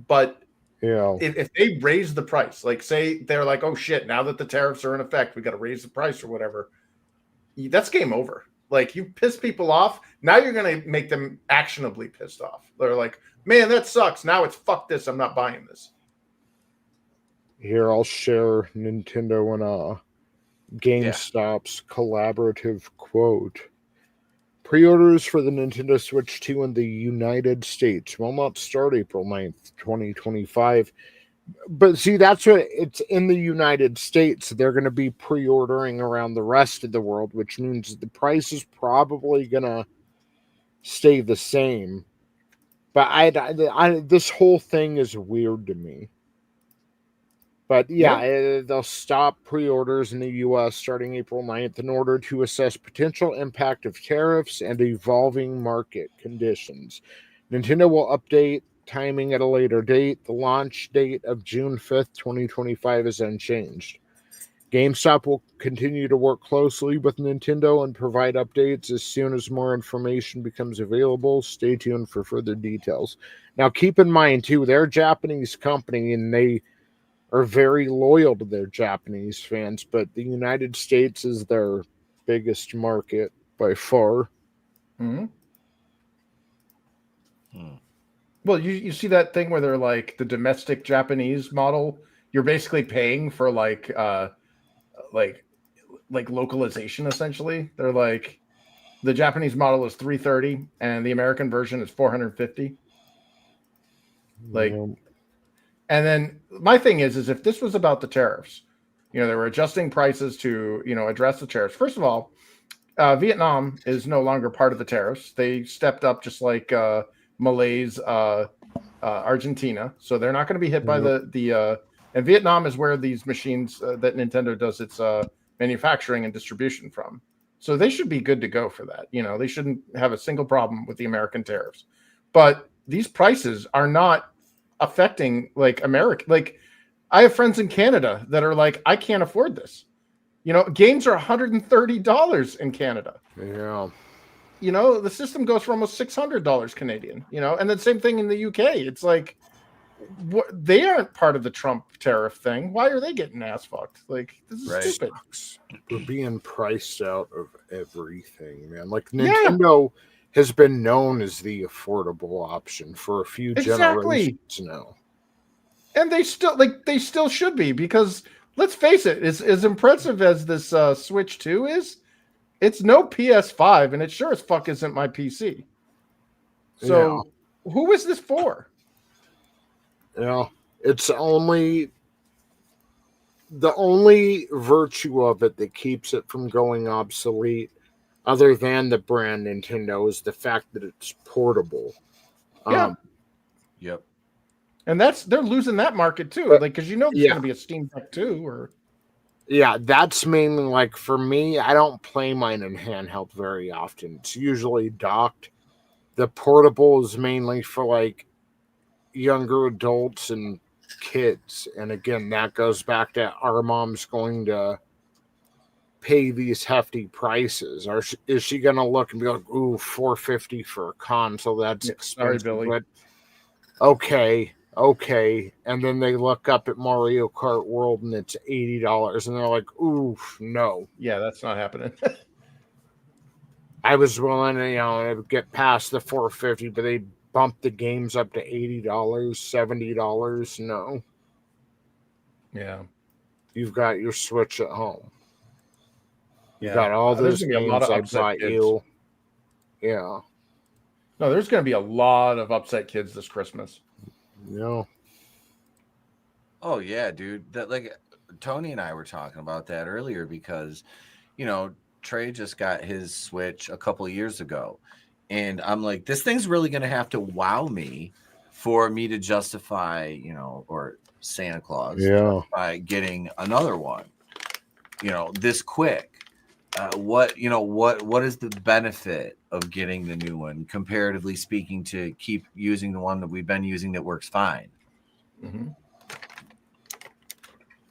But if they raise the price, like say they're like, oh shit, now that the tariffs are in effect, we got to raise the price or whatever, that's game over. Like, you piss people off, now you're going to make them actionably pissed off. They're like, man, that sucks. Now it's fuck this. I'm not buying this. Here, I'll share Nintendo and GameStop's collaborative quote. Pre-orders for the Nintendo Switch 2 in the United States will not start April 9th, 2025. But see, that's what it's in the United States. They're going to be pre-ordering around the rest of the world, which means the price is probably going to stay the same. But this whole thing is weird to me. But they'll stop pre-orders in the U.S. starting April 9th in order to assess potential impact of tariffs and evolving market conditions. Nintendo will update timing at a later date. The launch date of June 5th, 2025 is unchanged. GameStop will continue to work closely with Nintendo and provide updates as soon as more information becomes available. Stay tuned for further details. Now, keep in mind, too, they're a Japanese company, and they are very loyal to their Japanese fans, but the United States is their biggest market by far. Mm-hmm. Well, you see that thing where they're like the domestic Japanese model, you're basically paying for like localization essentially. They're like, the Japanese model is $330 and the American version is $450. And then my thing is if this was about the tariffs, they were adjusting prices to, address the tariffs. First of all, Vietnam is no longer part of the tariffs. They stepped up just like Malay's Argentina. So they're not going to be hit by and Vietnam is where these machines that Nintendo does its manufacturing and distribution from. So they should be good to go for that. They shouldn't have a single problem with the American tariffs. But these prices are not affecting like America. Like, I have friends in Canada that are like, I can't afford this. Games are $130 in Canada. Yeah. The system goes for almost $600 Canadian, and then same thing in the UK. It's like, they aren't part of the Trump tariff thing. Why are they getting ass fucked? Like, this is stupid. We're being priced out of everything, man. Like, Nintendo has been known as the affordable option for a few generations now. And they still should be, because let's face it, as impressive as this Switch 2 is, it's no PS5, and it sure as fuck isn't my PC. So who is this for? It's only the only virtue of it that keeps it from going obsolete, other than the brand Nintendo, is the fact that it's portable. Yep. And they're losing that market too. Like, because there's going to be a Steam Deck 2 or. Yeah, that's mainly like for me. I don't play mine in handheld very often. It's usually docked. The portable is mainly for like younger adults and kids. And again, that goes back to our mom's going to pay these hefty prices. Or is she going to look and be like, ooh, $450 for a console? That's expensive. Sorry, Billy. But okay. And then they look up at Mario Kart World and it's $80. And they're like, ooh, no. Yeah, that's not happening. I was willing to, get past the $450, but they bumped the games up to $80, $70. No. Yeah. You've got your Switch at home. Yeah. You've got all those games I bought you. Yeah. No, there's going to be a lot of upset kids this Christmas. No. Oh yeah, dude. That, like, Tony and I were talking about that earlier because, you know, Trey just got his Switch a couple of years ago. And I'm like, this thing's really going to have to wow me for me to justify, you know, or Santa Claus by getting another one, you know, this quick. What is the benefit of getting the new one, comparatively speaking, to keep using the one that we've been using that works fine? Mm-hmm.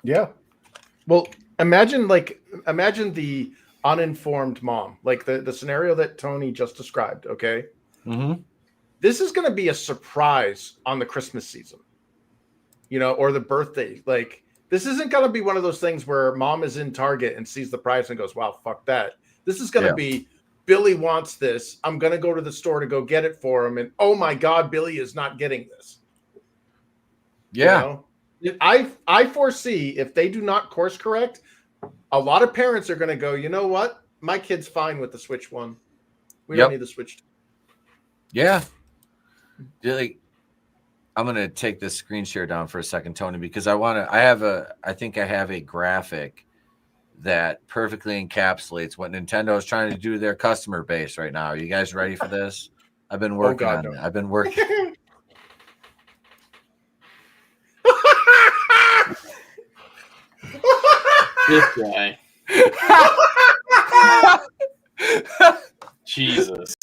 Yeah. Well, imagine the uninformed mom, like the scenario that Tony just described. Okay. Mm-hmm. This is going to be a surprise on the Christmas season, you know, or the birthday. Like, this isn't going to be one of those things where mom is in Target and sees the price and goes, wow, fuck that. This is going to be, Billy wants this. I'm going to go to the store to go get it for him. And oh my God, Billy is not getting this. Yeah. You know? I foresee if they do not course correct, a lot of parents are going to go, you know what? My kid's fine with the Switch 1. We don't need the Switch 2. Yeah. Like, I'm going to take this screen share down for a second, Tony, because I think I have a graphic that perfectly encapsulates what Nintendo is trying to do to their customer base right now. Are you guys ready for this? I've been working on it. I've been working. This guy. Jesus.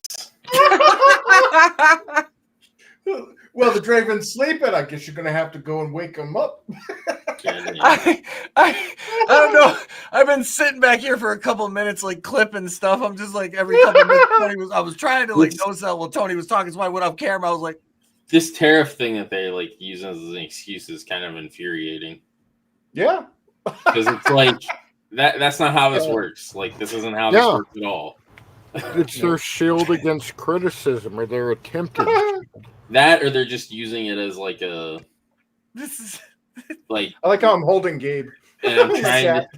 Well, the Draven's sleeping. I guess you're going to have to go and wake him up. I don't know. I've been sitting back here for a couple of minutes, like clipping stuff. I'm just like every couple of minutes. I was trying to like no sell while Tony was talking, so I went off camera. I was like, this tariff thing that they like use as an excuse is kind of infuriating. Yeah, because it's like that's not how this works. Like, this isn't how this works at all. It's their shield against criticism, or they're attempting that, or they're just using it as like a. This is like, I like how I'm holding Gabe. And I'm trying to.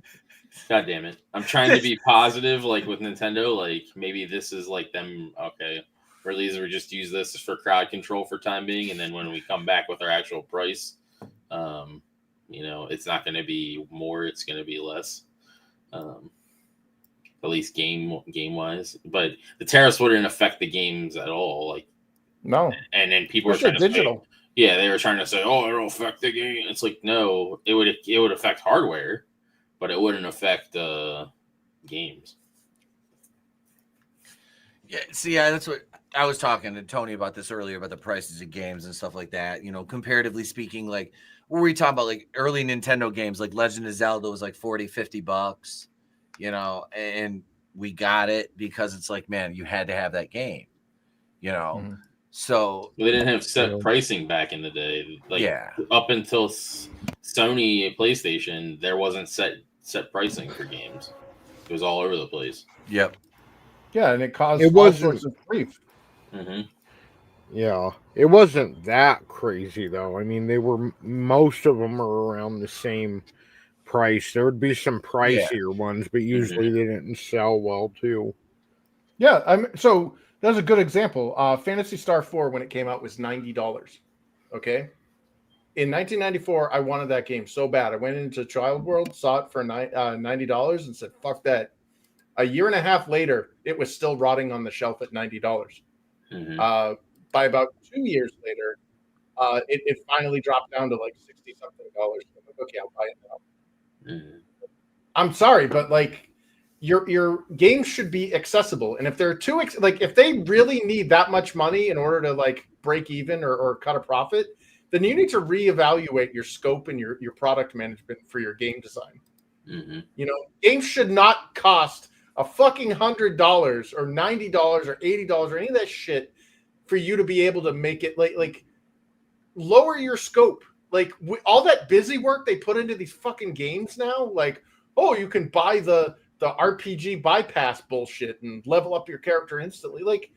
God damn it! I'm trying to be positive, like with Nintendo. Like, maybe this is like them. Okay, or at least we just use this for crowd control for time being, and then when we come back with our actual price, you know, it's not going to be more; it's going to be less. At least game wise, but the tariffs wouldn't affect the games at all. Like, no, and then people are trying to digital. Say, they were trying to say, "Oh, it'll affect the game." It's like, no, it would affect hardware, but it wouldn't affect games. Yeah, see, that's what I was talking to Tony about this earlier about the prices of games and stuff like that. You know, comparatively speaking, like, what were we talking about? Like early Nintendo games, like Legend of Zelda was like $40-$50. You know, and we got it because it's like, man, you had to have that game, you know. Mm-hmm. So they didn't have set pricing back in the day. Like, up until Sony PlayStation, there wasn't set pricing for games. It was all over the place. Yep. Yeah, and it caused all sorts of grief. Mm-hmm. Yeah, it wasn't that crazy though. I mean, most of them are around the same price. There would be some pricier ones, but usually they didn't sell well too. Yeah, so that's a good example. Phantasy Star 4, when it came out, was $90. Okay, in 1994, I wanted that game so bad. I went into Child World, saw it for $90, and said, "Fuck that." A year and a half later, it was still rotting on the shelf at $90. Mm-hmm. By about 2 years later, it finally dropped down to like $60-something. I'm like, okay, I'll buy it now. Mm-hmm. I'm sorry, but like your games should be accessible, and if they're too if they really need that much money in order to like break even or cut a profit, then you need to reevaluate your scope and your product management for your game design. Mm-hmm. You know, games should not cost a fucking $100 or $90 or $80 or any of that shit for you to be able to make it like lower your scope. Like all that busy work they put into these fucking games now, like, oh, you can buy the RPG bypass bullshit and level up your character instantly. Like,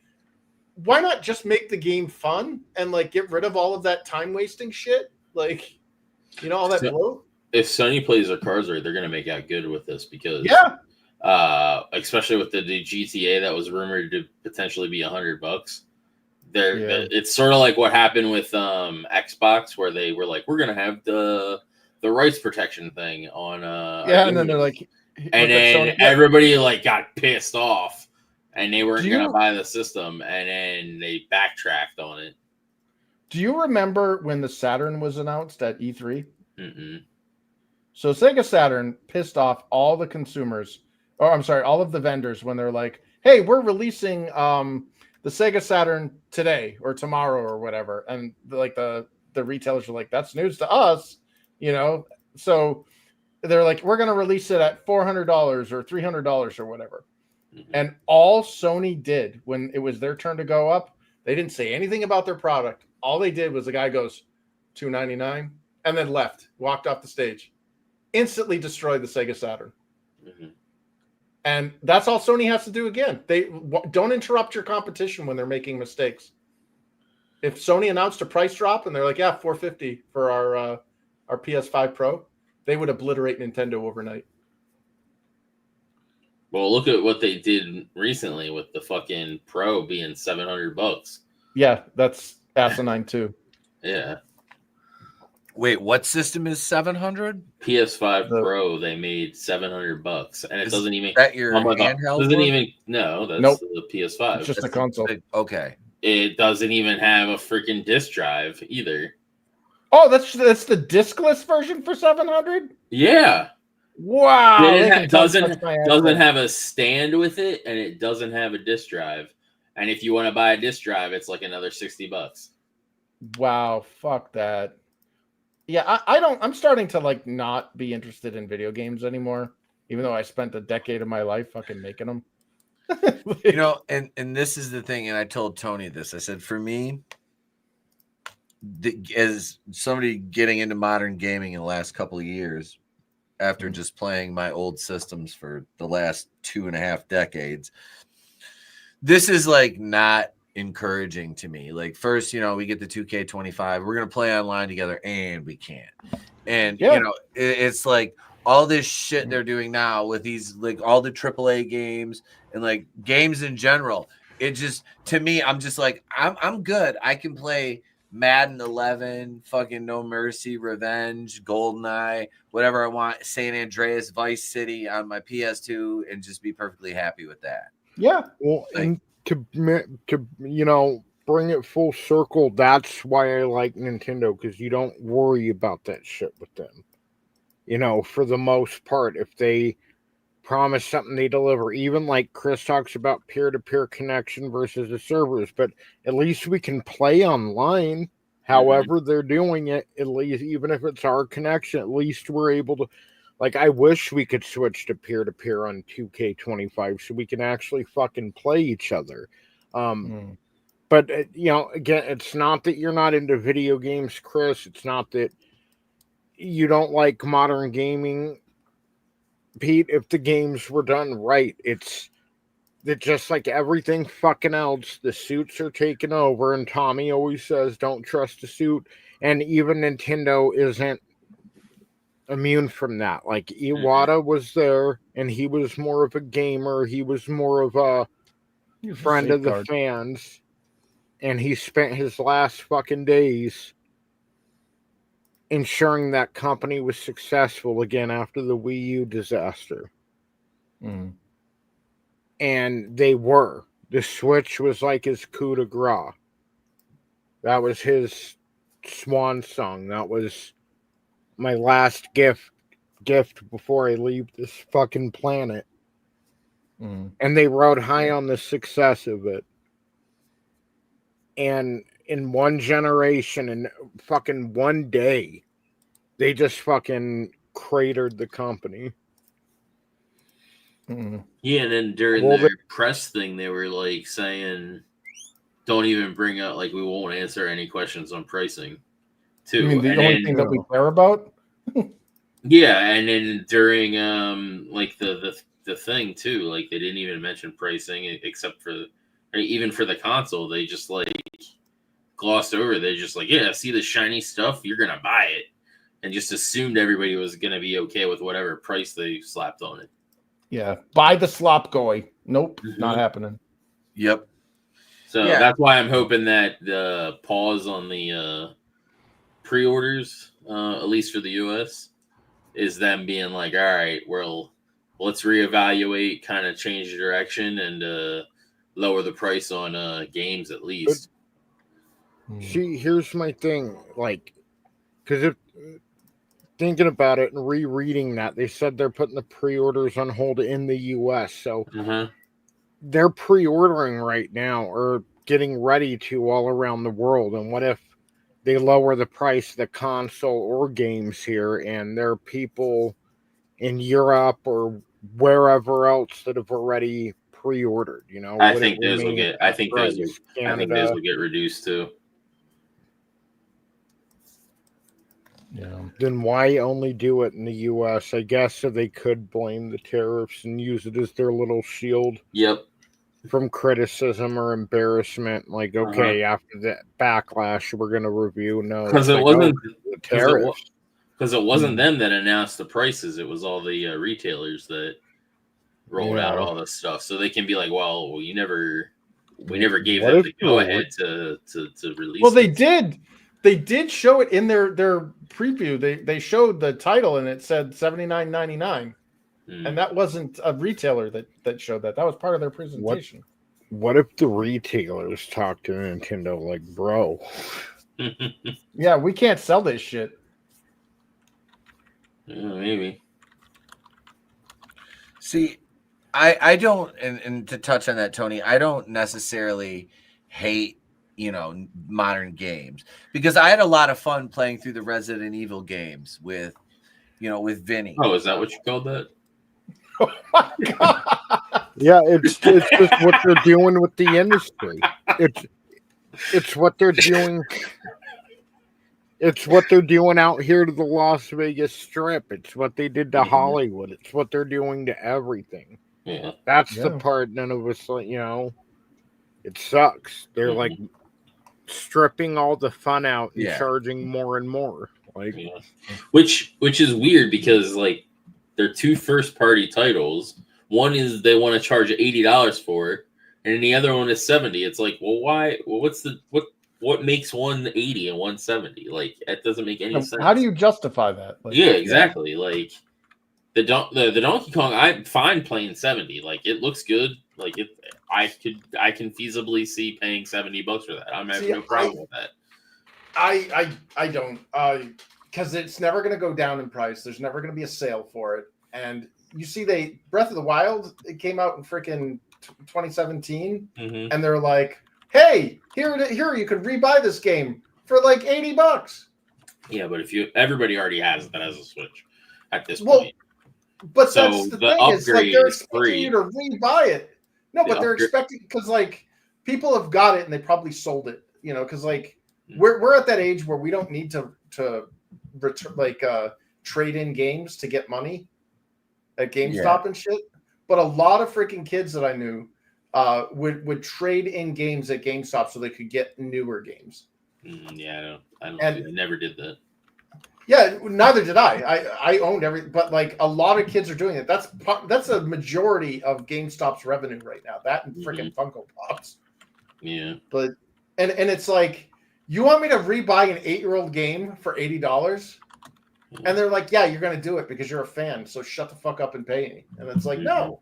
why not just make the game fun and like get rid of all of that time wasting shit? Like, you know, all that bloat. If Sony plays their cards right, they're gonna make out good with this because especially with the GTA that was rumored to potentially be $100. It's sort of like what happened with Xbox, where they were like, we're gonna have the rights protection thing on and then they're like, and then Sony, everybody like got pissed off and they weren't Do gonna you- buy the system, and then they backtracked on it. Do you remember when the Saturn was announced at E3? Mm-mm. So Sega Saturn pissed off all the consumers, or I'm sorry, all of the vendors when they're like, "Hey, we're releasing the Sega Saturn today or tomorrow or whatever," and the retailers are like, "That's news to us," you know. So they're like, "We're going to release it at $400 or $300 or whatever," and all Sony did when it was their turn to go up, they didn't say anything about their product. All they did was the guy goes $299 and then left, walked off the stage. Instantly destroyed the Sega Saturn. And that's all Sony has to do again. They don't interrupt your competition when they're making mistakes. If Sony announced a price drop and they're like, yeah, $450 for our PS5 Pro, they would obliterate Nintendo overnight. Well, look at what they did recently with the fucking Pro being $700. Yeah, that's asinine too. Yeah. Wait, what system is 700? PS5 Pro, they made $700, and it doesn't even. That your my God, handheld doesn't one? even. No, that's Nope. the PS5. It's just a That's- console. Okay. It doesn't even have a freaking disc drive either. Oh, that's the discless version for 700? Yeah. Wow. Then they it can doesn't touch my ass. doesn't have a stand with it, and it doesn't have a disc drive. And if you want to buy a disc drive, it's like another $60. Wow, fuck that. Yeah, I'm starting to like not be interested in video games anymore, even though I spent a decade of my life fucking making them. You know, and this is the thing, and I told Tony this. I said, for me, as somebody getting into modern gaming in the last couple of years, after just playing my old systems for the last 2.5 decades, this is like not encouraging to me. Like, first, you know, we get the 2K25, we're gonna play online together, and we can't. And you know, it's like all this shit they're doing now with these, like, all the AAA games and like games in general. It just, to me, I'm just like, I'm good. I can play Madden 11, fucking No Mercy, Revenge, GoldenEye, whatever I want, San Andreas, Vice City on my PS2, and just be perfectly happy with that. Yeah. Well, and to you know, bring it full circle, that's why I like Nintendo, because you don't worry about that shit with them. You know, for the most part, if they promise something, they deliver. Even like Chris talks about peer-to-peer connection versus the servers, but at least we can play online. However they're doing it, at least, even if it's our connection, at least we're able to. Like, I wish we could switch to peer-to-peer on 2K25 so we can actually fucking play each other. But, you know, again, it's not that you're not into video games, Chris. It's not that you don't like modern gaming, Pete. If the games were done right, it's that just like everything fucking else, the suits are taking over, and Tommy always says, don't trust the suit. And even Nintendo isn't immune from that. Like, Iwata was there, and he was more of a gamer. He was more of a friend of the fans, and he spent his last fucking days ensuring that company was successful again after the Wii U disaster. And they were. The Switch was like his coup de grace. That was his swan song. That was my last gift before I leave this fucking planet. And they rode high on the success of it. And in one generation, in fucking one day, they just fucking cratered the company. Yeah, and then during their press thing, they were like saying, "Don't even bring up, like, we won't answer any questions on pricing." Too. You mean the and only then, thing that we care about? Yeah, and then during like the thing too, like they didn't even mention pricing except for, or even for the console, they just like glossed over. They're just like, yeah, see the shiny stuff, you're gonna buy it, and just assumed everybody was gonna be okay with whatever price they slapped on it. Yeah, buy the slop goy. Nope, not happening. Yep. So that's why I'm hoping that the pause on the pre-orders, at least for the US, is them being like, all right, well, let's reevaluate, kind of change the direction, and lower the price on games at least. See, here's my thing, like, because thinking about it and rereading that, they said they're putting the pre-orders on hold in the U.S., so they're pre-ordering right now or getting ready to all around the world. And what if they lower the price of the console or games here, and there are people in Europe or wherever else that have already pre-ordered? You know, I think those will get reduced too. Yeah. Then why only do it in the U.S.? I guess so they could blame the tariffs and use it as their little shield. Yep. From criticism or embarrassment. Like, okay, after that backlash, we're going to review. No, because it like, wasn't the tariffs. Because it wasn't them that announced the prices. It was all the retailers that rolled out all this stuff. So they can be like, well, we never gave them the go ahead to release. Well, they did. They did show it in their preview. They showed the title and it said $79.99, and that wasn't a retailer that showed that. That was part of their presentation. What if the retailers talk to Nintendo like, bro? Yeah, we can't sell this shit. Yeah, maybe. See, I don't, and to touch on that, Tony, I don't necessarily hate, modern games, because I had a lot of fun playing through the Resident Evil games with Vinny. Oh, is that what you called that? Oh my God. Yeah, it's just what they're doing with the industry. It's what they're doing. It's what they're doing out here to the Las Vegas Strip. It's what they did to Hollywood. It's what they're doing to everything. Yeah, that's the part none of us like. It sucks. They're like stripping all the fun out and charging more and more. Like, which is weird because like they're two first-party titles. One is they want to charge $80 for it, and the other one is $70. It's like, well, why? Well, what makes one 80 and one 70? Like, that doesn't make any sense. How do you justify that? Like, yeah, exactly. Yeah. Like the Donkey Kong, I'm fine playing 70. Like, it looks good. Like, I can feasibly see paying $70 for that. I'm having no problem with that. I don't, because it's never going to go down in price. There's never going to be a sale for it. And you see, Breath of the Wild, it came out in freaking 2017, and they're like, hey, here you can rebuy this game for like $80. Yeah, but everybody already has that as a Switch at this point. But so that's the thing, is like they're expecting you to rebuy it. No, but they're expecting, because like people have got it and they probably sold it, because like we're at that age where we don't need to trade in games to get money at GameStop and shit. But a lot of freaking kids that I knew would trade in games at GameStop so they could get newer games. Yeah, I never did that. Yeah, neither did I. I owned but like a lot of kids are doing it. That's a majority of GameStop's revenue right now. That and freaking Funko Pops. Yeah. But and it's like, you want me to rebuy an 8-year-old game for $80? And they're like, yeah, you're gonna do it because you're a fan. So shut the fuck up and pay me. And it's like, no,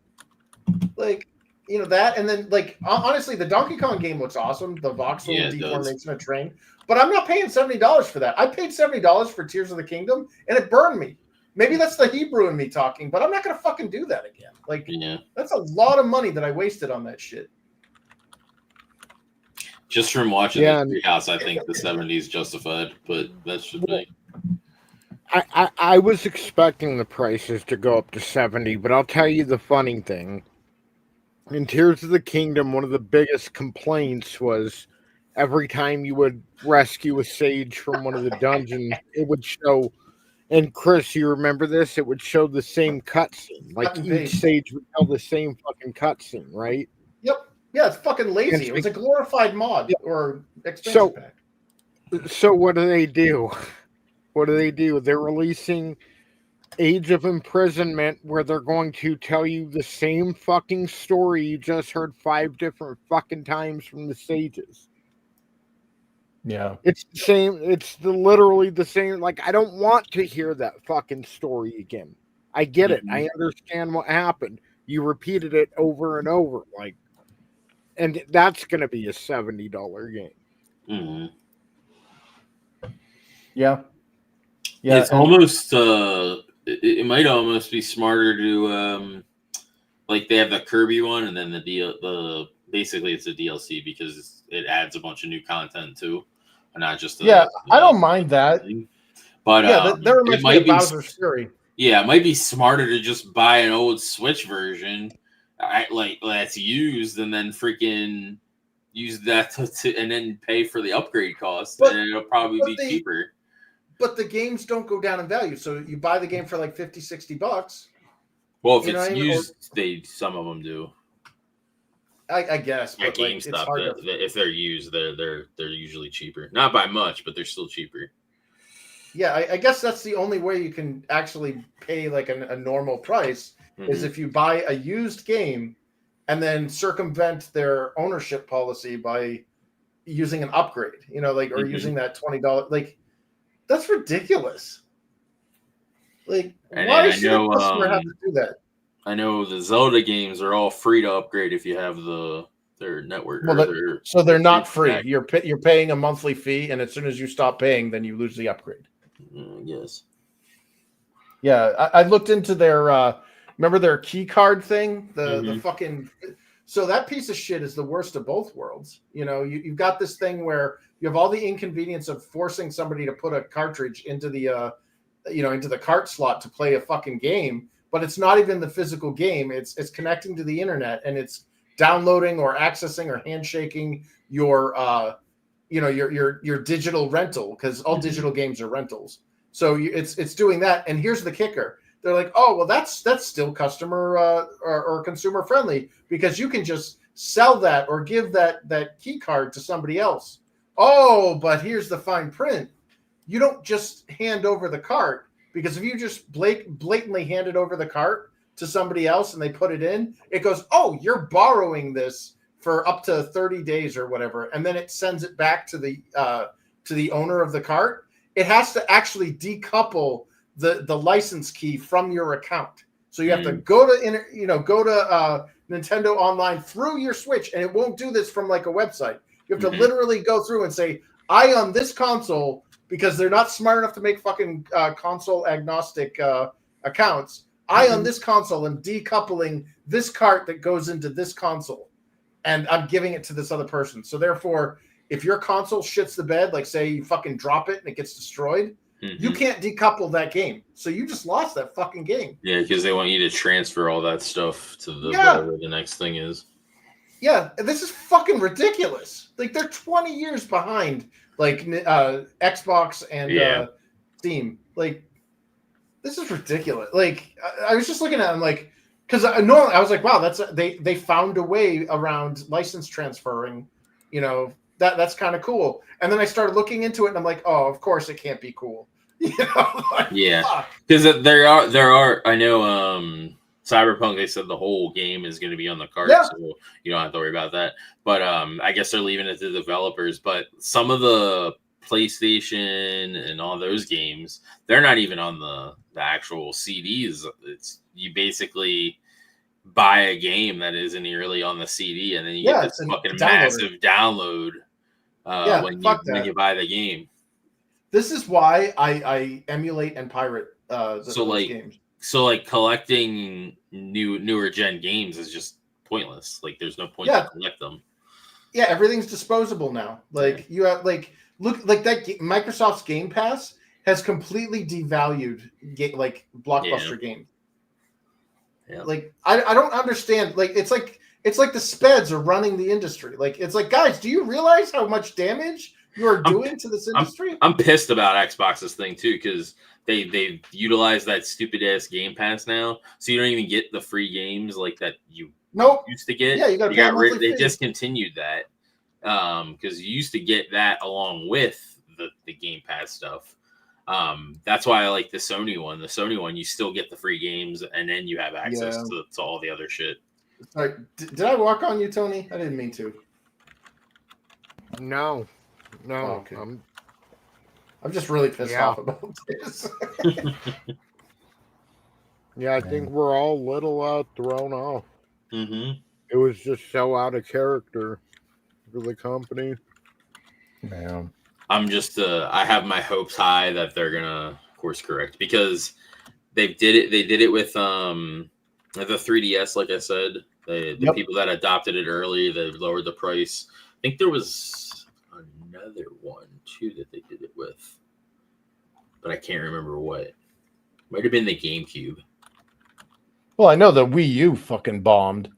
like that. And then like honestly, the Donkey Kong game looks awesome. The voxel deformation of train. But I'm not paying $70 for that. I paid $70 for Tears of the Kingdom, and it burned me. Maybe that's the Hebrew in me talking, but I'm not going to fucking do that again. Like, that's a lot of money that I wasted on that shit. Just from watching the Treehouse, I think the 70s justified, but that's just me. I was expecting the prices to go up to 70, but I'll tell you the funny thing. In Tears of the Kingdom, one of the biggest complaints was every time you would rescue a sage from one of the dungeons, it would show, and Chris, you remember this? It would show the same cutscene. Like each sage would tell the same fucking cutscene, right? Yep. Yeah, it's fucking lazy. It was a glorified mod or expansion pack. So what do they do? What do they do? They're releasing Age of Imprisonment, where they're going to tell you the same fucking story you just heard 5 different fucking times from the sages. Yeah. It's the same. It's literally the same. Like, I don't want to hear that fucking story again. I get it. I understand what happened. You repeated it over and over. Like, and that's going to be a $70 game. Mm-hmm. Yeah. It's almost it might almost be smarter to like they have the Kirby one and then the basically it's a DLC because it adds a bunch of new content too, and not just I don't mind that. But that reminds me of Bowser's Fury. Yeah, it might be smarter to just buy an old Switch version, like that's used, and then freaking use that to and then pay for the upgrade cost, and it'll probably be cheaper. But the games don't go down in value, so you buy the game for like $50-$60. Well, if it's used, some of them do. I guess. At GameStop, if they're used, they're usually cheaper. Not by much, but they're still cheaper. Yeah, I guess that's the only way you can actually pay like a normal price is if you buy a used game and then circumvent their ownership policy by using an upgrade, or using that $20. Like, that's ridiculous. Like, why should a customer have to do that? I know the Zelda games are all free to upgrade if you have their network. Well, so they're not free. You're paying a monthly fee, and as soon as you stop paying, then you lose the upgrade. Yes. Yeah, I looked into their remember their key card thing? The fucking so that piece of shit is the worst of both worlds. You've got this thing where you have all the inconvenience of forcing somebody to put a cartridge into the into the cart slot to play a fucking game, but it's not even the physical game. It's connecting to the internet and it's downloading or accessing or handshaking your your digital rental, because all digital games are rentals. So it's doing that. And here's the kicker. They're like, oh, well, that's still customer or consumer friendly because you can just sell that or give that key card to somebody else. Oh, but here's the fine print. You don't just hand over the cart, because if you just blatantly handed over the cart to somebody else and they put it in, it goes, oh, you're borrowing this for up to 30 days or whatever, and then it sends it back to the owner of the cart. It has to actually decouple the license key from your account. So you have to go to Nintendo Online through your Switch, and it won't do this from like a website. You have to literally go through and say, I on this console, because they're not smart enough to make fucking console agnostic accounts. I on this console am decoupling this cart that goes into this console, and I'm giving it to this other person. So therefore, if your console shits the bed, like say you fucking drop it and it gets destroyed, you can't decouple that game. So you just lost that fucking game. Yeah, because they want you to transfer all that stuff to whatever the next thing is. Yeah, this is fucking ridiculous. Like, they're 20 years behind, like, Xbox and Steam. Like, this is ridiculous. Like, I was just looking at them, like, because normally I was like, wow, they found a way around license transferring. That's kind of cool. And then I started looking into it, and I'm like, oh, of course it can't be cool. Like, yeah, because there are. I know. Cyberpunk, they said the whole game is going to be on the cart, so you don't have to worry about that. But I guess they're leaving it to the developers. But some of the PlayStation and all those games, they're not even on the actual CDs. It's you basically buy a game that isn't really on the CD, and then you get this fucking massive download when you buy the game. This is why I emulate and pirate those games. So, like, collecting newer gen games is just pointless. Like, there's no point to collect them. Yeah, everything's disposable now. Like, you have look like that. Microsoft's Game Pass has completely devalued blockbuster games. Yeah. Like, I don't understand. Like, it's like the Speds are running the industry. Like, it's like, guys, do you realize how much damage you are doing to this industry? I'm pissed about Xbox's thing too, because they utilize that stupid ass Game Pass now, so you don't even get the free games like that you used to get. Yeah, you got rid. They discontinued that because you used to get that along with the Game Pass stuff. That's why I like the Sony one. The Sony one, you still get the free games, and then you have access to all the other shit. Sorry, did I walk on you, Tony? I didn't mean to. No. No, okay. I'm just really pissed off about this. Yeah, I think we're all a little thrown off. Mm-hmm. It was just so out of character for the company. Yeah. I'm just I have my hopes high that they're gonna course correct because they did it with the 3DS, like I said. The people that adopted it early, they lowered the price. I think there was another one too that they did it with, but I can't remember what. Might have been the GameCube. Well, I know the Wii U fucking bombed,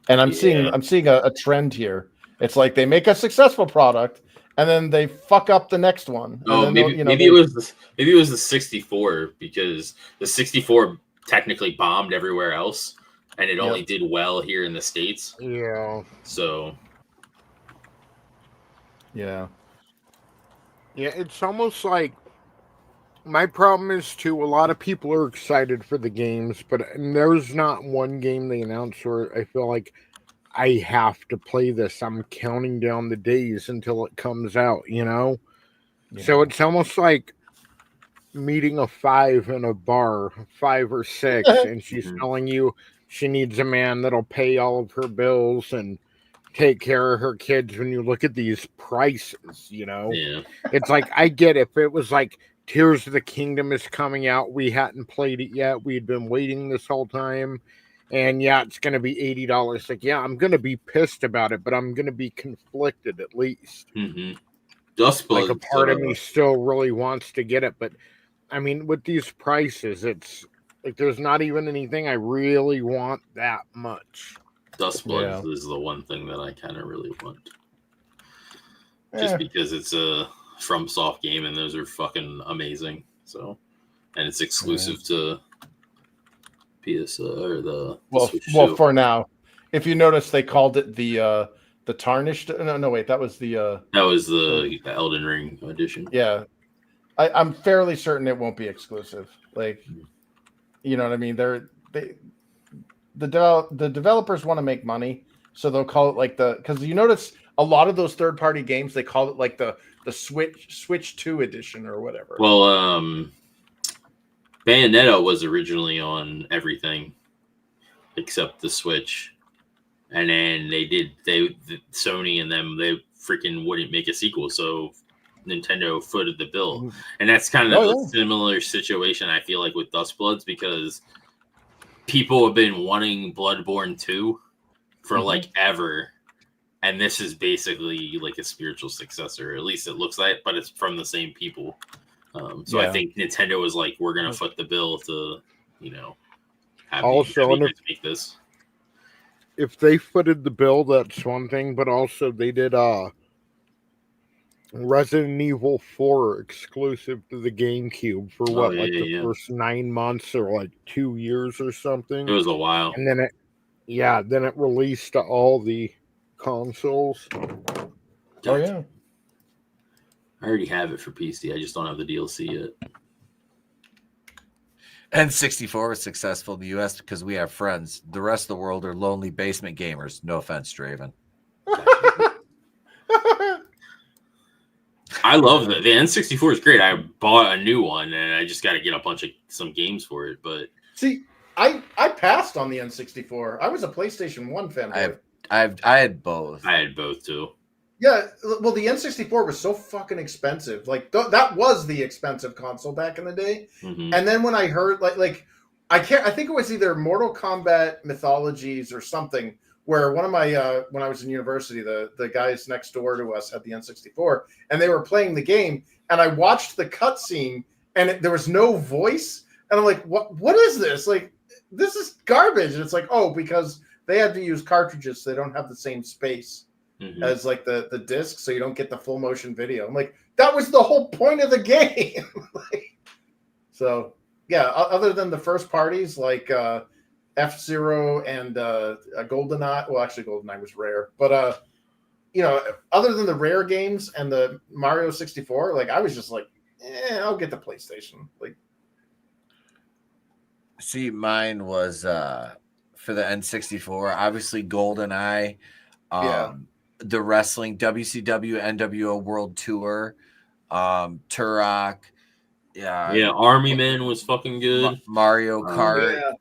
and I'm seeing a trend here. It's like they make a successful product, and then they fuck up the next one. Oh, and then maybe it was the 64 because the 64 technically bombed everywhere else, and it only did well here in the States. Yeah. So. Yeah. Yeah, it's almost like my problem is too. A lot of people are excited for the games, but there's not one game they announce where I feel like I have to play this. I'm counting down the days until it comes out, you know? Yeah. So it's almost like meeting a 5 in a bar, 5 or 6, and she's telling you she needs a man that'll pay all of her bills and take care of her kids. When you look at these prices, you know? Yeah. It's like, I get if it was like, Tears of the Kingdom is coming out. We hadn't played it yet. We'd been waiting this whole time. And yeah, it's going to be $80. Like, yeah, I'm going to be pissed about it, but I'm going to be conflicted at least. Mm-hmm. Like a part of me still really wants to get it. But I mean, with these prices, it's like there's not even anything I really want that much. Dustblood is the one thing that I kind of really want. Just because it's a FromSoft game and those are fucking amazing. So, and it's exclusive to PS or the Switch well for now. If you notice, they called it the Tarnished. No, wait, that was the Elden Ring edition. Yeah, I'm fairly certain it won't be exclusive. Like, you know what I mean? The developers want to make money, so they'll call it like because you notice a lot of those third-party games, they call it like the Switch 2 edition or whatever. Well, Bayonetta was originally on everything except the Switch, and then Sony and them, they freaking wouldn't make a sequel, so Nintendo footed the bill. And that's kind of a similar situation, I feel like, with Dustbloods, because people have been wanting Bloodborne 2 for like ever. And this is basically like a spiritual successor. At least it looks like, but it's from the same people. So I think Nintendo was like, we're going to foot the bill to, have also you guys make this. If they footed the bill, that's one thing. But also they did Resident Evil 4 exclusive to the GameCube for the first 9 months or like 2 years or something. It was a while. And then it released to all the consoles. Oh yeah, I already have it for PC. I just don't have the DLC yet. N64 was successful in the US because we have friends. The rest of the world are lonely basement gamers. No offense, Draven. I love that. The N64 is great. I bought a new one and I just got to get some games for it. But see, I passed on the N64. I was a PlayStation 1 fan. I had both. I had both too. Yeah, well, the N64 was so fucking expensive. Like that was the expensive console back in the day. Mm-hmm. And then when I heard I think it was either Mortal Kombat Mythologies or something, where one of my when I was in university, the guys next door to us had the N64, and they were playing the game, and I watched the cutscene, and there was no voice, and I'm like, what is this? Like, this is garbage. And it's like, oh, because they had to use cartridges, so they don't have the same space as like the disc, so you don't get the full motion video. I'm like, that was the whole point of the game. So yeah, other than the first parties like F-Zero and GoldenEye. Well, actually, GoldenEye was rare, but other than the rare games and the Mario 64, like I was just like, I'll get the PlayStation. Like, see, mine was for the N64. Obviously, GoldenEye. the wrestling, WCW, NWO World Tour, Turok. Yeah, Army Man was fucking good. Mario Kart,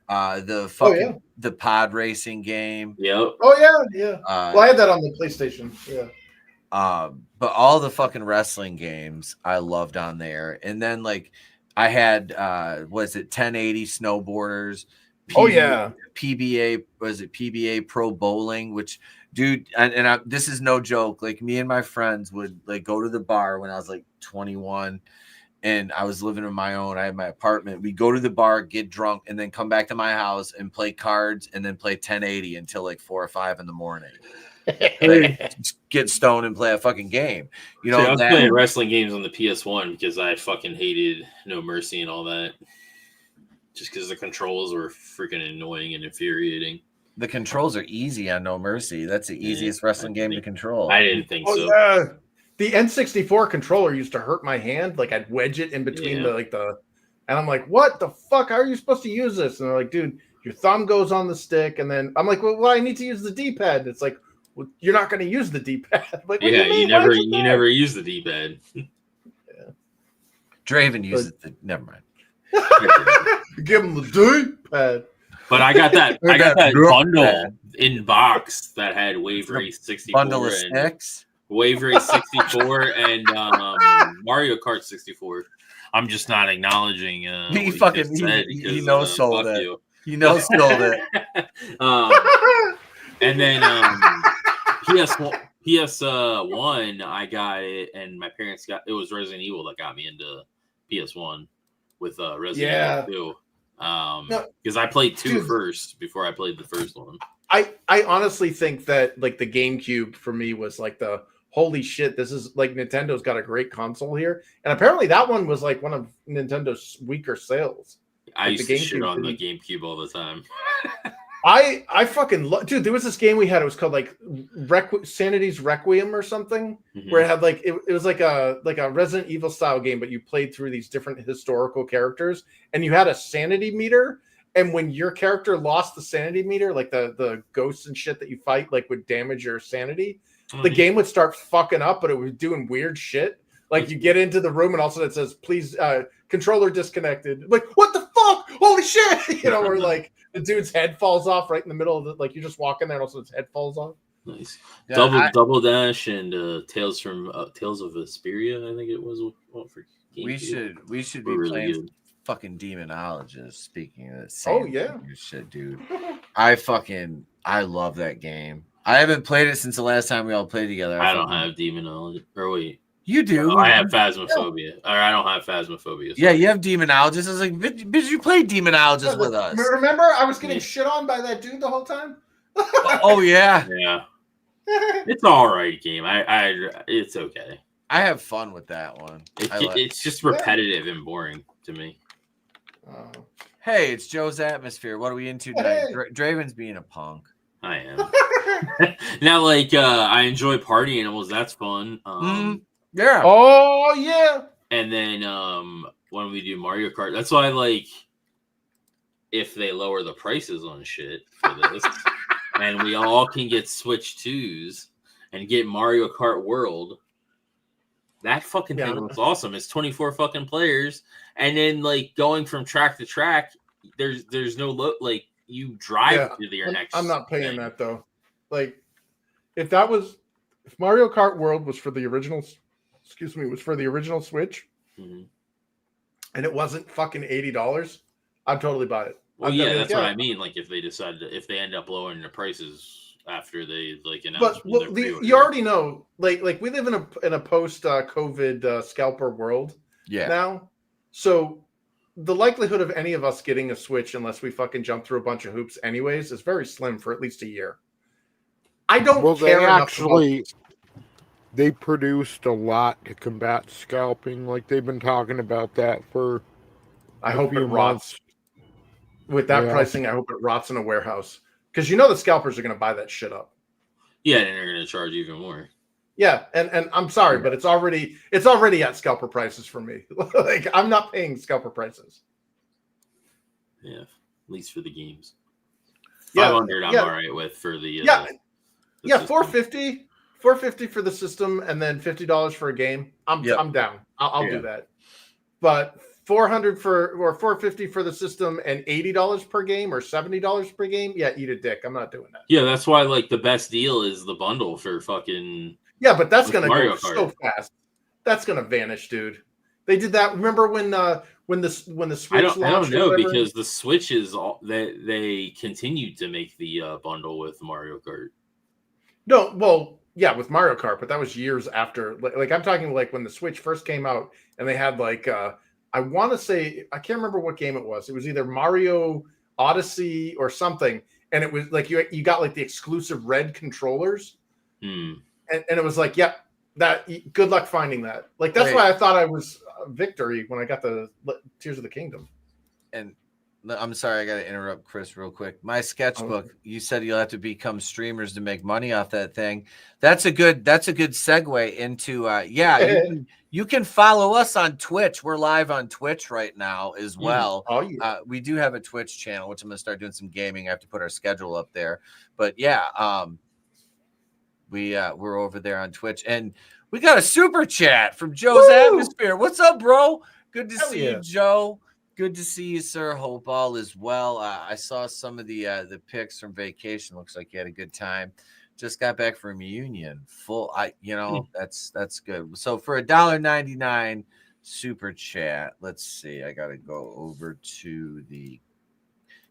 the pod racing game. Yep. Oh yeah. Well, I had that on the PlayStation. Yeah. But all the fucking wrestling games I loved on there. And then like I had 1080 snowboarders. PBA, was it PBA Pro Bowling, which dude, this is no joke. Like me and my friends would like go to the bar when I was like 21 and I was living on my own. I had my apartment. We'd go to the bar, get drunk, and then come back to my house and play cards and then play 1080 until like 4 or 5 in the morning. Like, get stoned and play a fucking game. You know, I was playing wrestling games on the PS1 because I fucking hated No Mercy and all that. Just because the controls were freaking annoying and infuriating. The controls are easy on No Mercy. That's the easiest wrestling game to control. I didn't think so. Yeah. The N64 controller used to hurt my hand. Like I'd wedge it in between and I'm like, what the fuck? How are you supposed to use this? And they're like, dude, your thumb goes on the stick. And then I'm like, well, I need to use the D-pad. It's like, well, you're not going to use the D-pad. Like, you never use the D-pad. Draven uses the. Never mind. Give him the D-pad. But I got that bundle in box that had Wave Race 64. Bundle of sticks. Wave Race 64 and Mario Kart 64. I'm just not acknewing. He no sold it. He no sold it. And then PS1, I got it, and my parents got it. Was Resident Evil that got me into PS1 with Resident Evil 2. Because I played 2 first before I played the first one. I honestly think that like the GameCube for me was like the holy shit, this is like Nintendo's got a great console here. And apparently that one was like one of Nintendo's weaker sales. I used to shit on the GameCube all the time. I fucking love, dude. There was this game we had. It was called like Sanity's Requiem or something, where it had like it was like a Resident Evil style game, but you played through these different historical characters, and you had a sanity meter. And when your character lost the sanity meter, like the ghosts and shit that you fight, like would damage your sanity, the game would start fucking up, but it was doing weird shit. Like you get into the room and all of a sudden it says, "Please, controller disconnected." Like, what the fuck? Holy shit! You know, where like the dude's head falls off right in the middle of it. Like you're just walking there and also his head falls off. Nice. Yeah, Double Dash and Tales of Vesperia, I think it was. We should be really playing good. Fucking Demonologist. Speaking of that, oh yeah, shit, dude. I love that game. I haven't played it since the last time we all played together. I don't have Demonologist. Or wait. You do. I have Phasmophobia. Or I don't have Phasmophobia. Yeah, you have Demonologist. I was like, bitch, you played Demonologist with us. Remember, I was getting shit on by that dude the whole time. Oh yeah. Yeah. It's all right game. It's okay. I have fun with that one. It's just repetitive and boring to me. Hey, it's Joe's Atmosphere. What are we into tonight? Draven's being a punk. I am. Now, like, I enjoy Party Animals. That's fun. Yeah. Oh, yeah. And then when we do Mario Kart, that's why I like if they lower the prices on shit for this and we all can get Switch 2s and get Mario Kart World. That fucking thing was awesome. It's 24 fucking players. And then, like, going from track to track, there's no like you drive to your next. I'm not paying that though. Like, if Mario Kart World was for the original, Switch, and it wasn't fucking $80, I'd totally buy it. Well, that's what I mean. Like, if they end up lowering the prices after they like announce. But you already know, like we live in a post COVID scalper world now, so the likelihood of any of us getting a Switch, unless we fucking jump through a bunch of hoops anyways, is very slim for at least a year. I don't care. They produced a lot to combat scalping. Like they've been talking about that for. I hope it rots. With that pricing, I hope it rots in a warehouse because the scalpers are going to buy that shit up. Yeah, and they're going to charge even more. Yeah, and I'm sorry, but it's already at scalper prices for me. Like I'm not paying scalper prices. Yeah, at least for the games. Yeah, 500, I'm all right with for the. Yeah, 450 $450 for the system and then $50 for a game. I'm down. I'll do that. But $400 or $450 for the system and $80 per game or $70 per game. Yeah, eat a dick. I'm not doing that. Yeah, that's why like the best deal is the bundle for fucking. Yeah, but that's gonna Mario go Kart. so fast. That's gonna vanish, dude. They did that. Remember when the Switch I don't launched? know or whatever? because the Switch is all they continued to make the bundle with Mario Kart. No, well, yeah, with Mario Kart, but that was years after. Like I'm talking like when the Switch first came out, and they had like I want to say I can't remember what game it was. It was either Mario Odyssey or something, and it was like you got like the exclusive red controllers, and it was like, yep, that. Good luck finding that. Like that's why I thought I was victory when I got the Tears of the Kingdom. And I'm sorry, I got to interrupt Chris real quick. My sketchbook, you said you'll have to become streamers to make money off that thing. That's a good segue into you can follow us on Twitch. We're live on Twitch right now as well. Oh, yeah. We do have a Twitch channel, which I'm going to start doing some gaming. I have to put our schedule up there. But yeah, we're over there on Twitch, and we got a super chat from Joe's Atmosphere. What's up, bro? Good to see you, Joe. Good to see you, sir. Hope all is well. I saw some of the pics from vacation. Looks like you had a good time. Just got back from reunion. That's good. So for $1.99 super chat, let's see. I gotta go over to the.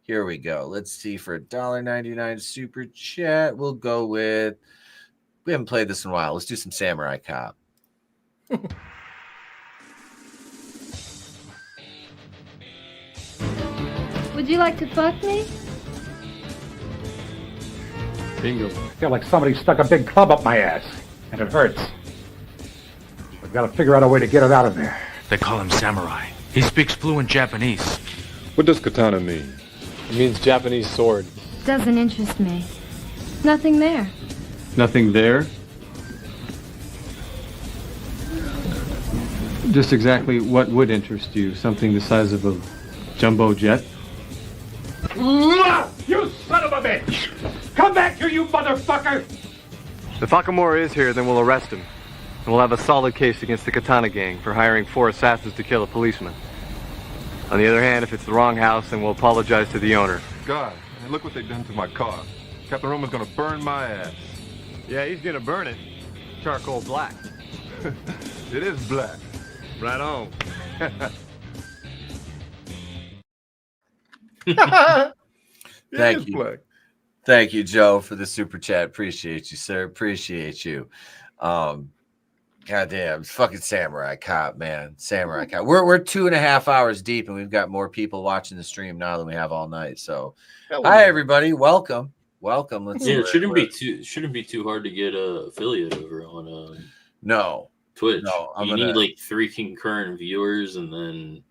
Here we go. Let's see, for $1.99 super chat, we'll go with. We haven't played this in a while. Let's do some Samurai Cop. Would you like to fuck me? Bingo. I feel like somebody stuck a big club up my ass, and it hurts. We've got to figure out a way to get it out of there. They call him Samurai. He speaks fluent Japanese. What does katana mean? It means Japanese sword. Doesn't interest me. Nothing there. Nothing there? Just exactly what would interest you? Something the size of a jumbo jet? You son of a bitch! Come back here, you motherfucker! If Akamura is here, then we'll arrest him. And we'll have a solid case against the Katana Gang for hiring 4 assassins to kill a policeman. On the other hand, if it's the wrong house, then we'll apologize to the owner. God, look what they've done to my car. Captain Roman's gonna burn my ass. Yeah, he's gonna burn it. Charcoal black. It is black. Right on. Thank you. Thank you, Joe, for the super chat. Appreciate you, sir. Appreciate you. Goddamn, fucking Samurai Cop, man. Samurai Cop. We're 2.5 hours deep, and we've got more people watching the stream now than we have all night. So, hi everybody, welcome. Let's it shouldn't be too hard to get a affiliate over on Twitch. No, you need like 3 concurrent viewers, and then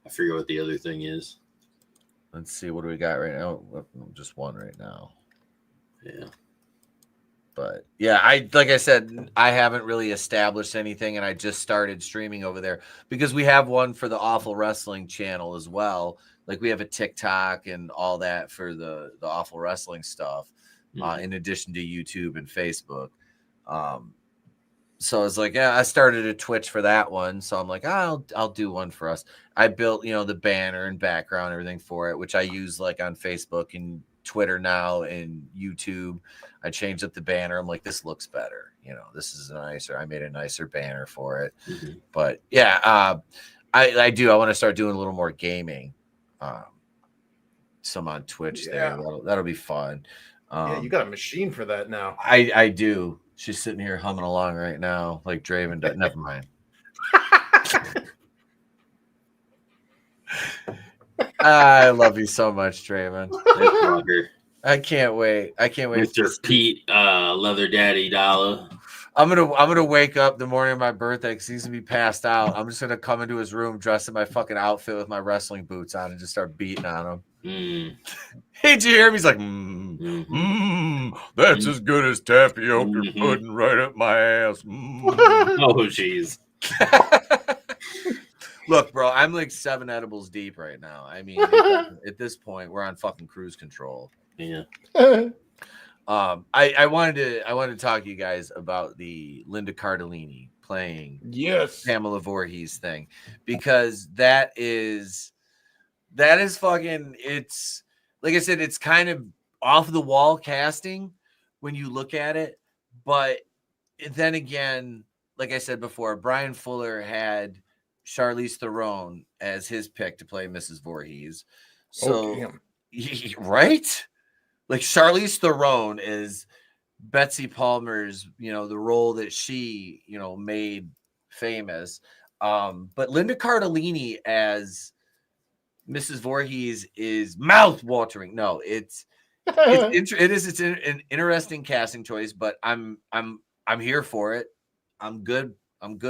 I forget what the other thing is. Let's see, what do we got right now? Just one right now. Yeah. But yeah, like I said, I haven't really established anything, and I just started streaming over there because we have one for the Awful Wrestling channel as well. Like we have a TikTok and all that for the Awful Wrestling stuff, in addition to YouTube and Facebook. So it's like, yeah, I started a Twitch for that one. So I'm like, I'll do one for us. I built, the banner and background, everything for it, which I use like on Facebook and Twitter now and YouTube. I changed up the banner. I'm like, this looks better. This is nicer. I made a nicer banner for it. Mm-hmm. But yeah, I do. I want to start doing a little more gaming. Some on Twitch there. That'll be fun. Yeah, you got a machine for that now. I do. She's sitting here humming along right now, like Draven does. Never mind. I love you so much, Draven. I can't wait. Mr. Pete, Leather Daddy Dollar. I'm gonna wake up the morning of my birthday because he's gonna be passed out. I'm just gonna come into his room dressed in my fucking outfit with my wrestling boots on and just start beating on him. Hey, did you hear him? He's like, that's as good as tapioca pudding right up my ass. Oh, jeez. Look, bro, I'm like 7 edibles deep right now. I mean, at this point, we're on fucking cruise control. Yeah. I wanted to talk to you guys about the Linda Cardellini playing Pamela Voorhees thing, because that is fucking, it's like I said, it's kind of off the wall casting when you look at it, but then again, like I said before, Brian Fuller had Charlize Theron as his pick to play Mrs. Voorhees. So, right? Like Charlize Theron is Betsy Palmer's, the role that she, made famous. But Linda Cardellini as Mrs. Voorhees is mouth-watering. No, it's an interesting casting choice, but I'm here for it. I'm good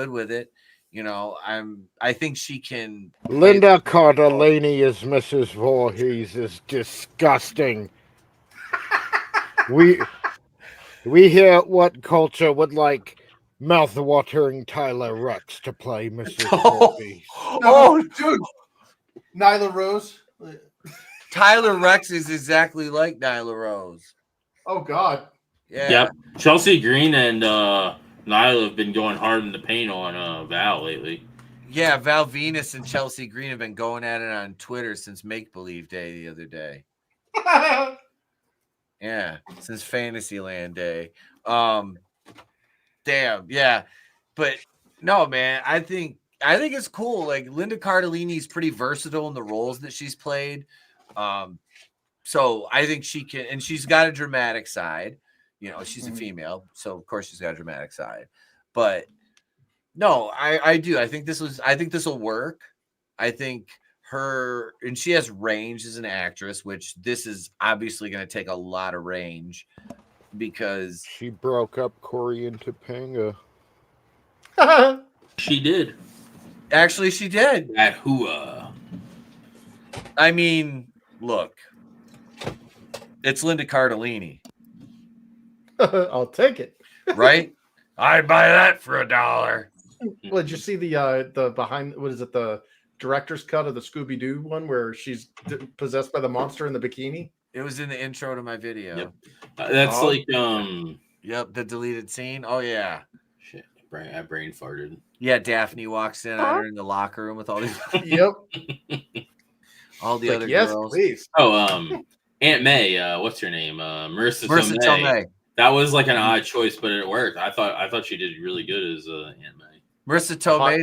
with it. I think she can. Linda Cardellini as Mrs. Voorhees is disgusting. We here at What Culture would like mouth-watering Tyler Rex to play Mrs. Voorhees. Oh, dude. Nyla Rose. Tyler Rex is exactly like Nyla Rose. Oh, God. Yeah. Yep. Chelsea Green and Nyla have been going hard in the paint on Val lately. Yeah, Val Venus and Chelsea Green have been going at it on Twitter since Make Believe Day the other day. Yeah, since Fantasyland Day. Damn, yeah. But no, man, I think it's cool. Like Linda Cardellini's pretty versatile in the roles that she's played. So I think she can, and she's got a dramatic side. She's a female, so of course she's got a dramatic side. But no, I do. I think this will work. I think her, and she has range as an actress, which this is obviously going to take a lot of range because she broke up Corey and Topanga. She did. Actually, she did. At Hua. I mean, look, it's Linda Cardellini. I'll take it. Right? I'd buy that for $1. Well, did you see the behind, what is it, the director's cut of the Scooby-Doo one where she's possessed by the monster in the bikini? It was in the intro to my video. Yep. That's Yep, the deleted scene. Oh yeah. Shit, I brain farted. Yeah, Daphne walks in on her in the locker room with all these. Yep. All the other girls. Please. Oh, Aunt May. What's her name? Marissa Tomei. That was like an odd choice, but it worked. I thought she did really good as Aunt May. Marissa Tomei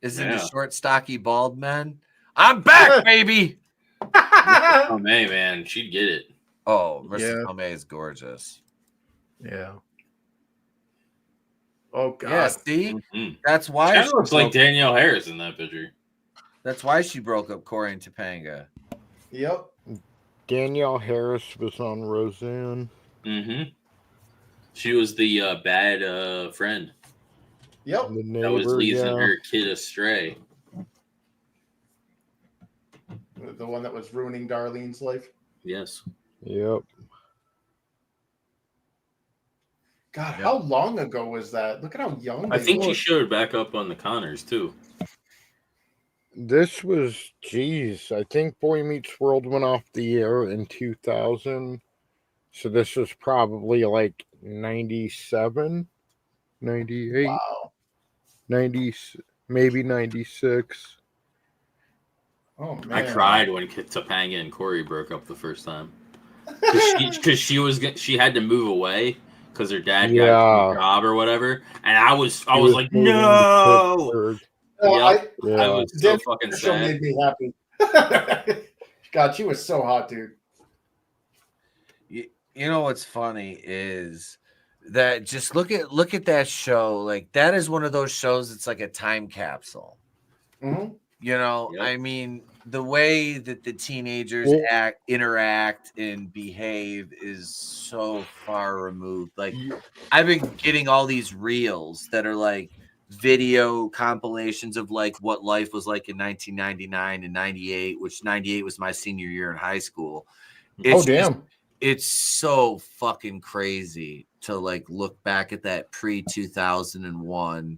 is into short, stocky, bald men. I'm back, baby. Tomei, man, she'd get it. Oh, Marissa Tomei is gorgeous. Yeah. Oh God. Yeah, see, that's why she looks like Danielle Harris in that picture. That's why she broke up Corey and Topanga. Yep. Danielle Harris was on Roseanne. Mm-hmm. She was the bad friend. Yep. That was leading her kid astray. The one that was ruining Darlene's life. Yes. Yep. God, how long ago was that? Look at how young I think she showed back up on the Connors too. This was, I think Boy Meets World went off the air in 2000. So this was probably like 97, 98, 90, maybe 96. Oh man! I cried when Topanga and Corey broke up the first time because she had to move away because her dad got a job or whatever, and I was like, no. I was so fucking sad. Made me happy. God, she was so hot, dude. You know what's funny is that just look at that show. Like that is one of those shows that's like a time capsule. Mm-hmm. I mean, the way that the teenagers interact and behave is so far removed. Like I've been getting all these reels that are like video compilations of like what life was like in 1999 and 98, which 98 was my senior year in high school. It's so fucking crazy to like look back at that pre-2001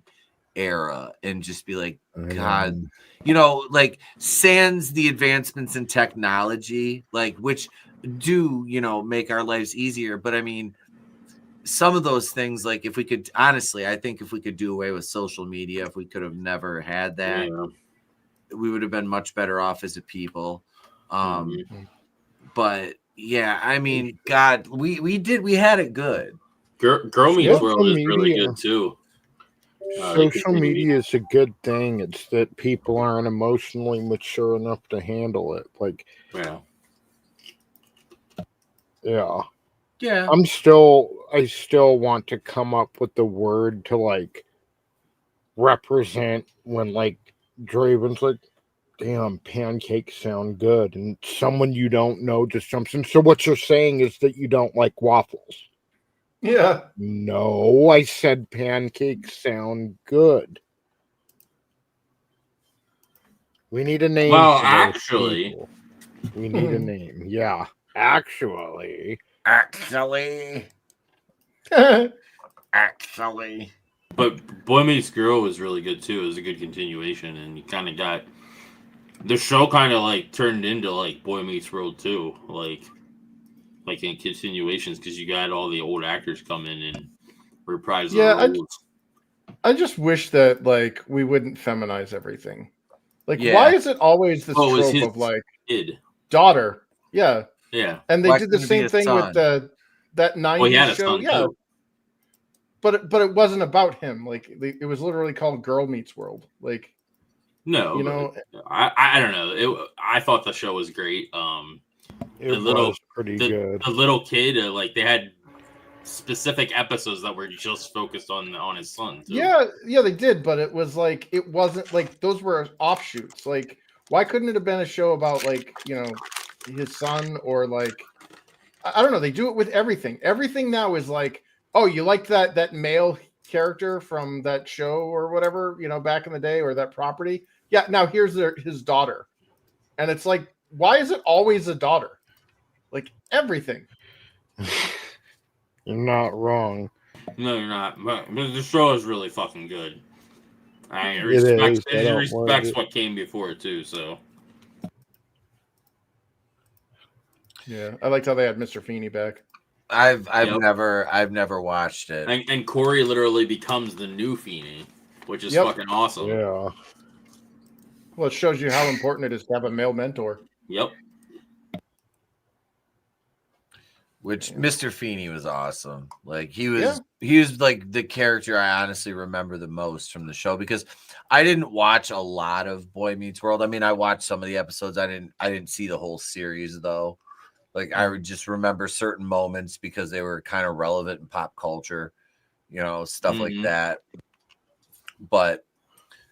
era and just be like, God, you know, like sans the advancements in technology, like which do, you know, make our lives easier. But I mean, some of those things, like if we could, honestly, I think if we could do away with social media, if we could have never had that, we would have been much better off as a people. But yeah, I mean, God, we had it good. Girl Meets World is really good too. Social media is a good thing. It's that people aren't emotionally mature enough to handle it. Like, yeah. I still want to come up with the word to like represent when like Draven's like, damn, pancakes sound good, and someone you don't know just jumps in. So what you're saying is that you don't like waffles? Yeah. No, I said pancakes sound good. We need a name. Well, for those actually, people. We need a name. Yeah, actually. But Boy Meets Girl was really good too. It was a good continuation, and you kind of got the show kind of like turned into like Boy Meets World too, like in continuations, because you got all the old actors come in and reprise their roles. I just wish that like we wouldn't feminize everything. Like, why is it always this trope of like daughter? Yeah. And they did the same thing with that 90s show. Yeah. Too. But it wasn't about him. Like it was literally called Girl Meets World. Like, no, you know, I don't know. I thought the show was great. It was pretty good. The little kid, like they had specific episodes that were just focused on his son. Too. Yeah, they did. But it was like it wasn't like those were offshoots. Like, why couldn't it have been a show about like, you know, his son, or like, I don't know. They do it with everything. Everything now is like, oh, you like that male character from that show or whatever, you know, back in the day, or that property. Yeah, now here's his daughter. And it's like, why is it always a daughter? Like everything. You're not wrong. No, you're not. But the show is really fucking good. It respects what came before it too, so. Yeah, I liked how they had Mr. Feeney back. I've never watched it. And Corey literally becomes the new Feeney, which is fucking awesome. Yeah. Well, it shows you how important it is to have a male mentor. Yep. Which Mr. Feeney was awesome. Like he was like the character I honestly remember the most from the show, because I didn't watch a lot of Boy Meets World. I mean, I watched some of the episodes. I didn't see the whole series though. Like I would just remember certain moments because they were kind of relevant in pop culture, you know, stuff like that. But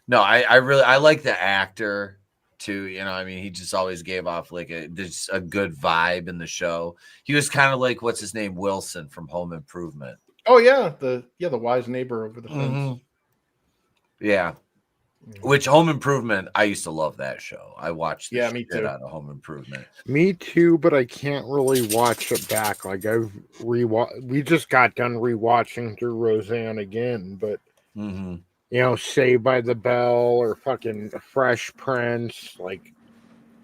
no, I like the actor too. You know, I mean, he just always gave off like a good vibe in the show. He was kind of like, what's his name? Wilson from Home Improvement. Oh yeah. The wise neighbor over the fence. Yeah. Which Home Improvement, I used to love that show. I watched the me shit too. out of Home Improvement. Me too, but I can't really watch it back. Like we just got done rewatching through Roseanne again, but you know, Saved by the Bell or fucking Fresh Prince, like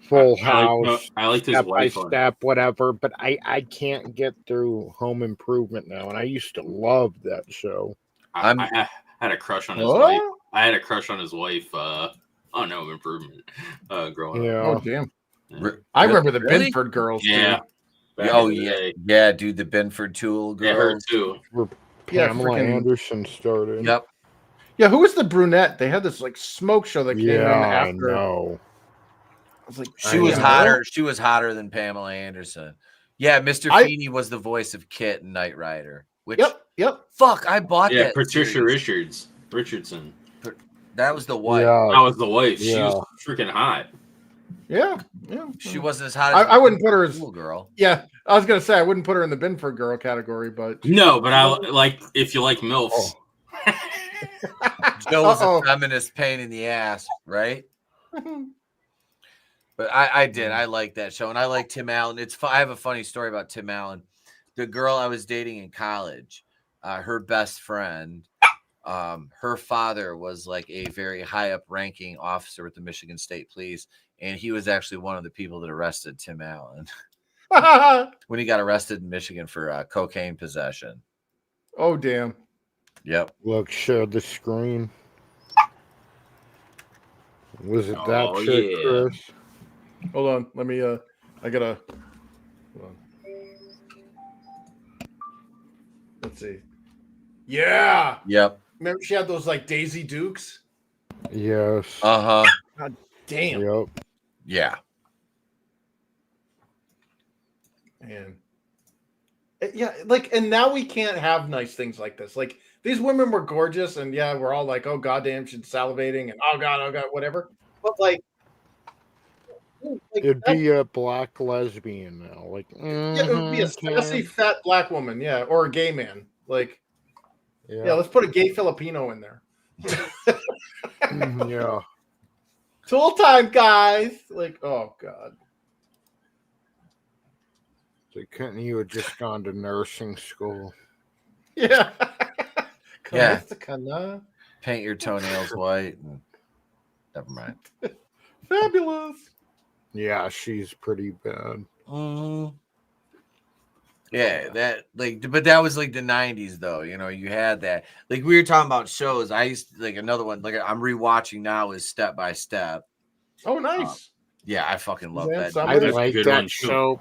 Full House, I liked his Step by wife Step, whatever. But I can't get through Home Improvement now, and I used to love that show. I had a crush on his wife. I had a crush on his wife on Home Improvement growing up. Oh, damn. I remember the Binford girls, yeah. too. Yeah, dude, the Binford Tool girls. Yeah, her too. Where Pamela Anderson started. Yep. Yeah, who was the brunette? They had this like smoke show that came in after. I know. I was like, she was hotter. She was hotter than Pamela Anderson. Yeah, Mr. Feeney was the voice of Kit and Knight Rider. Which yep. Fuck, I bought that. Yeah, Patricia Richardson. That was the wife. Yeah. That was the wife. She was freaking hot. Yeah. She wasn't as hot as I wouldn't put her as cool girl. Yeah, I was gonna say I wouldn't put her in the Binford girl category, but no, but I like if you like MILFs. Oh. Joe was a feminist pain in the ass, right? But I did. I like that show, and I like Tim Allen. I have a funny story about Tim Allen. The girl I was dating in college, her best friend her father was like a very high up ranking officer with the Michigan State Police, and he was actually one of the people that arrested Tim Allen when he got arrested in Michigan for cocaine possession. Oh damn! Yep. Look, share the screen. Was it that chick, Chris? Hold on, let me. I gotta. Hold on. Let's see. Yeah. Yep. Remember she had those like Daisy Dukes? Yes. Uh-huh. God damn. Yep. Yeah. Man. Yeah, like, and now we can't have nice things like this. Like, these women were gorgeous, and yeah, we're all like, oh goddamn, she's salivating, and oh god, whatever. But like It'd be a black lesbian now. Like, yeah, it would be a sassy fat black woman, yeah, or a gay man. Like, yeah, let's put a gay Filipino in there. Yeah. Tool time, guys. Like, oh god. So couldn't you have just gone to nursing school? Yeah. Yeah. Kana. Paint your toenails white. And... Never mind. Fabulous. Yeah, she's pretty bad. Yeah, that like, but that was like the 90s, though. You know, you had that. Like, we were talking about shows. I used to, like, another one, like, I'm rewatching now is Step by Step. Oh, nice. Yeah, I fucking love that. I like that show,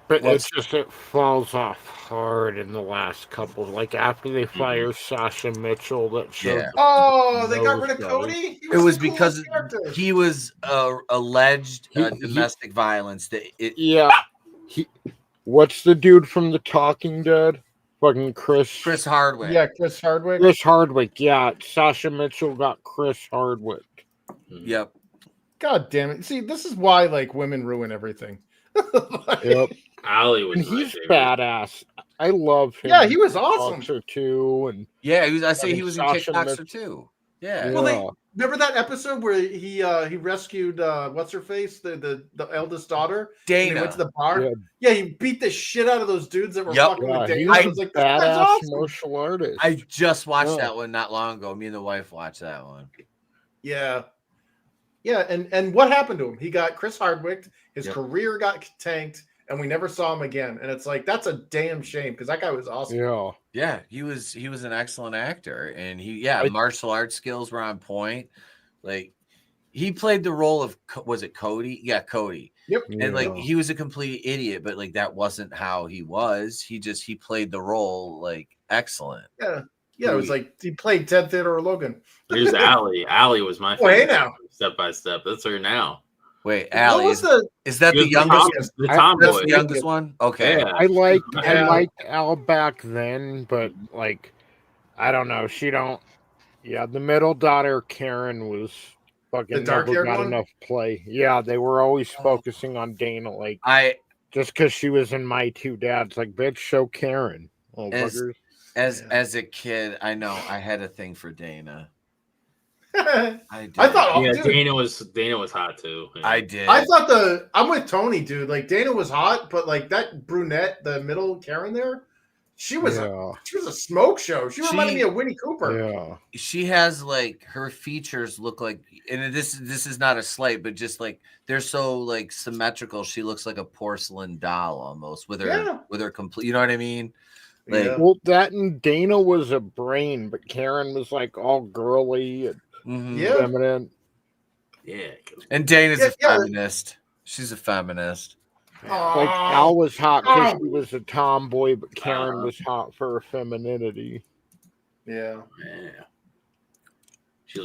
but it's just it falls off hard in the last couple. Like after they fire Sasha Mitchell, that show. Yeah. Oh, they got rid of Cody. It was because he was alleged domestic violence. That What's the dude from The Talking Dead? Fucking Chris Hardwick. Yeah, Chris Hardwick. Chris Hardwick. Yeah, Sasha Mitchell got Chris Hardwick. Yep. God damn it! See, this is why like women ruin everything. Yep. Allie was. And he's badass. I love him. Yeah, he was awesome. Boxer too, and yeah, he was. I say he was in Sasha Kickboxer too. Yeah. Well, remember that episode where he rescued what's her face, the eldest daughter, Dana. And they went to the bar. Yeah. Yeah, he beat the shit out of those dudes that were fucking with Dana. I was like, badass that's awesome. martial artist. I just watched that one not long ago. Me and the wife watched that one. Yeah. Yeah, and what happened to him? He got Chris Hardwick. His career got tanked, and we never saw him again. And it's like, that's a damn shame because that guy was awesome. Yeah. Yeah, he was an excellent actor, and martial arts skills were on point. Like, he played the role of, was it Cody? Yeah, Cody. Yep. And like, he was a complete idiot, but like that wasn't how he was. He played the role like excellent. Yeah. Yeah, it was like he played Ted Theodore Logan. Here's Allie. Allie was my favorite. Hey now. Step by Step. That's her now. Wait, Allie, is that the youngest? The tomboy. That's the youngest one? Okay. Yeah. I liked Al back then, but like, I don't know. She don't. Yeah, the middle daughter Karen was fucking never got enough play. Yeah, they were always focusing on Dana. Like, just because she was in My Two Dads, like, bitch, show Karen. Oh, buggers. As a kid, I know I had a thing for Dana. I thought, dude, Dana was hot too. Yeah. I did. I thought I'm with Tony, dude. Like Dana was hot, but like that brunette, the middle Karen there, she was a smoke show. She reminded me of Winnie Cooper. Yeah, she has like her features look like, and this is not a slight, but just like they're so like symmetrical. She looks like a porcelain doll almost with her complete. You know what I mean? Like, well, that and Dana was a brain, but Karen was like all girly and feminine. Yeah, and Dana's a feminist. She's a feminist. Like Al was hot because she was a tomboy, but Karen was hot for her femininity. Yeah.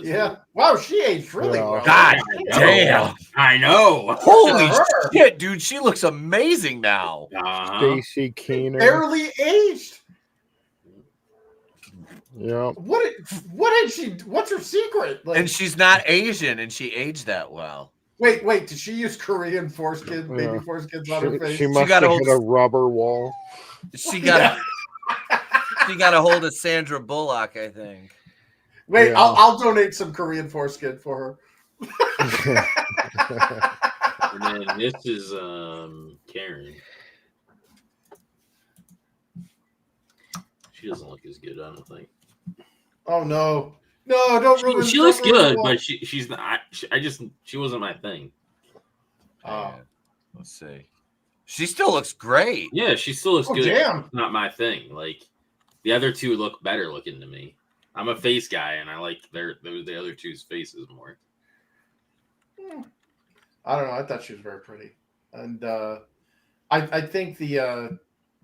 Yeah. Wow, she aged really well. God damn. I know. Holy shit, dude. She looks amazing now. Stacey Keener. Barely aged. Yeah. What did she? What's her secret? Like, and she's not Asian, and she aged that well. Wait. Did she use Korean foreskin, baby foreskins on her face? She must have hit a rubber wall. She got a hold of Sandra Bullock, I think. Wait, I'll donate some Korean foreskin for her. And then this is Karen. She doesn't look as good, I don't think. Oh no, no! Don't ruin. She looks don't ruin good, the but she's not. She wasn't my thing. Oh. Let's see. She still looks great. Yeah, she still looks Oh, good. damn. Not my thing. Like the other two look better looking to me. I'm a face guy, and I like the other two's faces more. I don't know. I thought she was very pretty, and I think the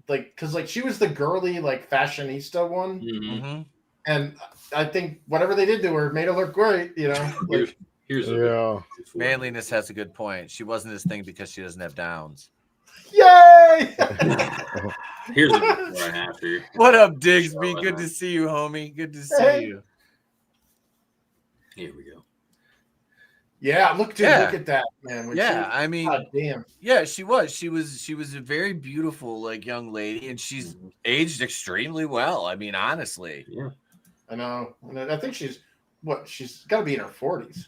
because she was the girly fashionista one, Mm-hmm. and I think whatever they did to her made her look great. You know, here's Manliness has a good point. She wasn't his thing because she doesn't have downs. Yay! Here's a before and after. What up, Digsby? Good to see you, homie. Good to see you. Here we go. Yeah, look at that, man. I mean, God damn. Yeah, she was. She was a very beautiful young lady, and she's aged extremely well. I mean, honestly. Yeah. I know. And I think she's got to be in her 40s.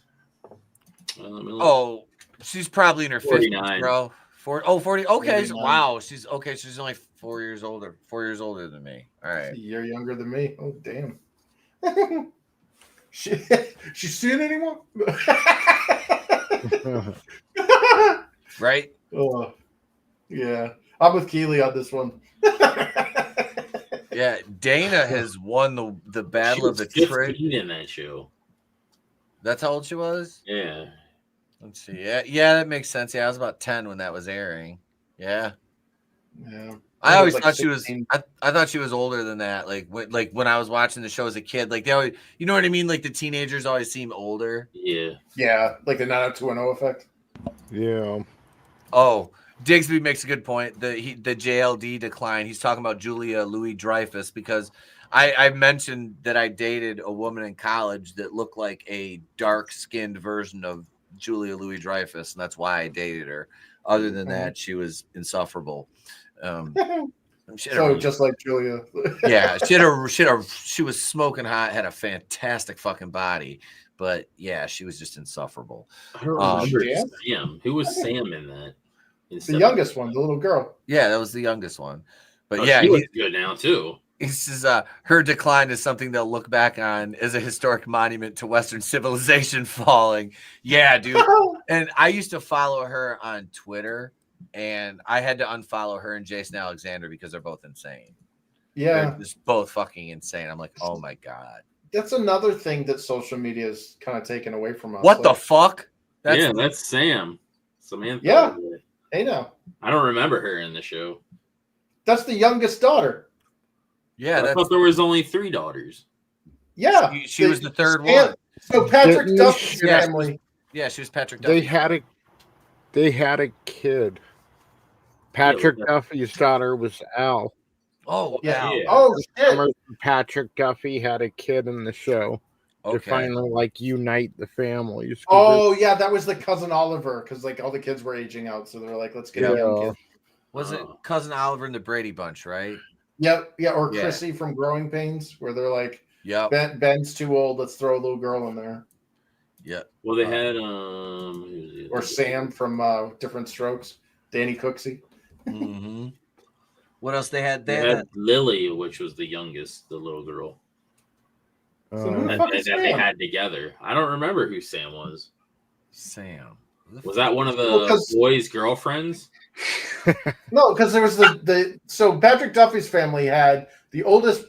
Oh, she's probably in her 50s, bro. 40. Okay. 49. Wow. She's okay. She's only 4 years older. 4 years older than me. All right. A year younger than me. Oh, damn. She's seen anyone? Right? Oh, yeah. I'm with Keely on this one. Yeah, Dana has won the battle of the trick in that show. That's how old she was? Yeah. Let's see. Yeah, that makes sense. Yeah, I was about 10 when that was airing. Yeah. Yeah. I always thought she was. I thought she was older than that. Like when I was watching the show as a kid, they always, you know what I mean? Like the teenagers always seem older. Yeah. Yeah, like the 90210 effect. Yeah. Oh, Digsby makes a good point. The JLD decline. He's talking about Julia Louis-Dreyfus because I mentioned that I dated a woman in college that looked like a dark-skinned version of Julia Louis-Dreyfus, and that's why I dated her. Other than that, she was insufferable. Just like Julia. Yeah, she was smoking hot, had a fantastic fucking body, but yeah, she was just insufferable. I don't remember Sam. Who was Sam in that? The youngest one, the little girl. Yeah, that was the youngest one. But she looks good now too. He says her decline is something they'll look back on as a historic monument to Western civilization falling. Yeah, dude. And I used to follow her on Twitter, and I had to unfollow her and Jason Alexander because they're both insane. Yeah. They're just both fucking insane. I'm like, oh my God. That's another thing that social media is kind of taken away from us. What the fuck? That's Sam. Samantha. Yeah. Hey now. I don't remember her in the show. That's the youngest daughter. Yeah. I thought there was only 3 daughters. Yeah. She was the third one. So Patrick Duffy's family. Yeah, she was Patrick Duffy. They had a kid. Patrick Duffy's daughter was Al. Oh, yeah. Al. Oh, shit. Patrick Duffy had a kid in the show to finally unite the families. Oh, yeah, that was the cousin Oliver because all the kids were aging out, so they're like, let's get a young kid. Was it cousin Oliver and the Brady Bunch, right? Yep, yeah, or Chrissy from Growing Pains, where they're like, Ben's too old, let's throw a little girl in there. Yeah. Well, they had or Sam from Different Strokes, Danny Cooksey. Mm-hmm. What else they had? They had Lily, which was the youngest, the little girl. That they had together. I don't remember who Sam was. Sam. Was that one of the boys' girlfriends? No, because there was so Patrick Duffy's family had the oldest,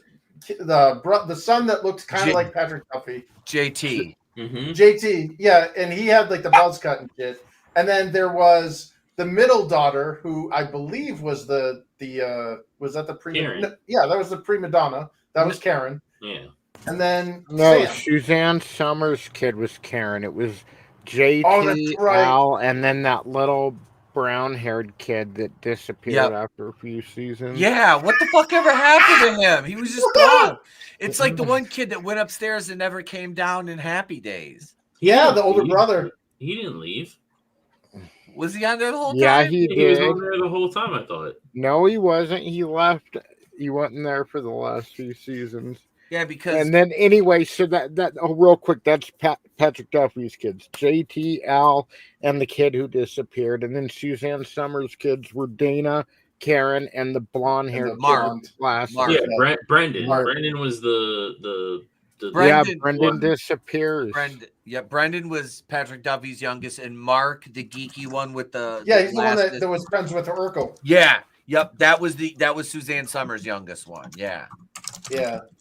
the son that looked kind of like Patrick Duffy. JT. Mm-hmm. JT, yeah, and he had the buzz cut and shit. And then there was the middle daughter, who I believe was was that the prima? Karen. Yeah, that was the prima donna. That was Karen. Yeah. And then Suzanne Summers' kid was Karen. It was JT, that's right. Al, and then that little brown-haired kid that disappeared after a few seasons. Yeah, what the fuck ever happened to him? He was just gone. It's like the one kid that went upstairs and never came down in Happy Days. Yeah, the older brother. He didn't leave. Was he on there the whole time? Yeah, he did. He was on there the whole time, I thought. No, he wasn't. He left. He wasn't there for the last few seasons. Yeah, because... And then anyway, so real quick, that's Patrick Duffy's kids. JT, Al, and the kid who disappeared. And then Suzanne Summers' kids were Dana, Karen, and the blonde-haired Mark. Mark. Yeah, Brendan. Brendan was the Brendan disappears. Brendan was Patrick Duffy's youngest, and Mark, the geeky one with the he's the one that was friends with Urkel. Yeah, yep, that was Suzanne Summers' youngest one. Yeah.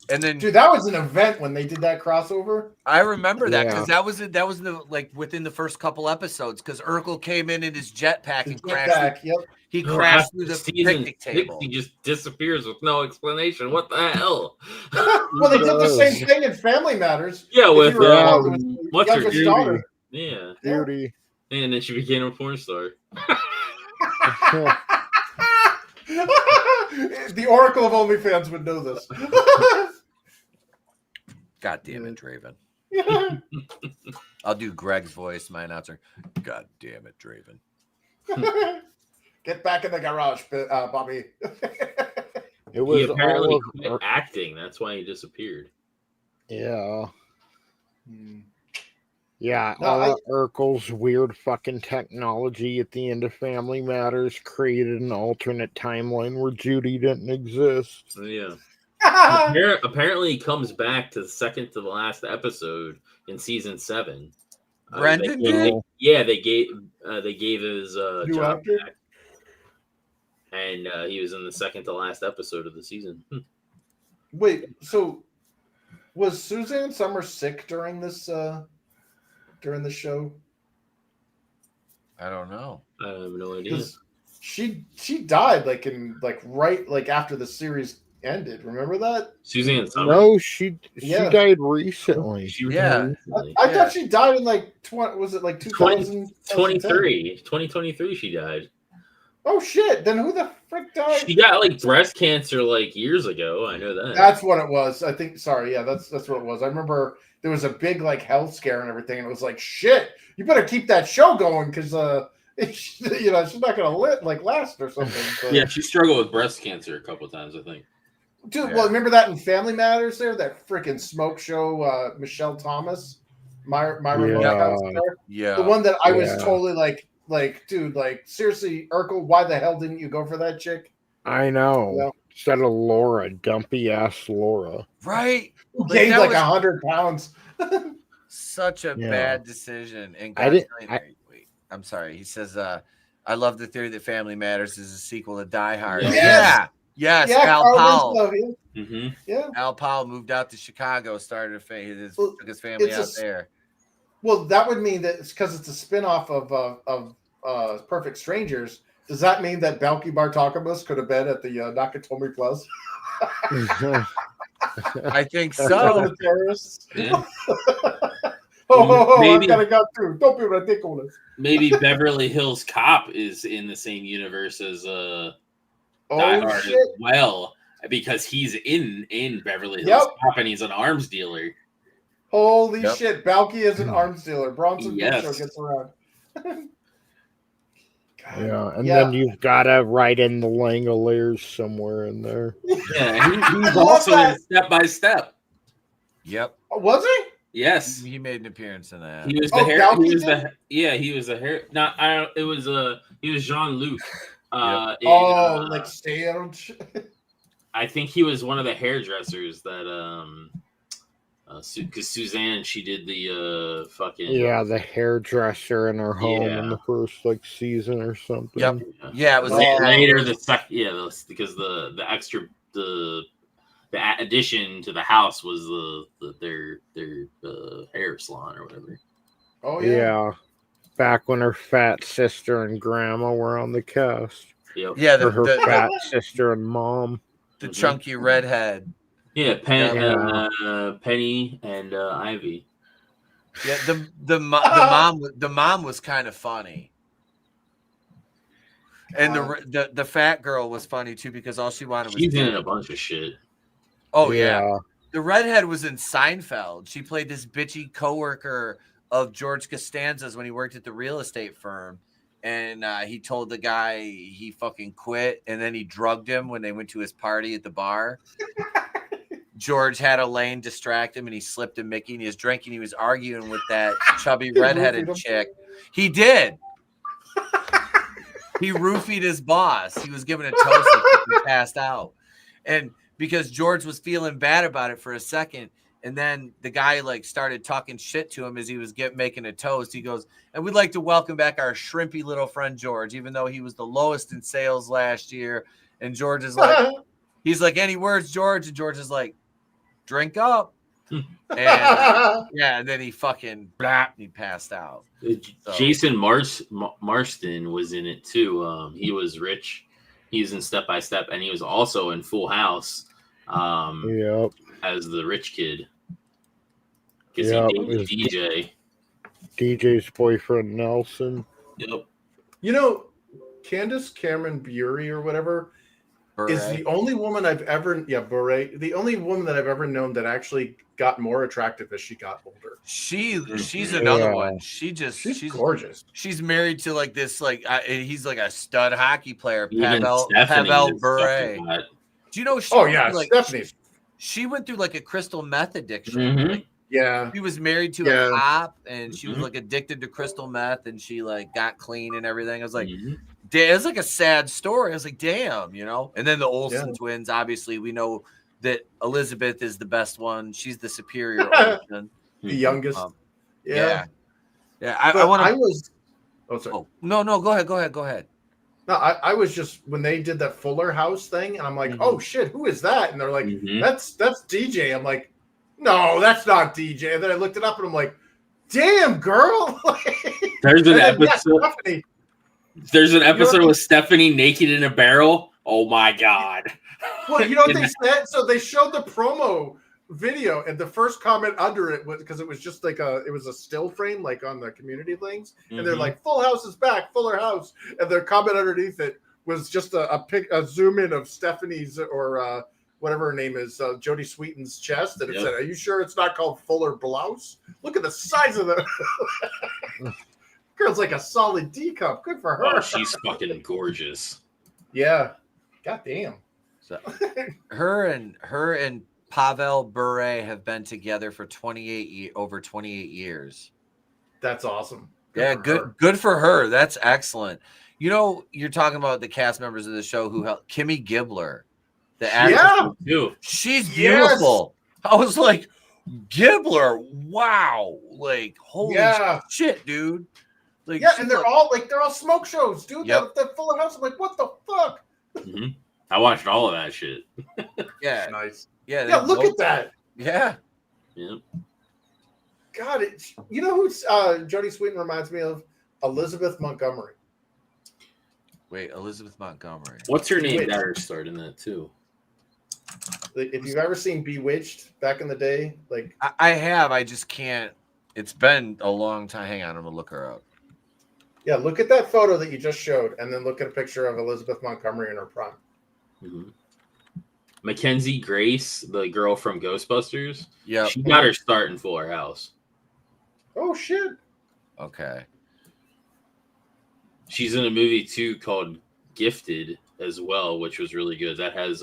And then, dude, that was an event when they did that crossover. I remember that because that was within the first couple episodes because Urkel came in his jetpack and crashed. He crashed through the picnic table. He just disappears with no explanation. What the hell? Well, they did the same thing in Family Matters. Yeah, with what's her Judy. daughter? Yeah, Judy. And then she became a porn star. The Oracle of OnlyFans would know this. God damn it, Draven. I'll do Greg's voice, my announcer. God damn it, Draven. Get back in the garage, Bobby. It was he apparently quit acting. That's why he disappeared. Yeah. Yeah, all Urkel's weird fucking technology at the end of Family Matters created an alternate timeline where Judy didn't exist. Yeah. Apparently, he comes back to the second to the last episode in season 7. Brendan they gave his job back, and he was in the second to last episode of the season. Wait, so was Suzanne Summers sick during this show? I don't know. I have no idea. She died right after the series ended. Remember that? Suzanne Summers? No, she died recently. I thought she died in was it 2023 she died. Oh shit! Then who the frick died? She got breast cancer years ago. I know that. That's what it was. I think. Sorry, yeah, that's what it was. I remember there was a big health scare and everything, and it was shit. You better keep that show going because she's not gonna last or something. But. Yeah, she struggled with breast cancer a couple of times, I think. Dude, well, remember that in Family Matters? That freaking smoke show, Michelle Thomas, Myra yeah, the one that I was totally dude, seriously, Urkel, why the hell didn't you go for that chick? I know. Instead of Laura, dumpy ass Laura. Right? Who gained 100 pounds. Such a bad decision. And I'm sorry. He says, I love the theory that Family Matters is a sequel to Die Hard. Yes. Yes. Al Powell. Yeah. Al Powell moved out to Chicago, took his family out there. Well, that would mean that it's because it's a spinoff of Perfect Strangers. Does that mean that Balky Bartokomous could have been at the Nakatomi Plus? I think so. The terrorists. Yeah. Maybe, I got through. Don't be ridiculous. Maybe Beverly Hills Cop is in the same universe as Die Hard as well, because he's in Beverly Hills Cop and he's an arms dealer. Holy shit! Balky is an arms dealer. Bronson Pinchot gets around. Then you've got to write in the Langoliers somewhere in there. Yeah, he's also in Step by Step. Yep. Was he? Yes, he made an appearance in that. He was the hair. He was the he was the hair. Not I don't. It was he was Jean-Luc. Serge. I think he was one of the hairdressers that because Suzanne, she did the the hairdresser in her home in the first season or something. Yep. Yeah, it was later because the extra the addition to the house was their hair salon or whatever. Oh yeah. Back when her fat sister and grandma were on the cast. Yep. Yeah, her fat sister and mom. The chunky redhead. Yeah, Penny and Ivy. Yeah, the mom was kind of funny, and the fat girl was funny too because all she wanted was. She's in a bunch of shit. Oh yeah, the redhead was in Seinfeld. She played this bitchy coworker of George Costanza's when he worked at the real estate firm, and he told the guy he fucking quit, and then he drugged him when they went to his party at the bar. George had Elaine distract him, and he slipped a Mickey, and he was drinking. He was arguing with that chubby redheaded chick. He did. He roofied his boss. He was given a toast and passed out. And because George was feeling bad about it for a second, And then the guy like started talking shit to him as he was making a toast. He goes, and we'd like to welcome back our shrimpy little friend George, even though he was the lowest in sales last year. And George is like, he's like, any words, George? And George is like, drink up. And and then he fucking he passed out. So. Jason Marston was in it too. He was Rich. He was in Step by Step, and he was also in Full House as the rich kid. Because he dated DJ. DJ's boyfriend Nelson. Yep. You know, Candace Cameron Bure or whatever is the only woman I've ever the only woman that I've ever known that actually got more attractive as she got older. She's another one. She's gorgeous. She's married to like this he's like a stud hockey player, Even Pavel Bure. Do you know? Stephanie's. She went through like a crystal meth addiction. Mm-hmm. Like, yeah, she was married to a cop, and she was like addicted to crystal meth, and she like got clean and everything. I was like, it's like a sad story. I was like, damn, you know. And then the Olsen twins. Obviously, we know that Elizabeth is the best one. She's the superior Olsen, the youngest. Yeah. I want to. I was. Oh, sorry. Oh, no. Go ahead. No, I was just when they did that Fuller House thing, and I'm like, oh shit, who is that? And they're like, that's DJ. I'm like, no, that's not DJ. And then I looked it up, and I'm like, damn, girl. There's an episode. There's an episode with Stephanie naked in a barrel. Oh my god. Well, you know what they said? So they showed the promo video, and the first comment under it was because it was just like it was a still frame like on the community things, and they're like, Full House is back, Fuller House, and their comment underneath it was just a zoom in of Stephanie's or whatever her name is, Jodie Sweetin's chest, and it said, are you sure it's not called Fuller Blouse? Look at the size of the girl's like a solid D cup. Good for her. Oh, she's fucking gorgeous. Yeah. God damn. So her and Pavel Bure have been together for over 28 years. That's awesome. Good for her. That's excellent. You know, you're talking about the cast members of the show who helped Kimmy Gibbler, the actress. Yeah. She's beautiful. I was like, Gibbler, wow. Like, holy shit, dude. Like, and they're all smoke shows, dude. Yep. The Fuller House. I'm like, what the fuck? I watched all of that shit. Yeah. Nice. Yeah, look at that. Yeah. Yeah. God, you know who Jodie Sweetin reminds me of? Elizabeth Montgomery. Wait, Elizabeth Montgomery. What's her name? That starred in that too. If you've ever seen Bewitched back in the day, like I have, I just can't. It's been a long time. Hang on, I'm gonna look her up. Yeah, look at that photo that you just showed, and then look at a picture of Elizabeth Montgomery in her prime. Mackenzie Grace, the girl from Ghostbusters. Yeah, she got her start in Fuller House. Oh shit! Okay. She's in a movie too called Gifted as well, which was really good. That has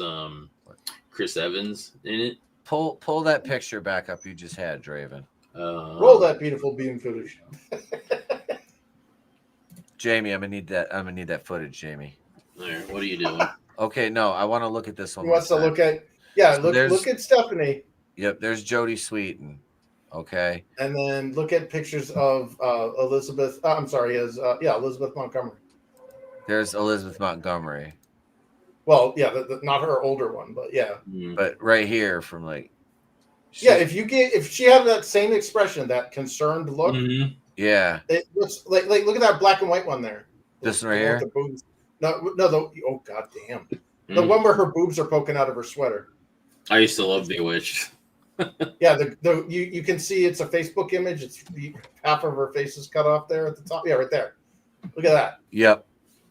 Chris Evans in it. Pull that picture back up you just had, Draven. Roll that beautiful beam footage. Jamie, I'm gonna need that footage, Jamie. All right, what are you doing? Okay, no, I want to look at this one. He wants to look at look at Stephanie. Yep, there's Jodie Sweetin. Okay. And then look at pictures of Elizabeth. I'm sorry, Elizabeth Montgomery. There's Elizabeth Montgomery. Well, yeah, not her older one, but yeah. But right here from like. If she had that same expression, that concerned look. Yeah. It looks like look at that black and white one there. This one right here. The boobs. No. Oh god damn. The one where her boobs are poking out of her sweater. I used to love Bewitched. Yeah, you can see it's a Facebook image. It's half of her face is cut off there at the top. Yeah, right there. Look at that. Yep.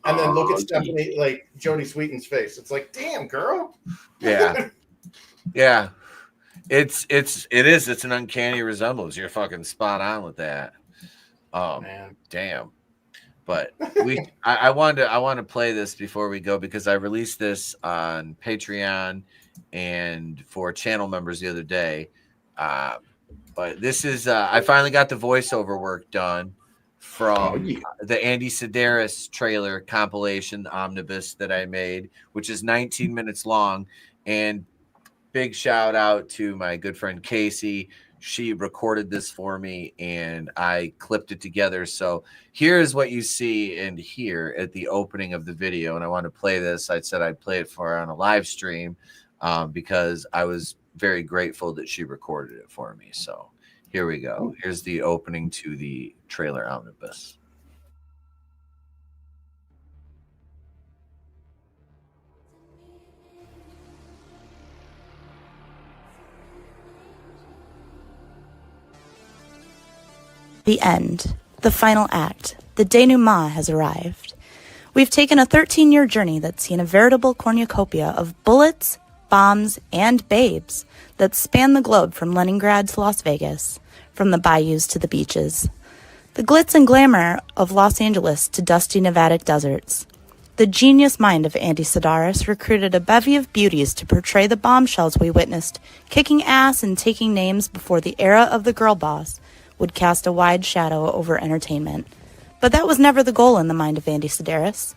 And then look at Stephanie, like Jodie Sweetin's face. It's like, damn, girl. Yeah. Yeah. It's an uncanny resemblance. You're fucking spot on with that. Man. Damn. But I wanted to play this before we go because I released this on Patreon and for channel members the other day. But this is I finally got the voiceover work done from the Andy Sedaris trailer compilation omnibus that I made, which is 19 minutes long. And big shout out to my good friend Casey. She recorded this for me and I clipped it together. So here's what you see and hear at the opening of the video. And I want to play this. I said I'd play it for her on a live stream because I was very grateful that she recorded it for me. So here we go. Here's the opening to the trailer omnibus. The end. The final act. The denouement has arrived. We've taken a 13-year journey that's seen a veritable cornucopia of bullets, bombs, and babes that span the globe from Leningrad to Las Vegas, from the bayous to the beaches. The glitz and glamour of Los Angeles to dusty Nevada deserts. The genius mind of Andy Sedaris recruited a bevy of beauties to portray the bombshells we witnessed, kicking ass and taking names before the era of the girl boss would cast a wide shadow over entertainment. But that was never the goal in the mind of Andy Sedaris.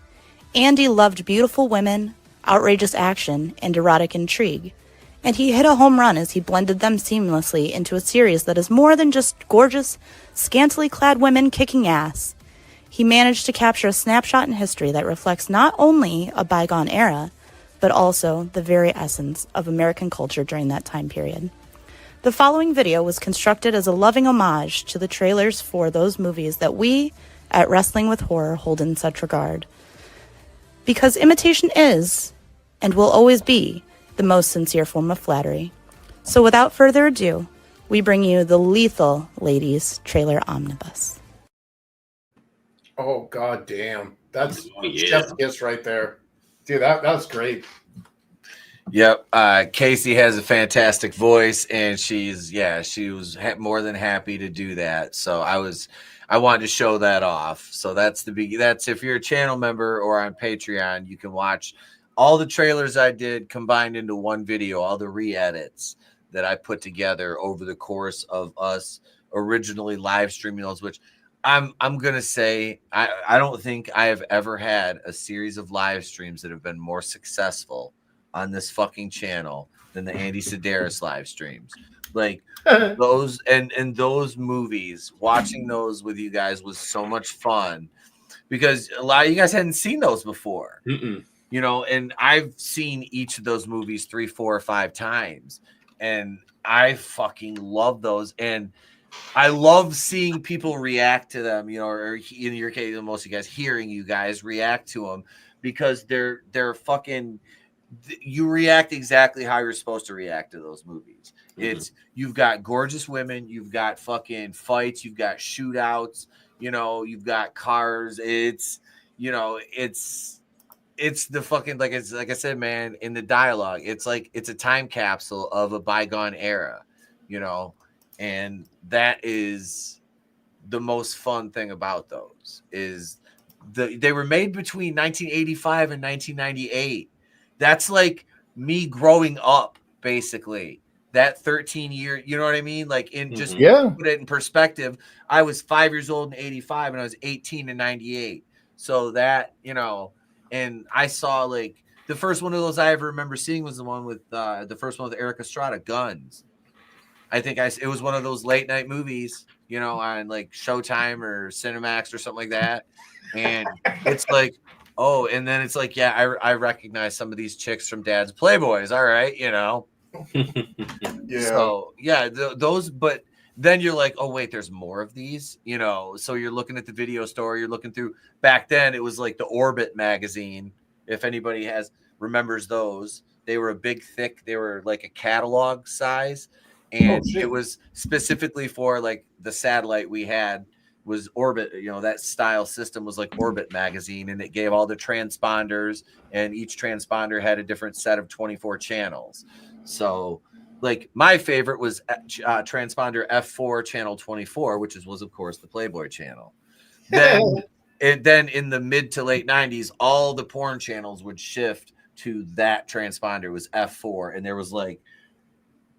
Andy loved beautiful women, outrageous action, and erotic intrigue, and he hit a home run as he blended them seamlessly into a series that is more than just gorgeous, scantily clad women kicking ass. He managed to capture a snapshot in history that reflects not only a bygone era, but also the very essence of American culture during that time period. The following video was constructed as a loving homage to the trailers for those movies that we, at Wrestling with Horror, hold in such regard. Because imitation is, and will always be, the most sincere form of flattery. So without further ado, we bring you the Lethal Ladies trailer omnibus. Oh, god damn. That's chef's kiss right there. Dude, that was great. Yep. Casey has a fantastic voice, and she was more than happy to do that. So I wanted to show that off. So that's if you're a channel member or on Patreon, you can watch all the trailers I did combined into one video, all the re-edits that I put together over the course of us originally live streaming those, which I'm gonna say I don't think I have ever had a series of live streams that have been more successful on this fucking channel than the Andy Sedaris live streams. Like those and those movies, watching those with you guys was so much fun because a lot of you guys hadn't seen those before. You know, and I've seen each of those movies 3, 4, or 5 times, and I fucking love those. And I love seeing people react to them, you know, or in your case, most of you guys hearing you guys react to them because they're fucking. You react exactly how you're supposed to react to those movies. It's you've got gorgeous women, you've got fucking fights, you've got shootouts, you know, you've got cars. It's the fucking like I said, man, in the dialogue, it's like it's a time capsule of a bygone era, you know, and that is the most fun thing about those is they were made between 1985 and 1998. That's like me growing up, basically. That 13-year, you know what I mean? Like in just put it in perspective, I was 5 years old in 85 and I was 18 in 98. So that, you know, and I saw like the first one of those I ever remember seeing was the one with the first one with Eric Estrada, Guns. I think it was one of those late night movies, you know, on like Showtime or Cinemax or something like that. And it's like, oh, and then it's like, yeah, I recognize some of these chicks from Dad's Playboys. All right, you know. Yeah. So yeah, those. But then you're like, oh wait, there's more of these, you know. So you're looking at the video store. You're looking through. Back then, it was like the Orbit magazine. If anybody remembers those, they were a big, thick. They were like a catalog size, and it was specifically for like the satellite we had. Was Orbit, you know, that style system was like Orbit magazine, and it gave all the transponders, and each transponder had a different set of 24 channels. So like my favorite was transponder F4 channel 24, which was of course the Playboy channel. Then in the mid to late 90s, all the porn channels would shift to that transponder. It was F4, and there was like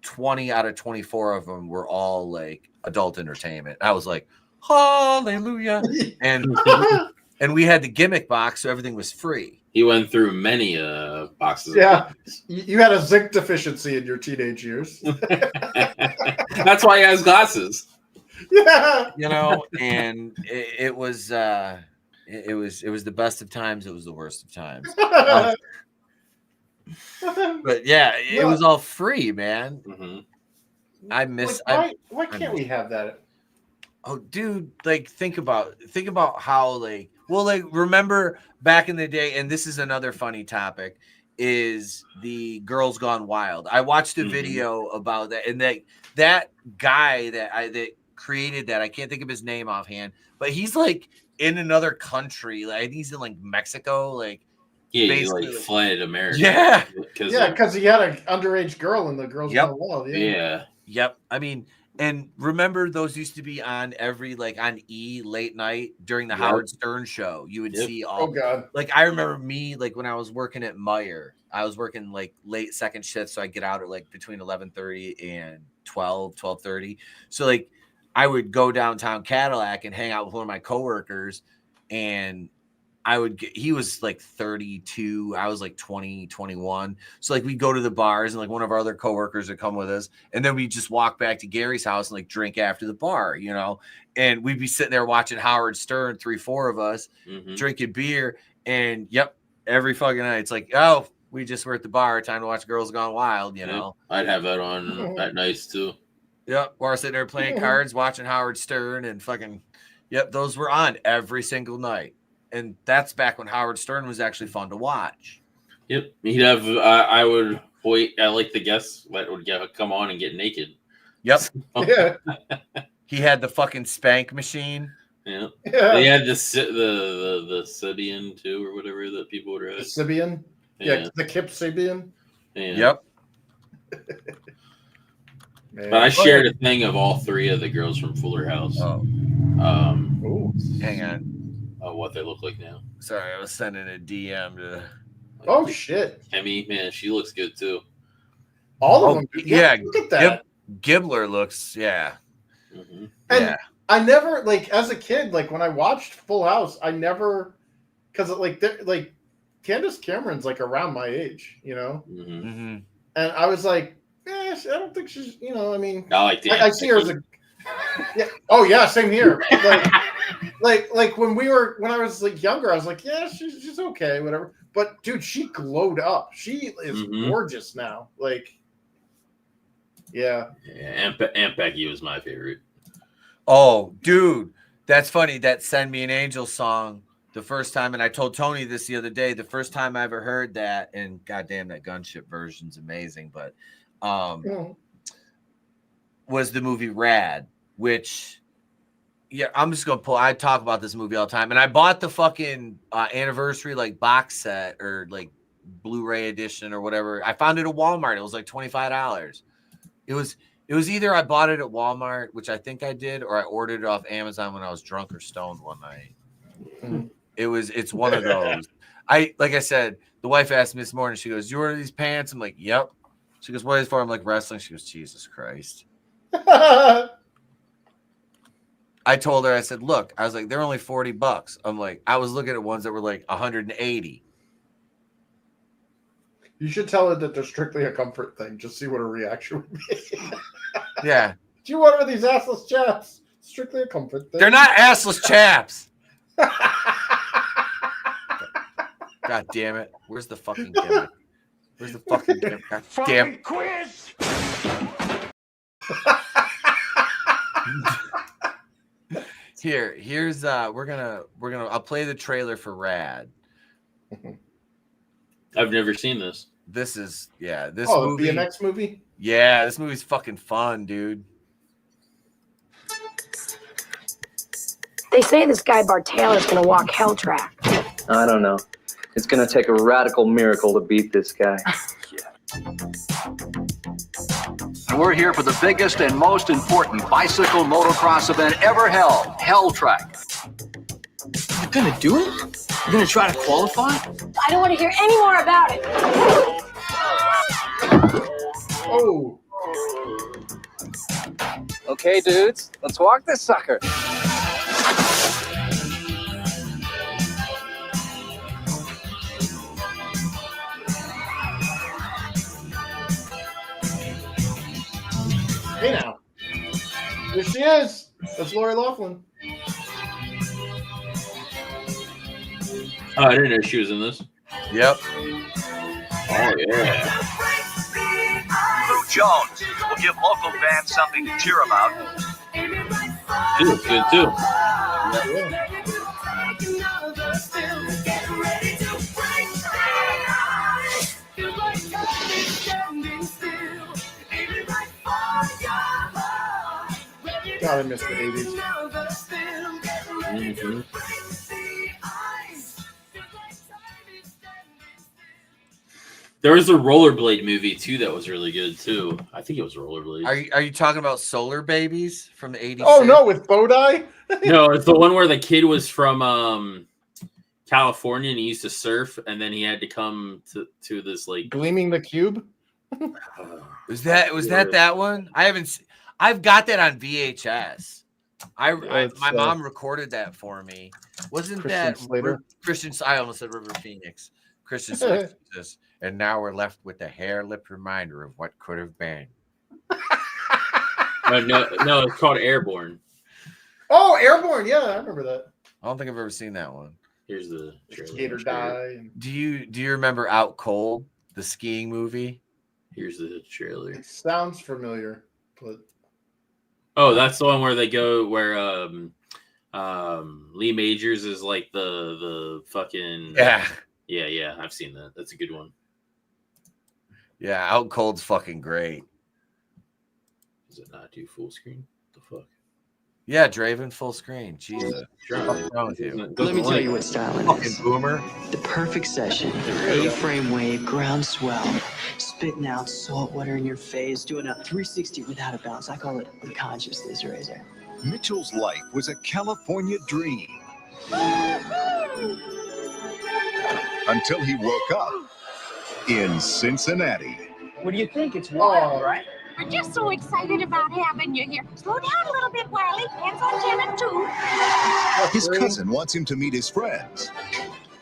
20 out of 24 of them were all like adult entertainment. I was like, hallelujah. And And we had the gimmick box, so everything was free. He went through many boxes. Yeah, you had a zinc deficiency in your teenage years. That's why he has glasses. Yeah, you know, and it was the best of times. It was the worst of times. But yeah, it was all free, man. Mm-hmm. I miss. Like, why can't we have that? Oh, dude! Like, think about how like. Well, like, remember back in the day, and this is another funny topic, is the Girls Gone Wild. I watched a video about that, and that guy that created that, I can't think of his name offhand, but he's like in another country, like he's in like Mexico, like yeah, he like fled America. Yeah, because he had an underage girl in the Girls Gone Wild. Yep. I mean. And remember, those used to be on every on E late night during the Howard Stern show. You would see all. Oh God! Like I remember me when I was working at Meyer, I was working like late second shift, so I get out at like between 11:30 and 12:30. So like I would go downtown Cadillac and hang out with one of my coworkers, and he was like 32, I was like 20, 21. So like we'd go to the bars and like one of our other coworkers would come with us, and then we just walk back to Gary's house and like drink after the bar, you know, and we'd be sitting there watching Howard Stern, 3-4 of us drinking beer, and every fucking night it's like, oh, we just were at the bar, time to watch Girls Gone Wild, you know. I'd have that on at nights too. Yep, we're sitting there playing cards, watching Howard Stern, and fucking those were on every single night. And that's back when Howard Stern was actually fun to watch. Yep. He'd have, I would wait. I like the guests that would come on and get naked. Yep. Yeah. He had the fucking spank machine. Yeah. They had the Sibian too, or whatever that people would have. The Sibian? Yeah, the Kip Sibian. Yeah. Yep. But I shared a thing of all three of the girls from Fuller House. Oh. Hang on. What they look like now. Sorry, I was sending a DM to. Oh shit! Emmy, man, she looks good too. All of them. Yeah, look at that. Gibbler looks. Yeah. Mm-hmm. And I never as a kid, when I watched Full House, I never because Candace Cameron's around my age, you know, mm-hmm. And I was like, I don't think she's, you know, I mean, I see her as a. Yeah. Oh yeah, same here. When I was younger, I was like, yeah, she's okay, whatever. But dude, she glowed up. She is gorgeous now. Yeah. Aunt Becky was my favorite. Oh, dude, that's funny. That "Send Me an Angel" song. The first time, and I told Tony this the other day. The first time I ever heard that, and goddamn, that Gunship version's amazing. But was the movie Rad, which. Yeah, I'm just gonna pull. I talk about this movie all the time, and I bought the fucking anniversary box set or Blu-ray edition or whatever. I found it at Walmart. It was like $25. It was either I bought it at Walmart, which I think I did, or I ordered it off Amazon when I was drunk or stoned one night. It's one of those. Like I said, the wife asked me this morning. She goes, "You order these pants?" I'm like, "Yep." She goes, "What is it for?" I'm like, "Wrestling." She goes, "Jesus Christ." I told her, I said, look, I was like, they're only $40. I'm like, I was looking at ones that were like 180. You should tell her that they're strictly a comfort thing. Just see what her reaction would be. Yeah. Do you want these assless chaps? Strictly a comfort thing. They're not assless chaps. God damn it. Where's the fucking gimmick? Where's the fucking gimmick? God damn. Quiz. Here's I'll play the trailer for Rad. I've never seen this. This is this movie. The BMX movie? Yeah, this movie's fucking fun, dude. They say this guy Bartaylor's gonna walk hell track. I don't know. It's gonna take a radical miracle to beat this guy. And we're here for the biggest and most important bicycle motocross event ever held, Hell Track. You're gonna do it? You're gonna try to qualify? I don't want to hear any more about it. Oh. Okay, dudes, let's walk this sucker. Hey now. There she is. That's Lori Loughlin. Oh, I didn't know she was in this. Yep. Oh, yeah. Lou Jones will give local fans something to cheer about. She looks good, too. God, I miss the 80s. Mm-hmm. There was a Rollerblade movie too that was really good too. I think it was Rollerblade. Are you talking about Solar Babies from the 80s? Oh no, with Bodai? No, it's the one where the kid was from California and he used to surf, and then he had to come to this like Gleaming the Cube. Was that one? I haven't. I've got that on VHS. My mom recorded that for me. Wasn't Christian that Slater? Christian? I almost said River Phoenix. Christian Slater. And now we're left with a hair-lip reminder of what could have been. No, it's called Airborne. Oh, Airborne. Yeah, I remember that. I don't think I've ever seen that one. Here's the Skater die. Do you remember Out Cold, the skiing movie? Here's the trailer. It sounds familiar, but oh, that's the one where they go where Lee Majors is like the fucking yeah. I've seen that. That's a good one. Yeah, Out Cold's fucking great. Does it not do full screen? The fuck? Yeah, Draven full screen. Jesus. What's wrong with you? Let me tell you what styling Fucking is. boomer. The perfect session. A-frame wave, ground swell, spitting out salt water in your face, doing a 360 without a bounce. I call it the consciousness raiser. Mitchell's life was a California dream. Until he woke up in Cincinnati. What do you think? It's wild, right? We're just so excited about having you here. Slow down a little bit, Wiley. Hands on 10 and 2. His cousin wants him to meet his friends.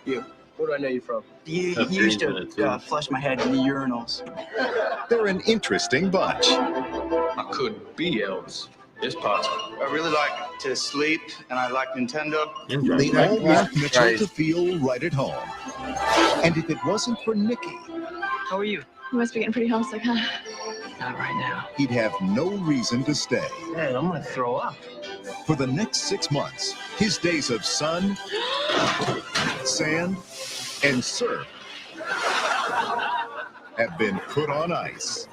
You. Where do I know you from? You used to flush my head in the urinals. They're an interesting bunch. I could be else. It's possible. I really like to sleep, and I like Nintendo. They all want Mitchell to feel right at home. And if it wasn't for Nikki, How are you? You must be getting pretty homesick, huh? Not right now. he'd have no reason to stay. Man, I'm gonna throw up. For the next 6 months, his days of sun, sand, and surf have been put on ice.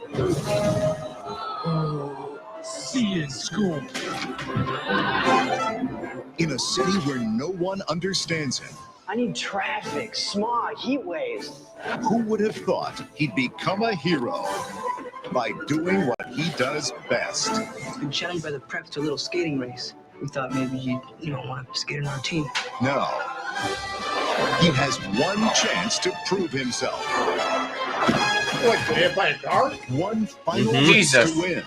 See in school. In a city where no one understands him, I need traffic, smog, heat waves. who would have thought he'd become a hero by doing what he does best? Been challenged by the preps to a little skating race. We thought maybe you don't want to skate on our team. No. He has one chance to prove himself. What, hit by a car? One final Jesus. race to win.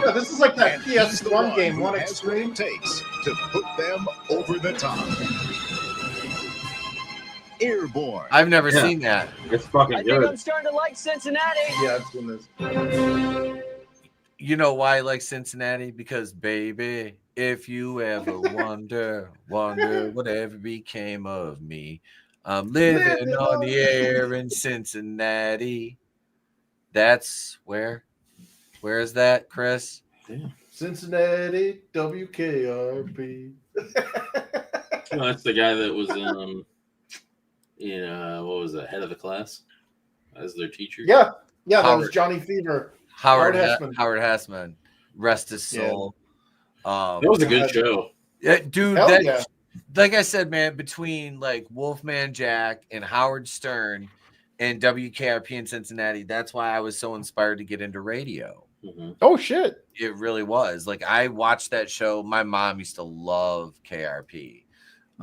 Yeah, this is like that PS1 game, One Has what Extreme. it takes to put them over the top. Airborne. I've never seen that. It's fucking good. starting to like Cincinnati. Yeah, I've seen this. You know why I like Cincinnati? Because, baby, if you ever wonder whatever became of me, I'm living on the air in Cincinnati. That's where? Where is that, Chris? Cincinnati, WKRP. Oh, that's the guy that was what was that, head of the class as their teacher? Yeah, that Howard. was Johnny Fever. Howard Hessman. Hessman. Rest his soul. That was a good show. Yeah, dude. Hell That, yeah. Like I said, man, between like Wolfman Jack and Howard Stern and WKRP in Cincinnati, that's why I was so inspired to get into radio. Mm-hmm. Oh shit! It really was. Like I watched that show. My mom used to love KRP.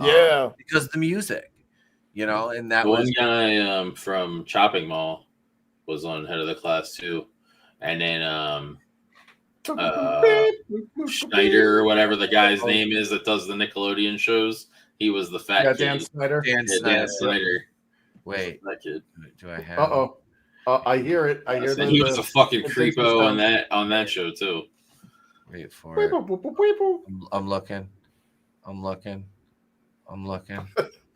Yeah, because of the music, and that One was guy from Chopping Mall was on head of the class too, and then Schneider or whatever the guy's name is that does the Nickelodeon shows. He was the fat kid. Dan Snyder. Dan Yeah, Snyder. Dan Snyder. Wait, That kid. do I have? Uh-oh. I hear it. I hear that. He was a fucking creepo on that show too. Wait for it. I'm looking.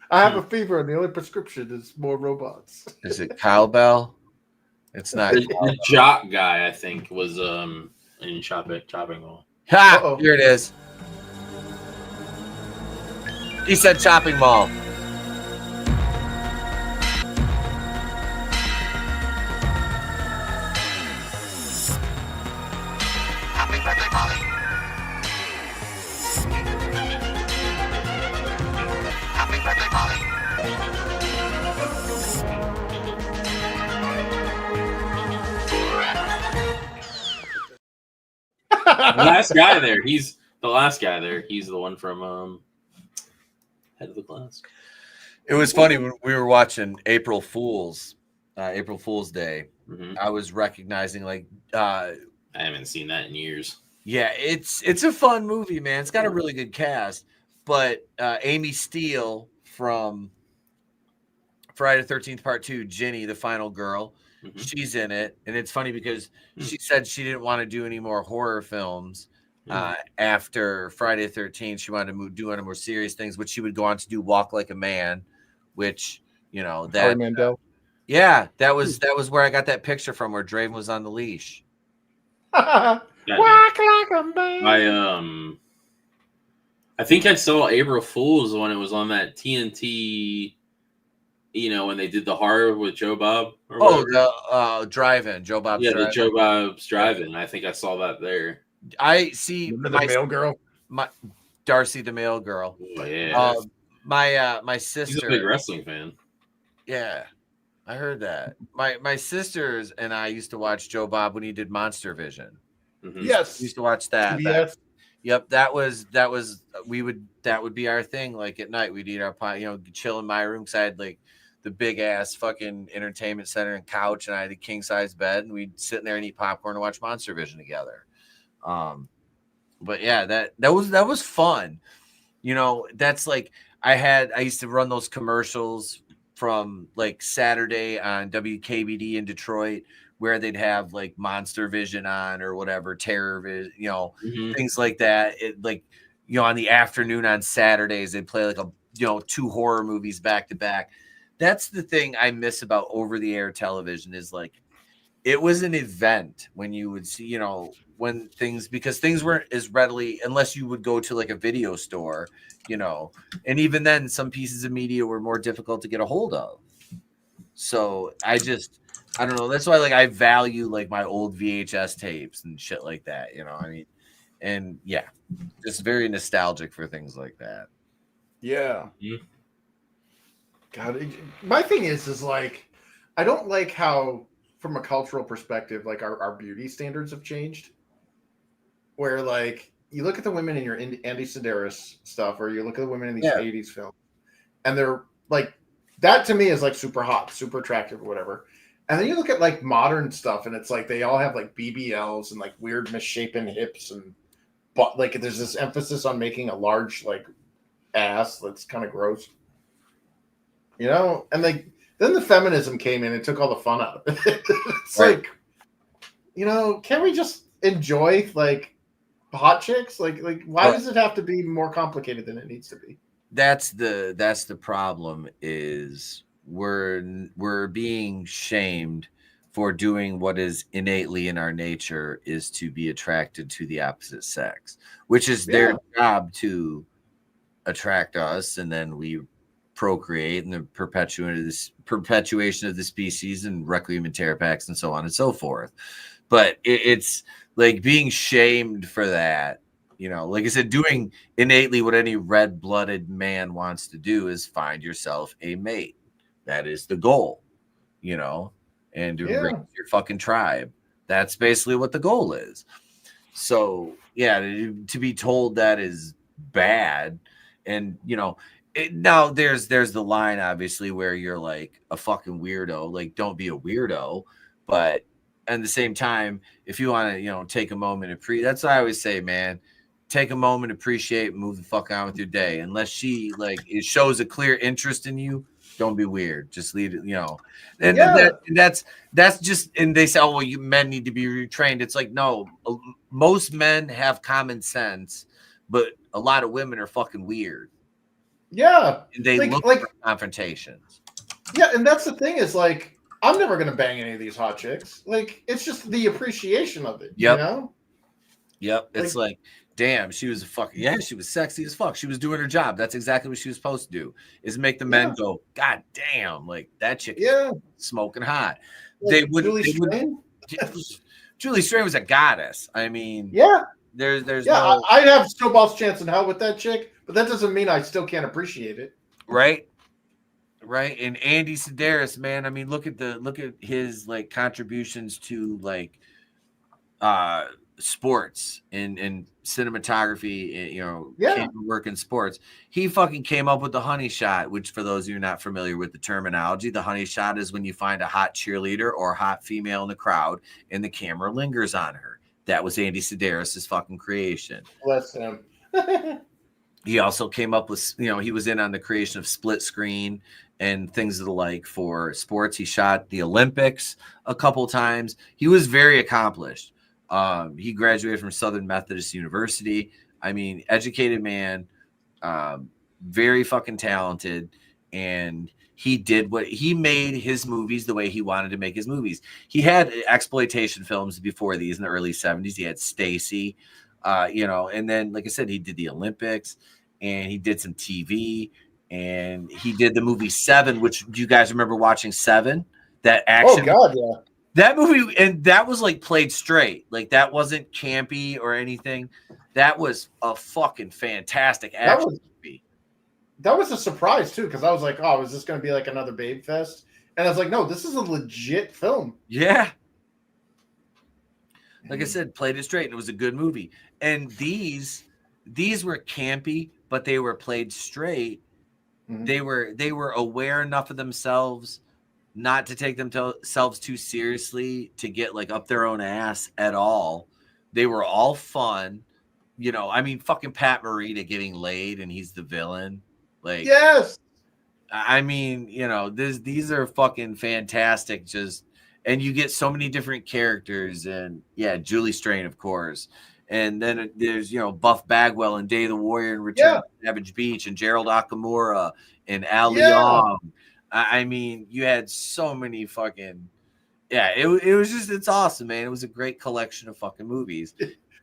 I have a fever, and the only prescription is more robots. Is it cowbell? It's not. The jock guy, I think, was in chopping mall. Ha! Here it is. He said chopping mall. Happy birthday, Molly. Happy birthday, Molly. The last guy there. He's the last guy there. He's the one from Head of the Class. It was funny when we were watching April Fool's Day. Mm-hmm. I was recognizing I haven't seen that in years. Yeah, it's a fun movie, man. It's got a really good cast, but Amy Steele from Friday the 13th Part 2, Ginny, the final girl, she's in it, and it's funny because she said she didn't want to do any more horror films after Friday the 13th. She wanted to do one of more serious things, which she would go on to do Walk Like a Man, which that Mandel. Yeah, that was where I got that picture from, where Draven was on the leash. Walk like a man. I think I saw April Fool's when it was on that TNT. When they did the horror with Joe Bob. The drive-in, Joe Bob's. Yeah, drive-in. the Joe Bob's drive-in. I think I saw that there. I see the mail girl, Darcy, the mail girl. Oh, yeah, my sister. He's a big wrestling fan. Yeah, I heard that. My sisters and I used to watch Joe Bob when he did Monster Vision. Mm-hmm. Yes, we used to watch that. Yep, that would be our thing. Like at night, we'd eat our pie, chill in my room because I had like the big ass fucking entertainment center and couch, and I had a king size bed, and we'd sit in there and eat popcorn and watch Monster Vision together. But yeah, that was fun. That's like I used to run those commercials from like Saturday on WKBD in Detroit, where they'd have like Monster Vision on or whatever, Terror Vision, things like that. On the afternoon on Saturdays, they'd play like 2 horror movies back to back. That's the thing I miss about over-the-air television is like it was an event when you would see, because things weren't as readily, unless you would go to like a video store, and even then some pieces of media were more difficult to get a hold of. So I don't know. That's why I value like my old VHS tapes and shit like that, and yeah, just very nostalgic for things like that. Yeah. Mm-hmm. God, my thing is like, I don't like how, from a cultural perspective, like our beauty standards have changed. Where like you look at the women in your Andy Sedaris stuff, or you look at the women in these 80s films, and they're like, that to me is like super hot, super attractive, or whatever. And then you look at like modern stuff, and it's like they all have like BBLs and like weird misshapen hips, but like there's this emphasis on making a large like ass that's kind of gross. And like then the feminism came in and took all the fun out of it. It's right. Like, can we just enjoy like hot chicks? Like why does it have to be more complicated than it needs to be? That's the problem is we're being shamed for doing what is innately in our nature, is to be attracted to the opposite sex, which is their job to attract us, and then we procreate, and the perpetuation of the species, and Requiem and Terrapax and so on and so forth. But it's like being shamed for that, like I said, doing innately what any red-blooded man wants to do is find yourself a mate. That is the goal, and to bring your fucking tribe. That's basically what the goal is. So yeah, to be told that is bad, and now there's the line obviously where you're like a fucking weirdo, like don't be a weirdo, but at the same time, if you want to take a moment to that's what I always say, man, take a moment, appreciate, move the fuck on with your day. Unless she it shows a clear interest in you, Don't be weird. Just leave it, and that's just. And they say, oh, well, you men need to be retrained. It's like, no, most men have common sense, but a lot of women are fucking weird. Yeah, and they look for confrontations. Yeah, and that's the thing is like, I'm never gonna bang any of these hot chicks. Like, it's just the appreciation of it. Yep. You know. Yep. It's like damn, she was she was sexy as fuck. She was doing her job. That's exactly what she was supposed to do, is make the men go, God damn, like that chick is smoking hot. Like Julie Strain was a goddess. I mean, there's no... I'd have snowball's chance in hell with that chick, but that doesn't mean I still can't appreciate it. Right. And Andy Sedaris, man, I mean, look at his like contributions to like sports and cinematography, camera work in sports. He fucking came up with the honey shot, which for those of you not familiar with the terminology, the honey shot is when you find a hot cheerleader or a hot female in the crowd and the camera lingers on her. That was Andy Sedaris' fucking creation. Bless him. He also came up with, he was in on the creation of split screen and things of the like for sports. He shot the Olympics a couple times. He was very accomplished. He graduated from Southern Methodist University. I mean, educated man, very fucking talented. And he made his movies the way he wanted to make his movies. He had exploitation films before these in the early 70s. He had Stacy, and then, like I said, he did the Olympics and he did some TV and he did the movie Seven, which do you guys remember watching Seven? That action. Oh God, yeah. That movie, and that was like played straight. Like that wasn't campy or anything. That was a fucking fantastic action movie. That was a surprise too, because I was like, oh, is this going to be like another Babe Fest? And I was like, no, this is a legit film. Yeah. Like I said, played it straight, and it was a good movie. And these were campy, but they were played straight. Mm-hmm. They were aware enough of themselves not to take themselves too seriously, to get like up their own ass at all. They were all fun. I mean, fucking Pat Morita getting laid and he's the villain. Like, yes. I mean, these are fucking fantastic. And you get so many different characters, and Julie Strain, of course. And then there's, Buff Bagwell and Day the Warrior and Return to Savage Beach and Gerald Okamura and Ali Young. I mean, you had so many fucking, it was just, it's awesome, man. It was a great collection of fucking movies.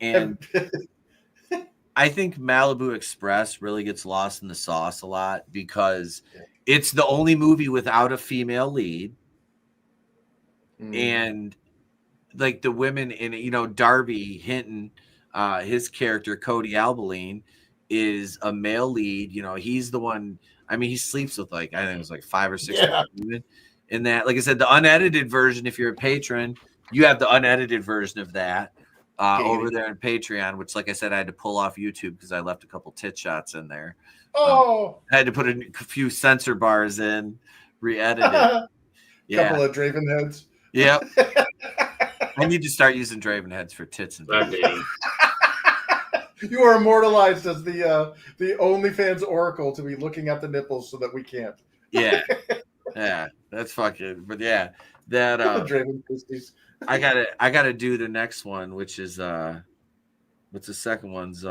And I think Malibu Express really gets lost in the sauce a lot because it's the only movie without a female lead. And like the women in, Darby Hinton, his character, Cody Albaline, is a male lead. He's the one. I mean, he sleeps with like, I think it was like 5 or 6 women in that. Like I said, the unedited version, if you're a patron, you have the unedited version of that over there on Patreon, which, like I said, I had to pull off YouTube because I left a couple tit shots in there. I had to put a few censor bars in, re-edit it. Couple of Draven heads. Yep. I need to start using Draven heads for tits and You are immortalized as the OnlyFans oracle to be looking at the nipples so that we can't. Yeah, that's fucking. But that Draven Christies. I gotta do the next one, which is what's the second one's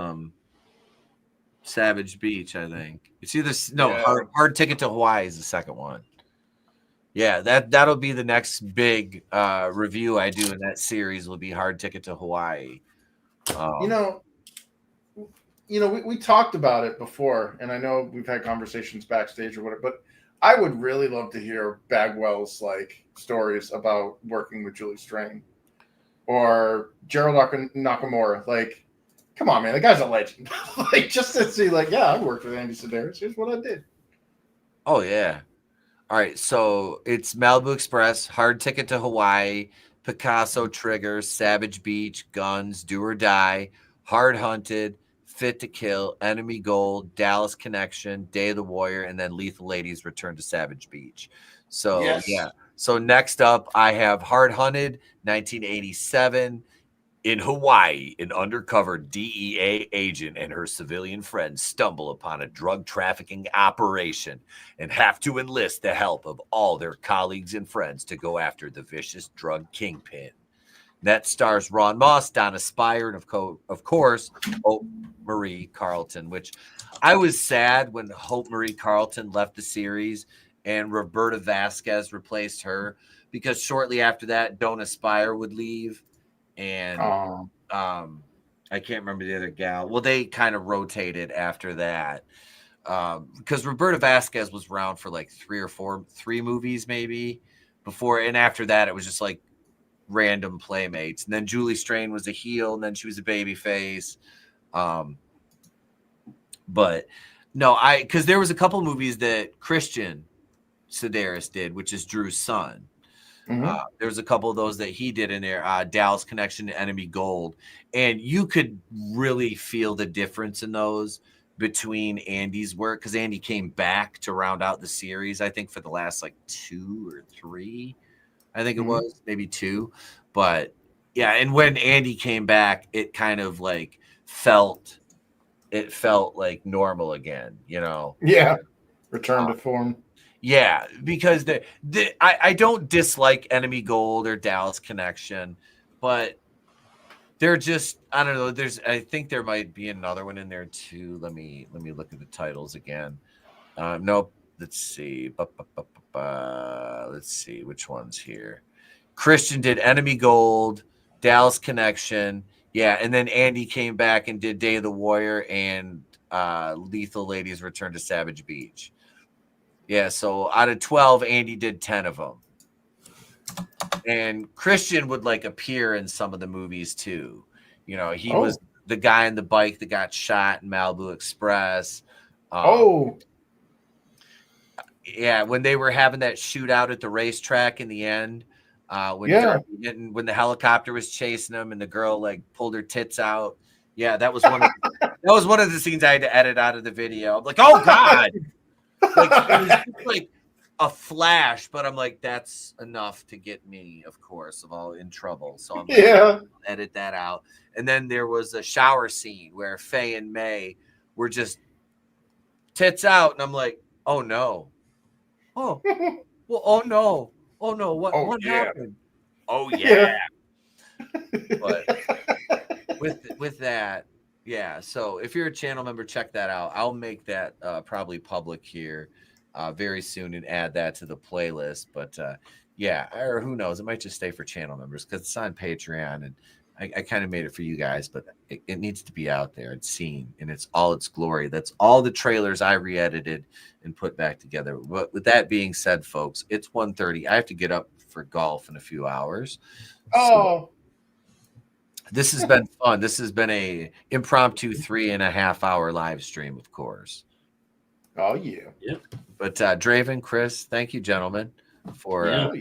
Savage Beach, I think. It's either Hard Ticket to Hawaii is the second one. Yeah, that'll be the next big review I do in that series. Will be Hard Ticket to Hawaii. We talked about it before, and I know we've had conversations backstage or whatever, but I would really love to hear Bagwell's like stories about working with Julie Strain or Gerald Nakamura. Like, come on, man, the guy's a legend. Like, just to see, like, I worked with Andy Sedaris. Here's what I did. Oh yeah. All right, so it's Malibu Express, Hard Ticket to Hawaii, Picasso Trigger, Savage Beach, Guns, Do or Die, Hard Hunted, Fit to Kill, Enemy Gold, Dallas Connection, Day of the Warrior, and then Lethal Ladies Return to Savage Beach. So So next up, I have Hard Hunted, 1987. In Hawaii, an undercover DEA agent and her civilian friends stumble upon a drug trafficking operation and have to enlist the help of all their colleagues and friends to go after the vicious drug kingpin. That stars Ron Moss, Donna Spire, and of course, Hope Marie Carlton, which I was sad when Hope Marie Carlton left the series and Roberta Vasquez replaced her, because shortly after that, Donna Spire would leave. And I can't remember the other gal. Well, they kind of rotated after that, because Roberta Vasquez was around for like three movies maybe before, and after that it was just like random playmates. And then Julie Strain was a heel, and then she was a baby face. But no, because there was a couple movies that Christian Sedaris did, which is Drew's son. There's a couple of those that he did in there, Dallas Connection to Enemy Gold, and you could really feel the difference in those between Andy's work, because Andy came back to round out the series, I think, for the last like 2 or 3, I think it was, maybe 2. But yeah, and when Andy came back, it kind of like felt like normal again, you know? Yeah, return to form. Yeah, because I don't dislike Enemy Gold or Dallas Connection, but they're just, I don't know. I think there might be another one in there too. Let me look at the titles again. Nope. Let's see. Let's see which one's here. Christian did Enemy Gold, Dallas Connection, yeah, and then Andy came back and did Day of the Warrior and Lethal Ladies Return to Savage Beach. Yeah, so out of 12, Andy did 10 of them. And Christian would like appear in some of the movies too. You know, he was the guy on the bike that got shot in Malibu Express. Yeah, when they were having that shootout at the racetrack in the end, when the helicopter was chasing him and the girl like pulled her tits out. Yeah, that was one of the scenes I had to edit out of the video. I'm like, oh God. Like, it was just like a flash, but I'm like, that's enough to get me, of course, in trouble. So I'm like, edit that out. And then there was a shower scene where Faye and May were just tits out, and I'm like, oh no, well, oh no, what happened? Oh yeah. But with that. Yeah, so if you're a channel member, check that out. I'll make that probably public here very soon and add that to the playlist. But yeah, or who knows? It might just stay for channel members because it's on Patreon, and I kind of made it for you guys, but it needs to be out there. It's seen in all its glory. That's all the trailers I re-edited and put back together. But with that being said, folks, it's 1:30. I have to get up for golf in a few hours. So, this has been fun. This has been a impromptu 3.5 hour live stream, of course. Oh yeah. But Draven, Chris, thank you, gentlemen, for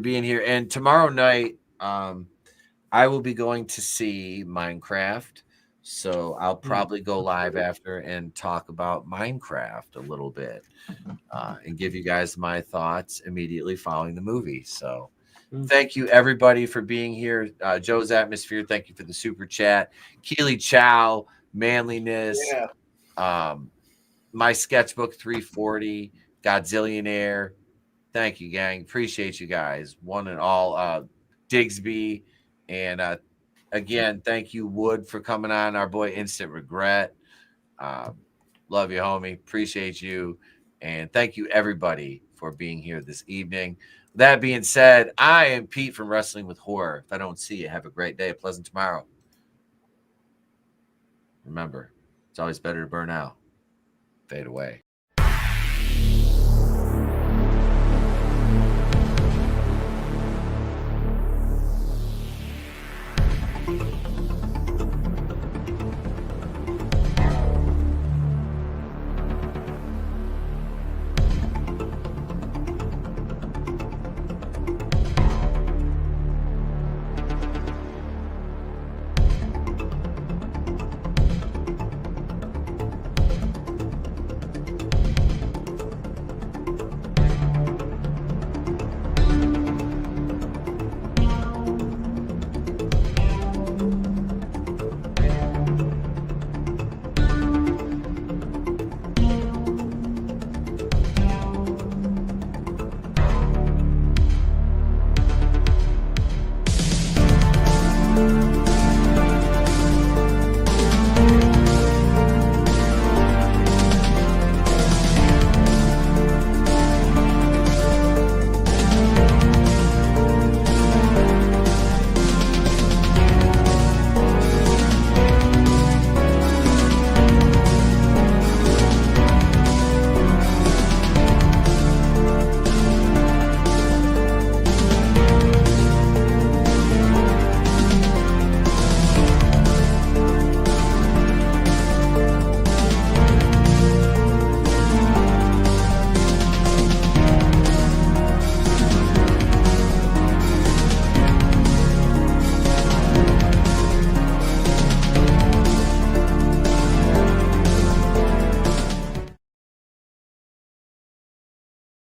being here. And tomorrow night, I will be going to see Minecraft. So I'll probably go live after and talk about Minecraft a little bit and give you guys my thoughts immediately following the movie. So thank you, everybody, for being here. Joe's Atmosphere, thank you for the super chat. Keely Chow, Manliness, My Sketchbook 340, Godzillionaire. Thank you, gang. Appreciate you guys, one and all. Digsby, and again, thank you, Wood, for coming on. Our boy Instant Regret. Love you, homie. Appreciate you. And thank you, everybody, for being here this evening. That being said, I am Pete from Wrestling with Horror. If I don't see you, have a great day, a pleasant tomorrow. Remember, it's always better to burn out. Fade away.